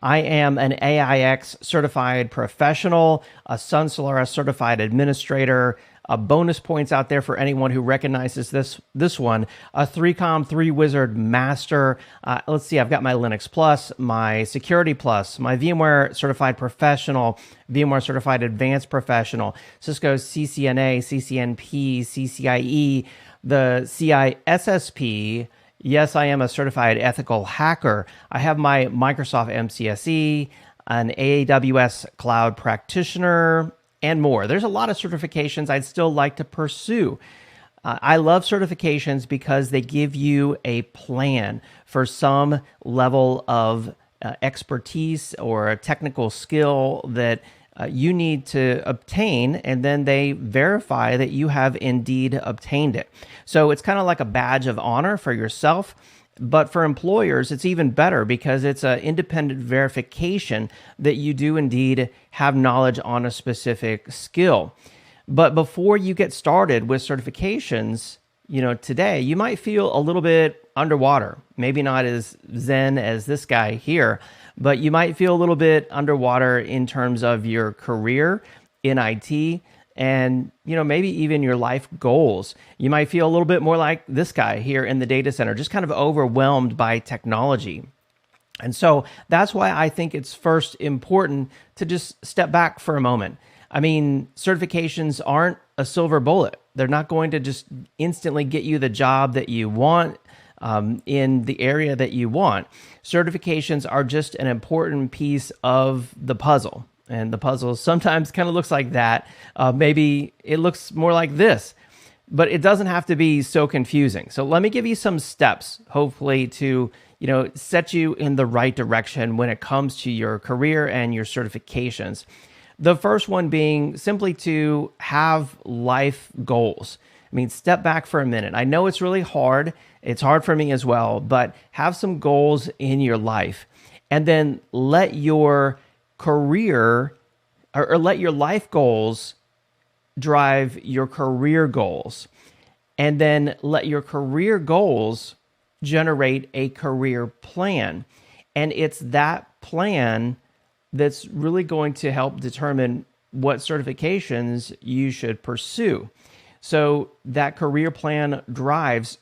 I am an AIX certified professional, a Sun Solaris certified administrator, a bonus points out there for anyone who recognizes this one, a 3Com 3 Wizard master. Let's see, I've got my Linux Plus, my Security Plus, my VMware certified professional, VMware certified advanced professional, Cisco CCNA, CCNP, CCIE, the CISSP. Yes, I am a certified ethical hacker. I have my Microsoft MCSE, an AWS cloud practitioner, and more. There's a lot of certifications I'd still like to pursue. I love certifications because they give you a plan for some level of expertise or a technical skill that you need to obtain, and then they verify that you have indeed obtained it. So it's kind of like a badge of honor for yourself. But for employers, it's even better because it's an independent verification that you do indeed have knowledge on a specific skill. But before you get started with certifications, today, you might feel a little bit underwater. Maybe not as zen as this guy here, but you might feel a little bit underwater in terms of your career in IT and maybe even your life goals. You might feel a little bit more like this guy here in the data center, just kind of overwhelmed by technology. And so that's why I think it's first important to just step back for a moment. I mean, certifications aren't a silver bullet. They're not going to just instantly get you the job that you want in the area that you want. Certifications are just an important piece of the puzzle. And the puzzle sometimes kind of looks like that. Maybe it looks more like this, but it doesn't have to be so confusing. So let me give you some steps, hopefully, to set you in the right direction when it comes to your career and your certifications. The first one being simply to have life goals. I mean, step back for a minute. I know it's really hard. It's hard for me as well, but have some goals in your life, and then let your career or let your life goals drive your career goals, and then let your career goals generate a career plan. And it's that plan that's really going to help determine what certifications you should pursue. So that career plan drives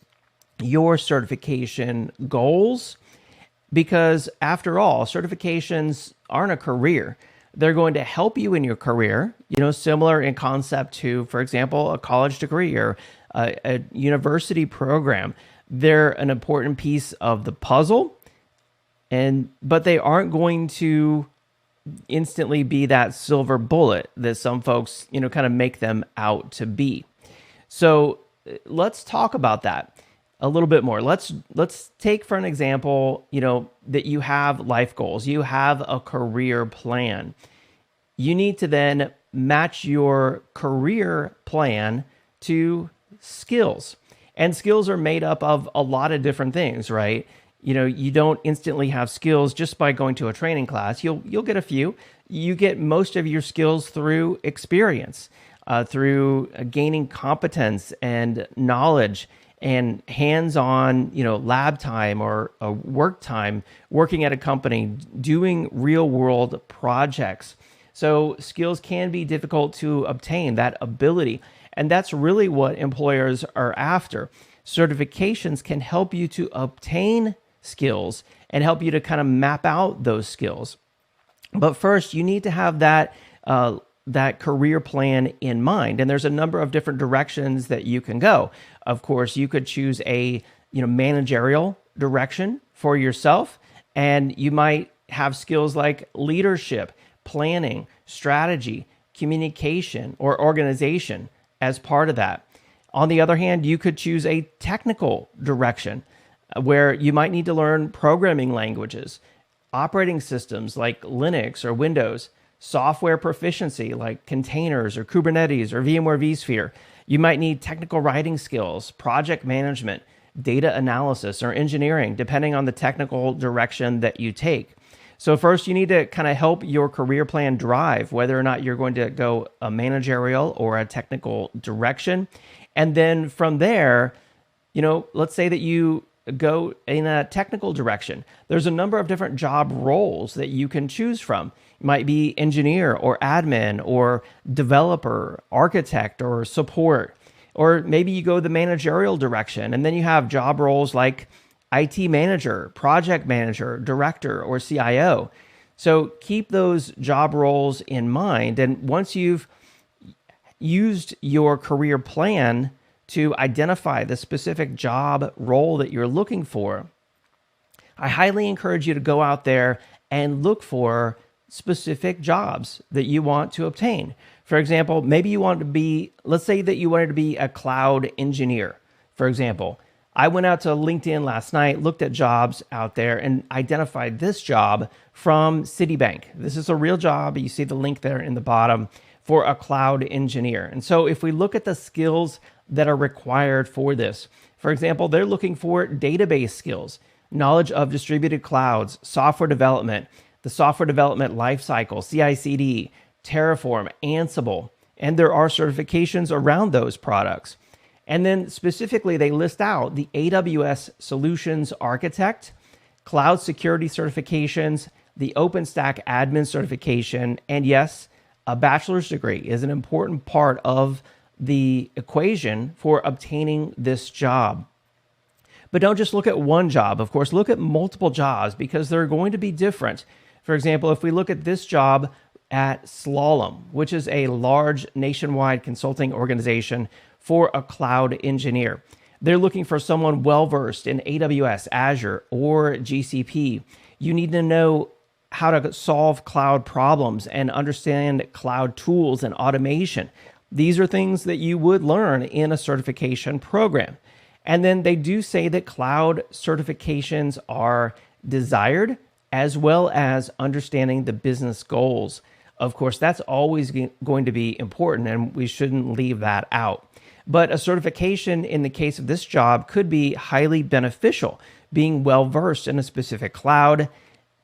your certification goals, because after all, certifications aren't a career. They're going to help you in your career, similar in concept to, for example, a college degree or a university program. They're an important piece of the puzzle, but they aren't going to instantly be that silver bullet that some folks, kind of make them out to be. So let's talk about that a little bit more. Let's take for an example, that you have life goals, you have a career plan. You need to then match your career plan to skills. And skills are made up of a lot of different things, right? You don't instantly have skills just by going to a training class. You'll get a few. You get most of your skills through experience, through gaining competence and knowledge and hands-on, lab time or work time, working at a company, doing real-world projects. So skills can be difficult to obtain, that ability. And that's really what employers are after. Certifications can help you to obtain skills and help you to kind of map out those skills. But first, you need to have that career plan in mind. And there's a number of different directions that you can go. Of course, you could choose a managerial direction for yourself, and you might have skills like leadership, planning, strategy, communication, or organization as part of that. On the other hand, you could choose a technical direction where you might need to learn programming languages, operating systems like Linux or Windows, software proficiency like containers or Kubernetes or VMware vSphere. You might need technical writing skills, project management, data analysis, or engineering, depending on the technical direction that you take. So first, you need to kind of help your career plan drive whether or not you're going to go a managerial or a technical direction. And then from there, let's say that you go in a technical direction. There's a number of different job roles that you can choose from. It might be engineer or admin or developer, architect or support. Or maybe you go the managerial direction, and then you have job roles like IT manager, project manager, director, or CIO. So keep those job roles in mind. And once you've used your career plan to identify the specific job role that you're looking for, I highly encourage you to go out there and look for specific jobs that you want to obtain. For example, maybe you want to be, let's say that you wanted to be a cloud engineer, for example. I went out to LinkedIn last night, looked at jobs out there, and identified this job from Citibank. This is a real job. You see the link there in the bottom for a cloud engineer. And so if we look at the skills that are required for this, for example, they're looking for database skills, knowledge of distributed clouds, software development, the software development lifecycle, CI/CD, Terraform, Ansible, and there are certifications around those products. And then specifically, they list out the AWS Solutions Architect, Cloud Security certifications, the OpenStack Admin certification, and yes, a bachelor's degree is an important part of the equation for obtaining this job. But don't just look at one job. Of course, look at multiple jobs because they're going to be different. For example, if we look at this job at Slalom, which is a large nationwide consulting organization for a cloud engineer. They're looking for someone well-versed in AWS, Azure, or GCP. You need to know how to solve cloud problems and understand cloud tools and automation. These are things that you would learn in a certification program. And then they do say that cloud certifications are desired, as well as understanding the business goals. Of course, that's always going to be important, and we shouldn't leave that out. But a certification in the case of this job could be highly beneficial, being well-versed in a specific cloud,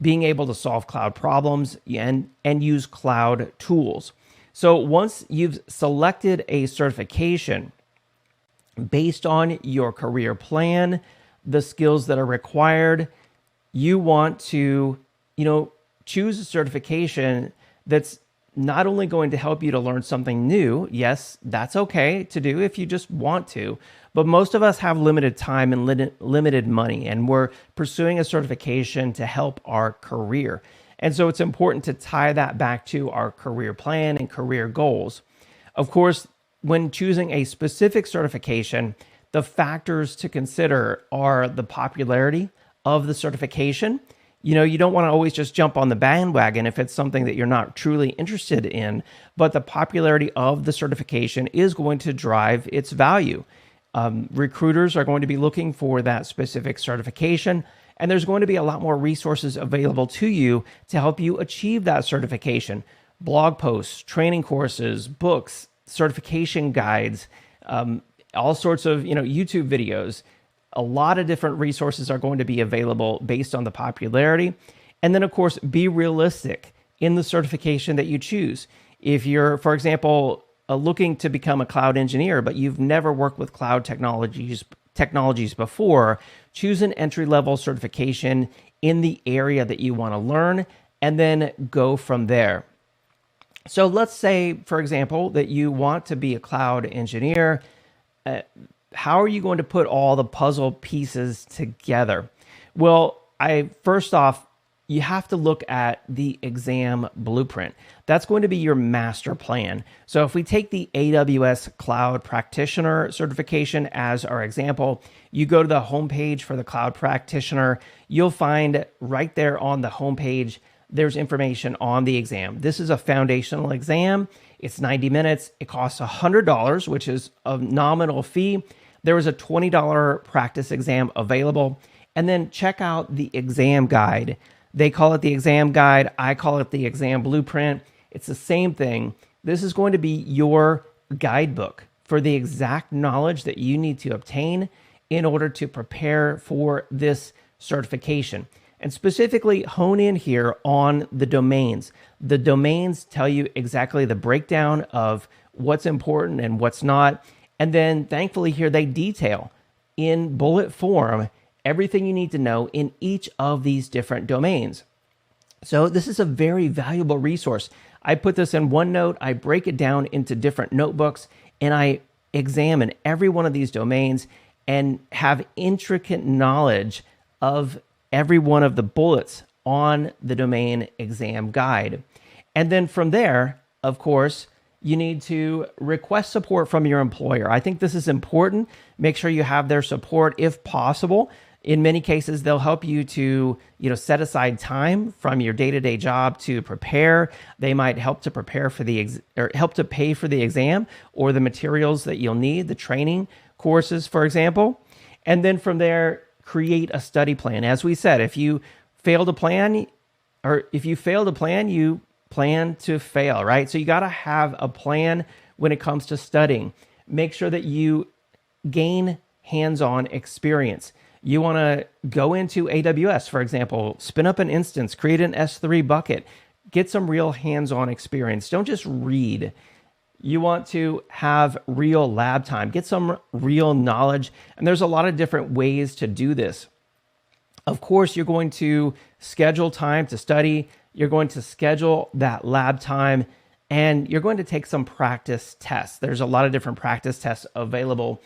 being able to solve cloud problems, and use cloud tools. So once you've selected a certification based on your career plan, the skills that are required, you want to, choose a certification that's not only going to help you to learn something new. Yes, that's okay to do if you just want to, but most of us have limited time and limited money, and we're pursuing a certification to help our career. And so it's important to tie that back to our career plan and career goals. Of course, when choosing a specific certification, the factors to consider are the popularity of the certification. You don't want to always just jump on the bandwagon if it's something that you're not truly interested in, but the popularity of the certification is going to drive its value. Recruiters are going to be looking for that specific certification, and there's going to be a lot more resources available to you to help you achieve that certification. Blog posts, training courses, books, certification guides, all sorts of YouTube videos. A lot of different resources are going to be available based on the popularity. And then, of course, be realistic in the certification that you choose. If you're, for example, looking to become a cloud engineer, but you've never worked with cloud technologies before, choose an entry-level certification in the area that you want to learn, and then go from there. So let's say, for example, that you want to be a cloud engineer. How are you going to put all the puzzle pieces together? Well, first off, you have to look at the exam blueprint. That's going to be your master plan. So if we take the AWS Cloud Practitioner certification as our example, you go to the homepage for the Cloud Practitioner, you'll find right there on the homepage there's information on the exam. This is a foundational exam. It's 90 minutes. It costs $100, which is a nominal fee. There is a $20 practice exam available. And then check out the exam guide. They call it the exam guide. I call it the exam blueprint. It's the same thing. This is going to be your guidebook for the exact knowledge that you need to obtain in order to prepare for this certification. And specifically hone in here on the domains. The domains tell you exactly the breakdown of what's important and what's not. And then thankfully here they detail in bullet form everything you need to know in each of these different domains. So this is a very valuable resource. I put this in OneNote, I break it down into different notebooks, and I examine every one of these domains and have intricate knowledge of every one of the bullets on the domain exam guide. And then from there, of course, you need to request support from your employer. I think this is important. Make sure you have their support if possible. In many cases, they'll help you to, set aside time from your day-to-day job to prepare. They might help to prepare for help to pay for the exam or the materials that you'll need, the training courses, for example. And then from there, create a study plan. As we said, if you fail to plan, you plan to fail, right? So you got to have a plan when it comes to studying. Make sure that you gain hands-on experience. You want to go into AWS, for example, spin up an instance, create an S3 bucket, get some real hands-on experience. Don't just read. You want to have real lab time, get some real knowledge. And there's a lot of different ways to do this. Of course, you're going to schedule time to study. You're going to schedule that lab time, and you're going to take some practice tests. There's a lot of different practice tests available.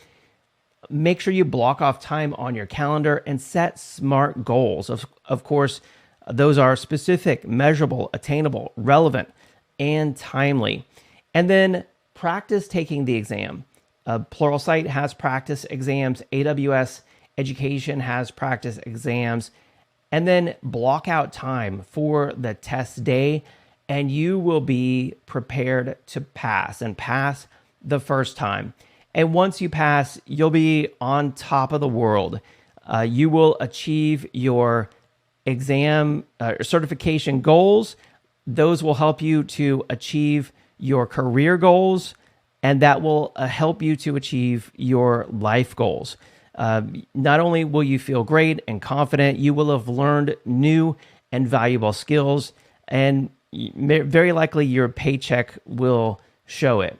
Make sure you block off time on your calendar and set SMART goals. Of course, those are specific, measurable, attainable, relevant, and timely. And then practice taking the exam. Pluralsight has practice exams. AWS Education has practice exams. And then block out time for the test day, and you will be prepared to pass and pass the first time. And once you pass, you'll be on top of the world. You will achieve your exam certification goals. Those will help you to achieve your career goals, and that will help you to achieve your life goals. Not only will you feel great and confident, you will have learned new and valuable skills, and very likely your paycheck will show it.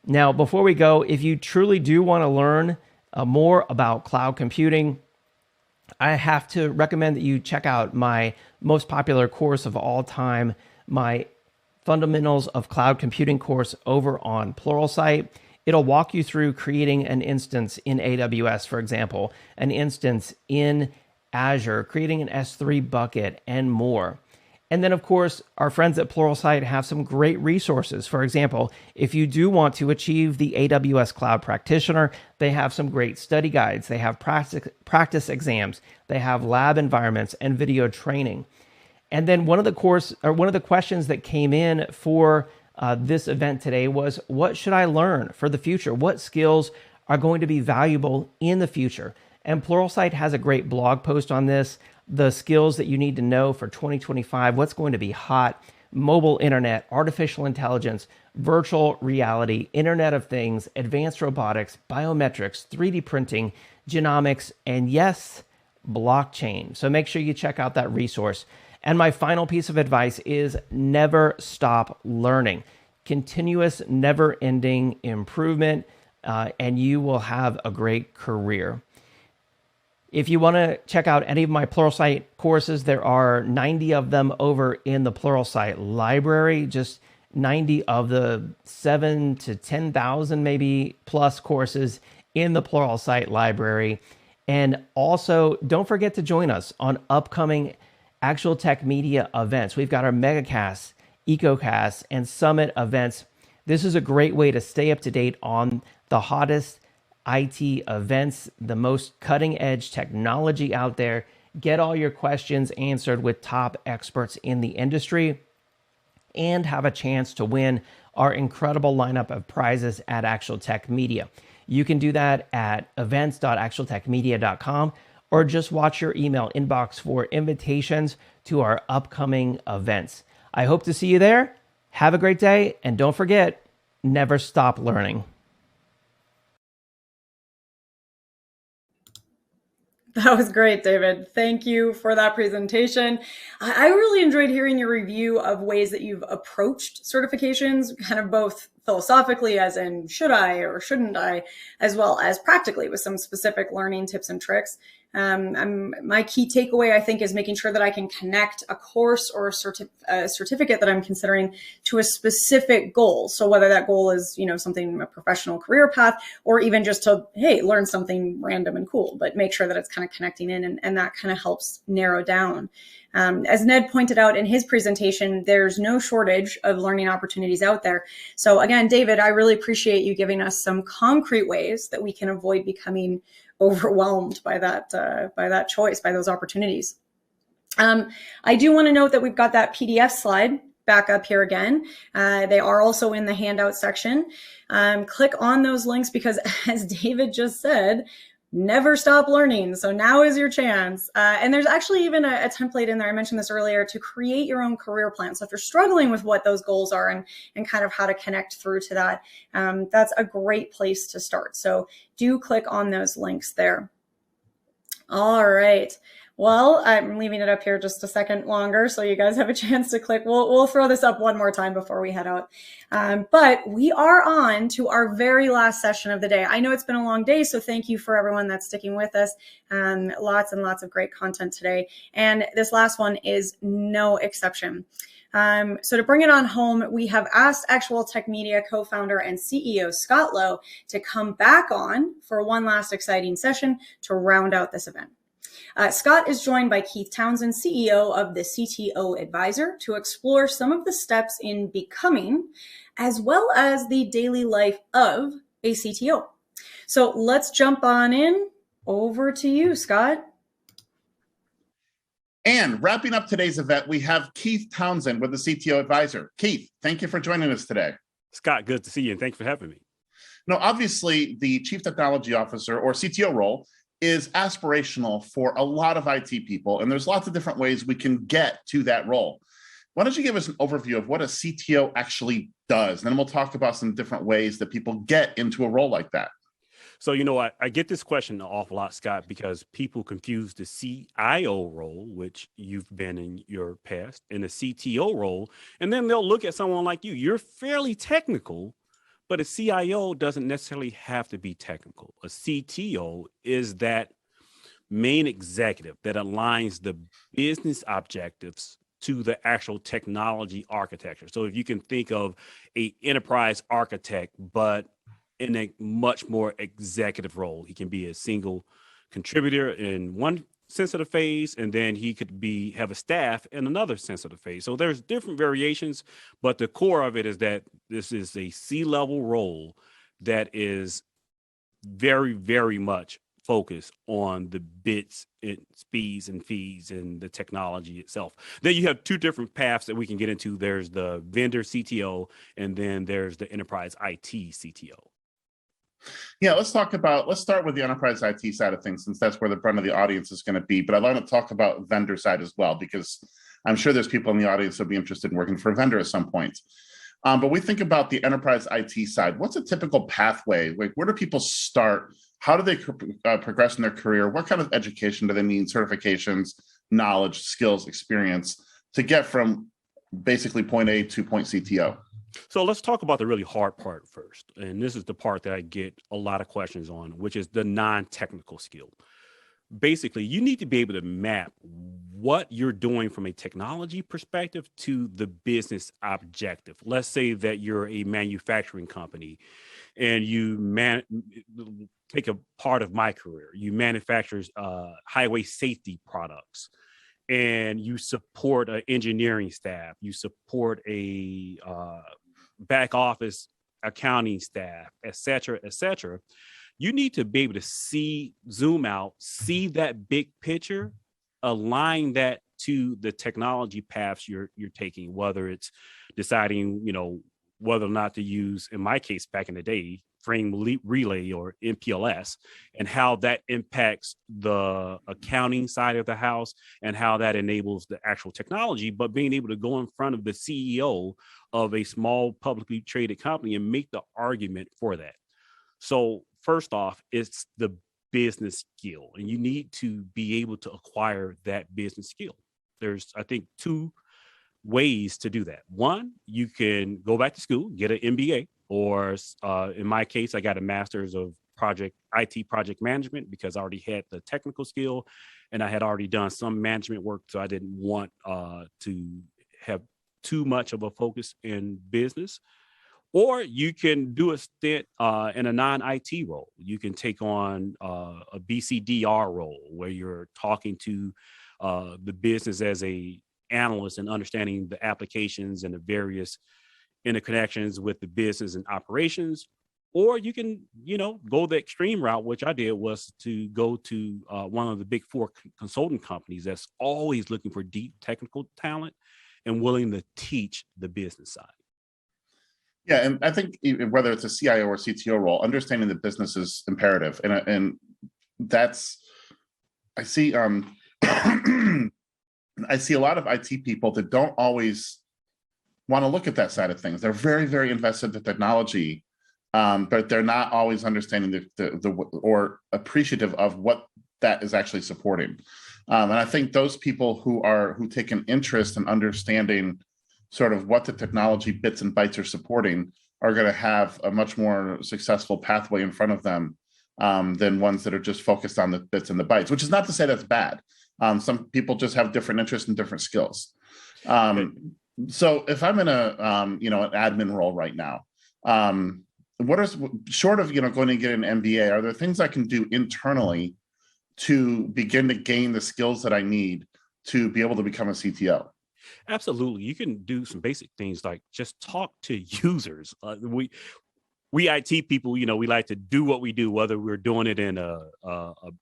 Now, before we go, if you truly do want to learn more about cloud computing, I have to recommend that you check out my most popular course of all time, my Fundamentals of Cloud Computing course over on Pluralsight. It'll walk you through creating an instance in AWS, for example, an instance in Azure, creating an S3 bucket, and more. And then, of course, our friends at Pluralsight have some great resources. For example, if you do want to achieve the AWS Cloud Practitioner, they have some great study guides. They have practice exams. They have lab environments and video training. And then one of the questions that came in for this event today was, what should I learn for the future? What skills are going to be valuable in the future? And Pluralsight has a great blog post on this. The skills that you need to know for 2025, what's going to be hot, mobile internet, artificial intelligence, virtual reality, Internet of Things, advanced robotics, biometrics, 3D printing, genomics, and yes, blockchain. So make sure you check out that resource. And my final piece of advice is never stop learning. Continuous, never-ending improvement, and you will have a great career. If you want to check out any of my Pluralsight courses, there are 90 of them over in the Pluralsight library, just 90 of the 7,000 to 10,000 maybe plus courses in the Pluralsight library. And also, don't forget to join us on upcoming Actual Tech Media events. We've got our MegaCast, EcoCast, and Summit events. This is a great way to stay up to date on the hottest IT events, the most cutting edge technology out there, get all your questions answered with top experts in the industry, and have a chance to win our incredible lineup of prizes at Actual Tech Media. You can do that at events.actualtechmedia.com or just watch your email inbox for invitations to our upcoming events. I hope to see you there. Have a great day, and don't forget, never stop learning. That was great, David. Thank you for that presentation. I really enjoyed hearing your review of ways that you've approached certifications, kind of both philosophically, as in should I or shouldn't I, as well as practically with some specific learning tips and tricks. My key takeaway, I think, is making sure that I can connect a course or a certificate that I'm considering to a specific goal. So whether that goal is, something, a professional career path, or even just to, hey, learn something random and cool, but make sure that it's kind of connecting in, and that kind of helps narrow down. As Ned pointed out in his presentation, there's no shortage of learning opportunities out there. So again, David, I really appreciate you giving us some concrete ways that we can avoid becoming overwhelmed by that choice, by those opportunities. I do want to note that we've got that PDF slide back up here again. They are also in the handout section. Click on those links because, as David just said, never stop learning. So now is your chance. And there's actually even a template in there, I mentioned this earlier, to create your own career plan. So if you're struggling with what those goals are and kind of how to connect through to that, that's a great place to start. So do click on those links there. All right. Well, I'm leaving it up here just a second longer so you guys have a chance to click. We'll throw this up one more time before we head out. But we are on to our very last session of the day. I know it's been a long day, so thank you for everyone that's sticking with us. Lots and lots of great content today. And this last one is no exception. So to bring it on home, we have asked Actual Tech Media co-founder and CEO Scott Lowe to come back on for one last exciting session to round out this event. Scott is joined by Keith Townsend, CEO of the CTO Advisor, to explore some of the steps in becoming, as well as the daily life of a CTO. So let's jump on in. Over to you, Scott. And wrapping up today's event, we have Keith Townsend with the CTO Advisor. Keith, thank you for joining us today. Scott, good to see you, and thanks for having me. Now, obviously, the Chief Technology Officer or CTO role is aspirational for a lot of IT people, and there's lots of different ways we can get to that role. Why don't you give us an overview of what a CTO actually does? And then we'll talk about some different ways that people get into a role like that. So, I get this question an awful lot, Scott, because people confuse the CIO role, which you've been in your past, and the CTO role, and then they'll look at someone like you. You're fairly technical, but a CIO doesn't necessarily have to be technical. A CTO is that main executive that aligns the business objectives to the actual technology architecture. So if you can think of an enterprise architect, but in a much more executive role, he can be a single contributor in one sense of the phase, and then he could have a staff in another sense of the phase. So there's different variations, but the core of it is that this is a C-level role that is very, very much focused on the bits and speeds and feeds and the technology itself. Then you have two different paths that we can get into. There's the vendor CTO, and then there's the enterprise IT CTO. Yeah, let's start with the enterprise IT side of things, since that's where the brunt of the audience is going to be. But I'd like to talk about vendor side as well, because I'm sure there's people in the audience that'll be interested in working for a vendor at some point. But we think about the enterprise IT side. What's a typical pathway? Like, where do people start? How do they progress in their career? What kind of education do they need? Certifications, knowledge, skills, experience to get from basically point A to point CTO? So let's talk about the really hard part first. And this is the part that I get a lot of questions on, which is the non-technical skill. Basically, you need to be able to map what you're doing from a technology perspective to the business objective. Let's say that you're a manufacturing company and you take a part of my career. You manufacture highway safety products, and you support an engineering staff. You support a back office accounting staff, et cetera, et cetera. You need to be able to zoom out, see that big picture, align that to the technology paths you're taking, whether it's deciding, whether or not to use, in my case, back in the day, frame relay or MPLS, and how that impacts the accounting side of the house and how that enables the actual technology, but being able to go in front of the CEO of a small publicly traded company and make the argument for that. So first off, it's the business skill, and you need to be able to acquire that business skill. There's, I think, two ways to do that. One, you can go back to school, get an MBA, or in my case, I got a master's of IT project management because I already had the technical skill and I had already done some management work. So I didn't want to have too much of a focus in business. Or you can do a stint in a non-IT role. You can take on a BCDR role where you're talking to the business as a analyst and understanding the applications and the various interconnections with the business and operations. Or you can, go the extreme route, which I did, was to go to one of the big four consulting companies that's always looking for deep technical talent and willing to teach the business side. Yeah, and I think whether it's a CIO or CTO role, understanding the business is imperative, and that's I see. I see a lot of IT people that don't always want to look at that side of things. They're very, very invested in the technology, but they're not always understanding or appreciative of what that is actually supporting. And I think those people who take an interest in understanding sort of what the technology bits and bytes are supporting are going to have a much more successful pathway in front of them than ones that are just focused on the bits and the bytes, which is not to say that's bad. Some people just have different interests and different skills. So if I'm in an admin role right now, what are, short of going to get an MBA, are there things I can do internally to begin to gain the skills that I need to be able to become a CTO? Absolutely. You can do some basic things like just talk to users. We IT people, we like to do what we do, whether we're doing it in a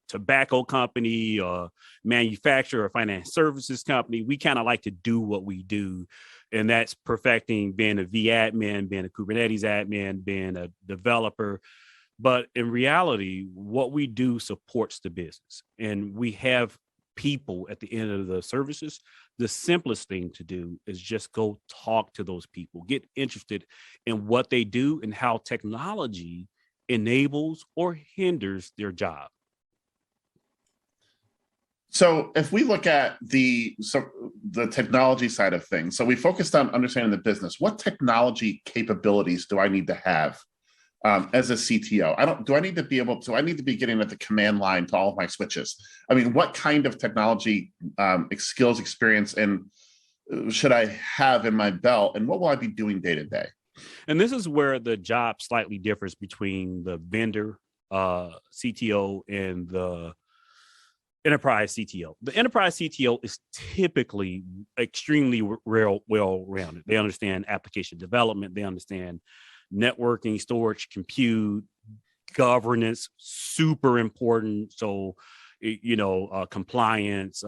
tobacco company, or manufacturer, or finance services company. We kind of like to do what we do. And that's perfecting being a vAdmin, being a Kubernetes admin, being a developer. But in reality, what we do supports the business. And we have people at the end of the services. The simplest thing to do is just go talk to those people, get interested in what they do and how technology enables or hinders their job. So if we look at the technology side of things, so we focused on understanding the business, what technology capabilities do I need to have as a CTO? Do I need to be getting at the command line to all of my switches? I mean, what kind of technology skills, experience, and should I have in my belt, and what will I be doing day to day? And this is where the job slightly differs between the vendor CTO and the enterprise CTO. The enterprise CTO is typically extremely well-rounded. They understand application development. They understand networking, storage, compute, governance, super important. So, compliance,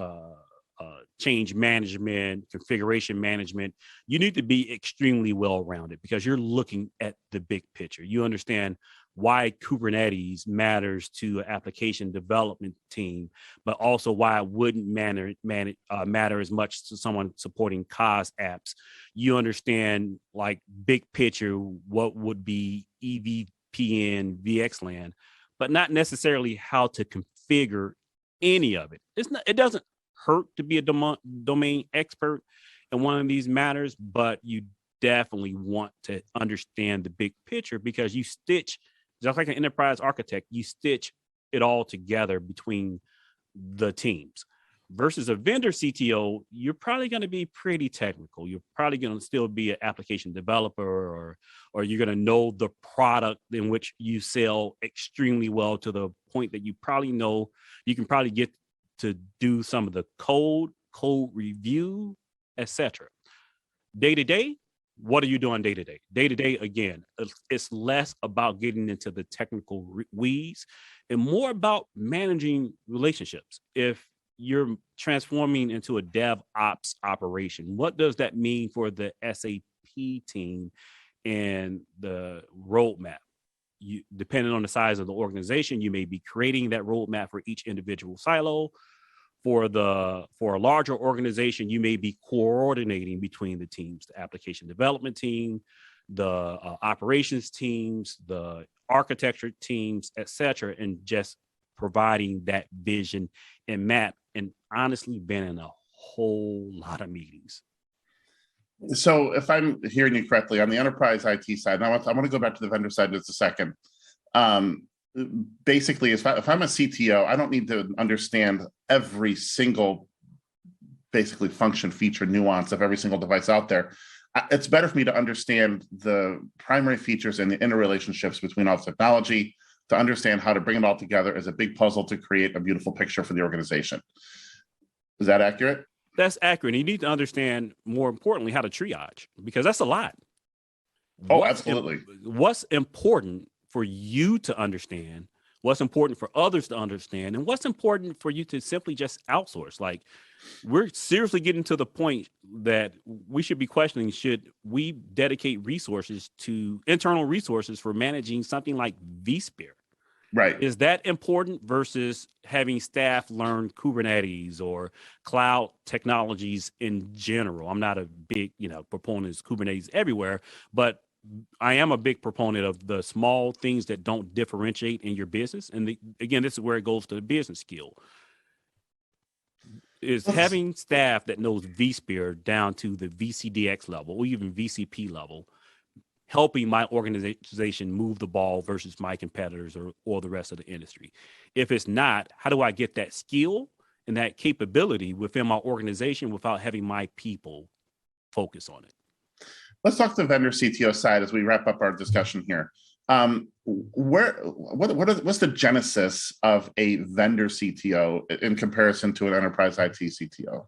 change management, configuration management. You need to be extremely well-rounded because you're looking at the big picture. You understand why Kubernetes matters to an application development team, but also why it wouldn't matter as much to someone supporting COS apps. You understand, like, big picture, what would be EVPN, VXLAN, but not necessarily how to configure any of it. It doesn't hurt to be a domain expert in one of these matters, but you definitely want to understand the big picture because you stitch, just like an enterprise architect, you stitch it all together between the teams. Versus a vendor CTO, you're probably going to be pretty technical. You're probably going to still be an application developer, or you're going to know the product in which you sell extremely well to the point that you can probably get to do some of the code review, etc. Day to day, what are you doing day to day? Day to day, again, it's less about getting into the technical weeds and more about managing relationships. If you're transforming into a DevOps operation. What does that mean for the SAP team and the roadmap? You, depending on the size of the organization, you may be creating that roadmap for each individual silo. For a larger organization, you may be coordinating between the teams, the application development team, the operations teams, the architecture teams, et cetera, and just providing that vision and map, and honestly been in a whole lot of meetings. So if I'm hearing you correctly, on the enterprise IT side, and I want to go back to the vendor side in just a second. Basically, if I'm a CTO, I don't need to understand every single basically function, feature, nuance of every single device out there. It's better for me to understand the primary features and the interrelationships between all technology, to understand how to bring it all together as a big puzzle to create a beautiful picture for the organization. Is that accurate? That's accurate. You need to understand, more importantly, how to triage, because that's a lot. Oh, absolutely. What's important for you to understand, what's important for others to understand, and what's important for you to simply just outsource. Like, we're seriously getting to the point that we should be questioning, should we dedicate resources to internal resources for managing something like vSphere? Right. Is that important versus having staff learn Kubernetes or cloud technologies in general? I'm not a big, proponent of Kubernetes everywhere, but I am a big proponent of the small things that don't differentiate in your business. And again, this is where it goes to the business skill. Is having staff that knows vSphere down to the VCDX level or even VCP level, helping my organization move the ball versus my competitors or the rest of the industry. If it's not, how do I get that skill and that capability within my organization without having my people focus on it? Let's talk to the vendor CTO side as we wrap up our discussion here. What's the genesis of a vendor CTO in comparison to an enterprise IT CTO?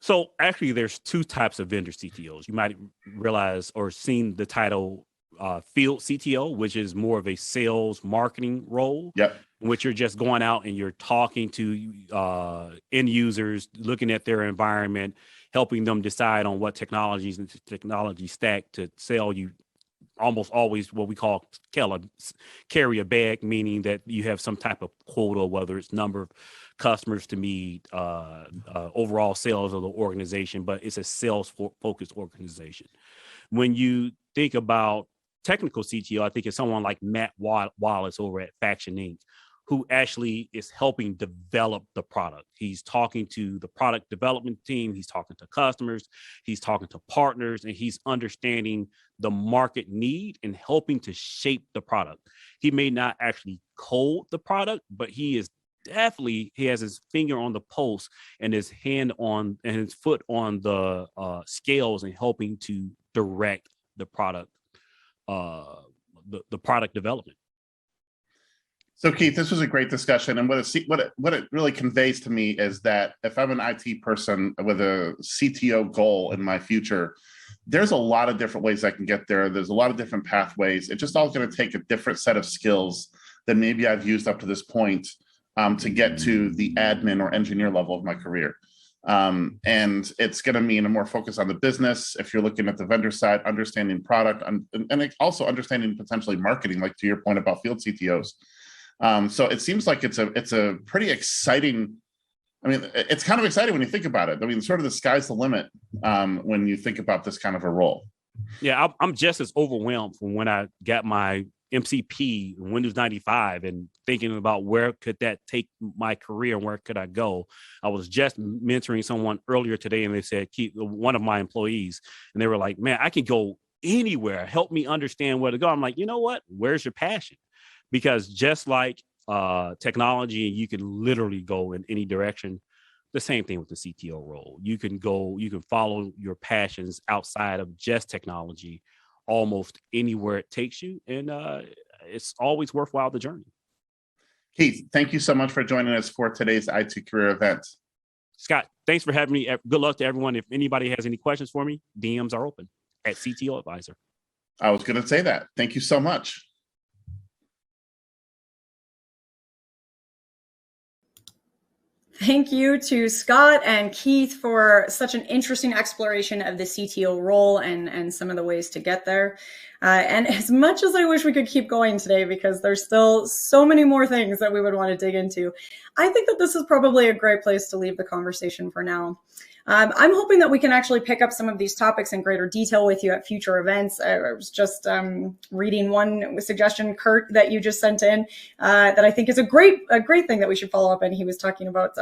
So actually, there's two types of vendor CTOs. You might realize or seen the title field CTO, which is more of a sales marketing role. Yep. In which you're just going out and you're talking to end users, looking at their environment, helping them decide on what technologies and technology stack to sell you. Almost always what we call carry a bag, meaning that you have some type of quota, whether it's number of customers to meet, overall sales of the organization, but it's a sales focused organization. When you think about technical CTO, I think it's someone like Matt Wallace over at Faction Inc., who actually is helping develop the product. He's talking to the product development team, he's talking to customers, he's talking to partners, and he's understanding the market need and helping to shape the product. He may not actually code the product, but he has his finger on the pulse and his hand on and his foot on the scales and helping to direct the product, the product development. So Keith, this was a great discussion, and what it really conveys to me is that if I'm an IT person with a CTO goal in my future, there's a lot of different ways I can get there. There's a lot of different pathways. It's just all going to take a different set of skills than maybe I've used up to this point to get to the admin or engineer level of my career. And it's going to mean a more focus on the business. If you're looking at the vendor side, understanding product, and also understanding potentially marketing, like to your point about field CTOs. So it seems like it's a pretty exciting. I mean, it's kind of exciting when you think about it. I mean, sort of the sky's the limit when you think about this kind of a role. Yeah, I'm just as overwhelmed from when I got my MCP Windows 95 and thinking about where could that take my career and where could I go. I was just mentoring someone earlier today, and they said, one of my employees, and they were like, man, I can go anywhere. Help me understand where to go. I'm like, you know what? Where's your passion? Because just like technology, you can literally go in any direction. The same thing with the CTO role. You can follow your passions outside of just technology, almost anywhere it takes you. And it's always worthwhile, the journey. Keith, thank you so much for joining us for today's IT career event. Scott, thanks for having me. Good luck to everyone. If anybody has any questions for me, DMs are open at CTO Advisor. I was going to say that. Thank you so much. Thank you to Scott and Keith for such an interesting exploration of the CTO role and some of the ways to get there. And as much as I wish we could keep going today, because there's still so many more things that we would want to dig into, I think that this is probably a great place to leave the conversation for now. I'm hoping that we can actually pick up some of these topics in greater detail with you at future events. I was just reading one suggestion, Kurt, that you just sent in that I think is a great thing that we should follow up. And he was talking about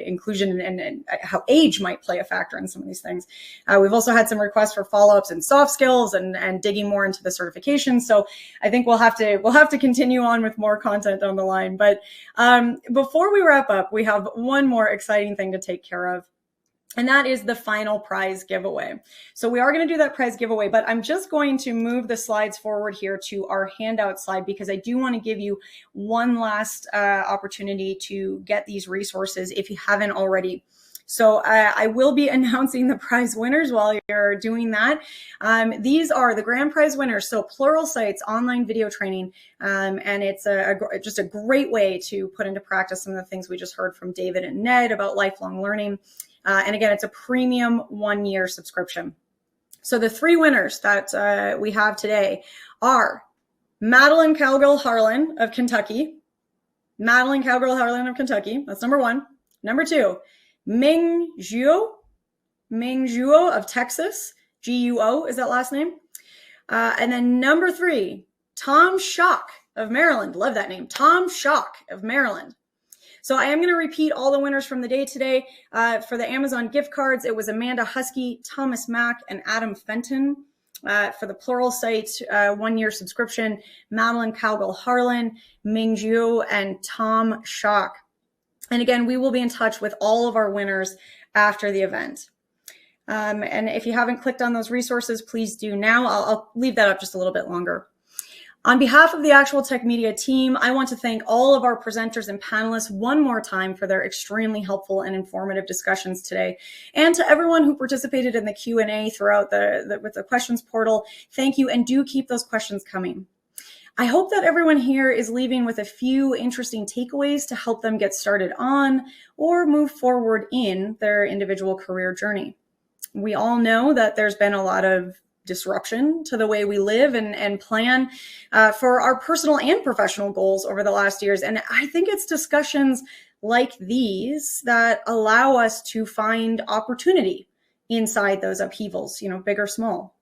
inclusion and how age might play a factor in some of these things. We've also had some requests for follow-ups and soft skills and digging more into the certifications. So I think we'll have to continue on with more content down the line. But before we wrap up, we have one more exciting thing to take care of. And that is the final prize giveaway. So we are going to do that prize giveaway, but I'm just going to move the slides forward here to our handout slide, because I do want to give you one last opportunity to get these resources if you haven't already. So I will be announcing the prize winners while you're doing that. These are the grand prize winners. So Pluralsight's online video training, and it's just a great way to put into practice some of the things we just heard from David and Ned about lifelong learning. And again, it's a premium 1-year subscription. So the 3 winners that we have today are Madeline Cowgill Harlan of Kentucky. Madeline Cowgill Harlan of Kentucky. That's number 1. Number 2, Ming Zhuo of Texas. Guo is that last name. And then number 3, Tom Schock of Maryland. Love that name. Tom Schock of Maryland. So I am going to repeat all the winners from the day today. For the Amazon gift cards, it was Amanda Husky, Thomas Mack, and Adam Fenton. For the Pluralsight 1-year subscription, Madeline Cowgill Harlan, Ming Zhu, and Tom Schock. And again, we will be in touch with all of our winners after the event. And if you haven't clicked on those resources, please do now. I'll leave that up just a little bit longer. On behalf of the Actual Tech Media team, I want to thank all of our presenters and panelists one more time for their extremely helpful and informative discussions today. And to everyone who participated in the Q&A throughout with the questions portal, thank you, and do keep those questions coming. I hope that everyone here is leaving with a few interesting takeaways to help them get started on or move forward in their individual career journey. We all know that there's been a lot of disruption to the way we live and plan for our personal and professional goals over the last years. And I think it's discussions like these that allow us to find opportunity inside those upheavals, big or small.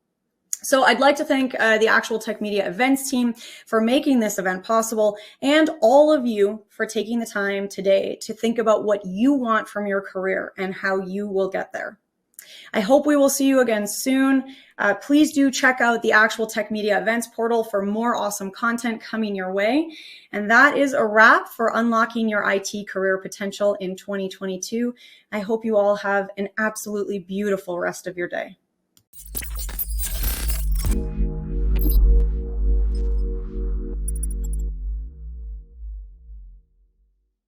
So I'd like to thank the Actual Tech Media events team for making this event possible, and all of you for taking the time today to think about what you want from your career and how you will get there. I hope we will see you again soon. Please do check out the Actual Tech Media events portal for more awesome content coming your way. And that is a wrap for unlocking your IT career potential in 2022. I hope you all have an absolutely beautiful rest of your day.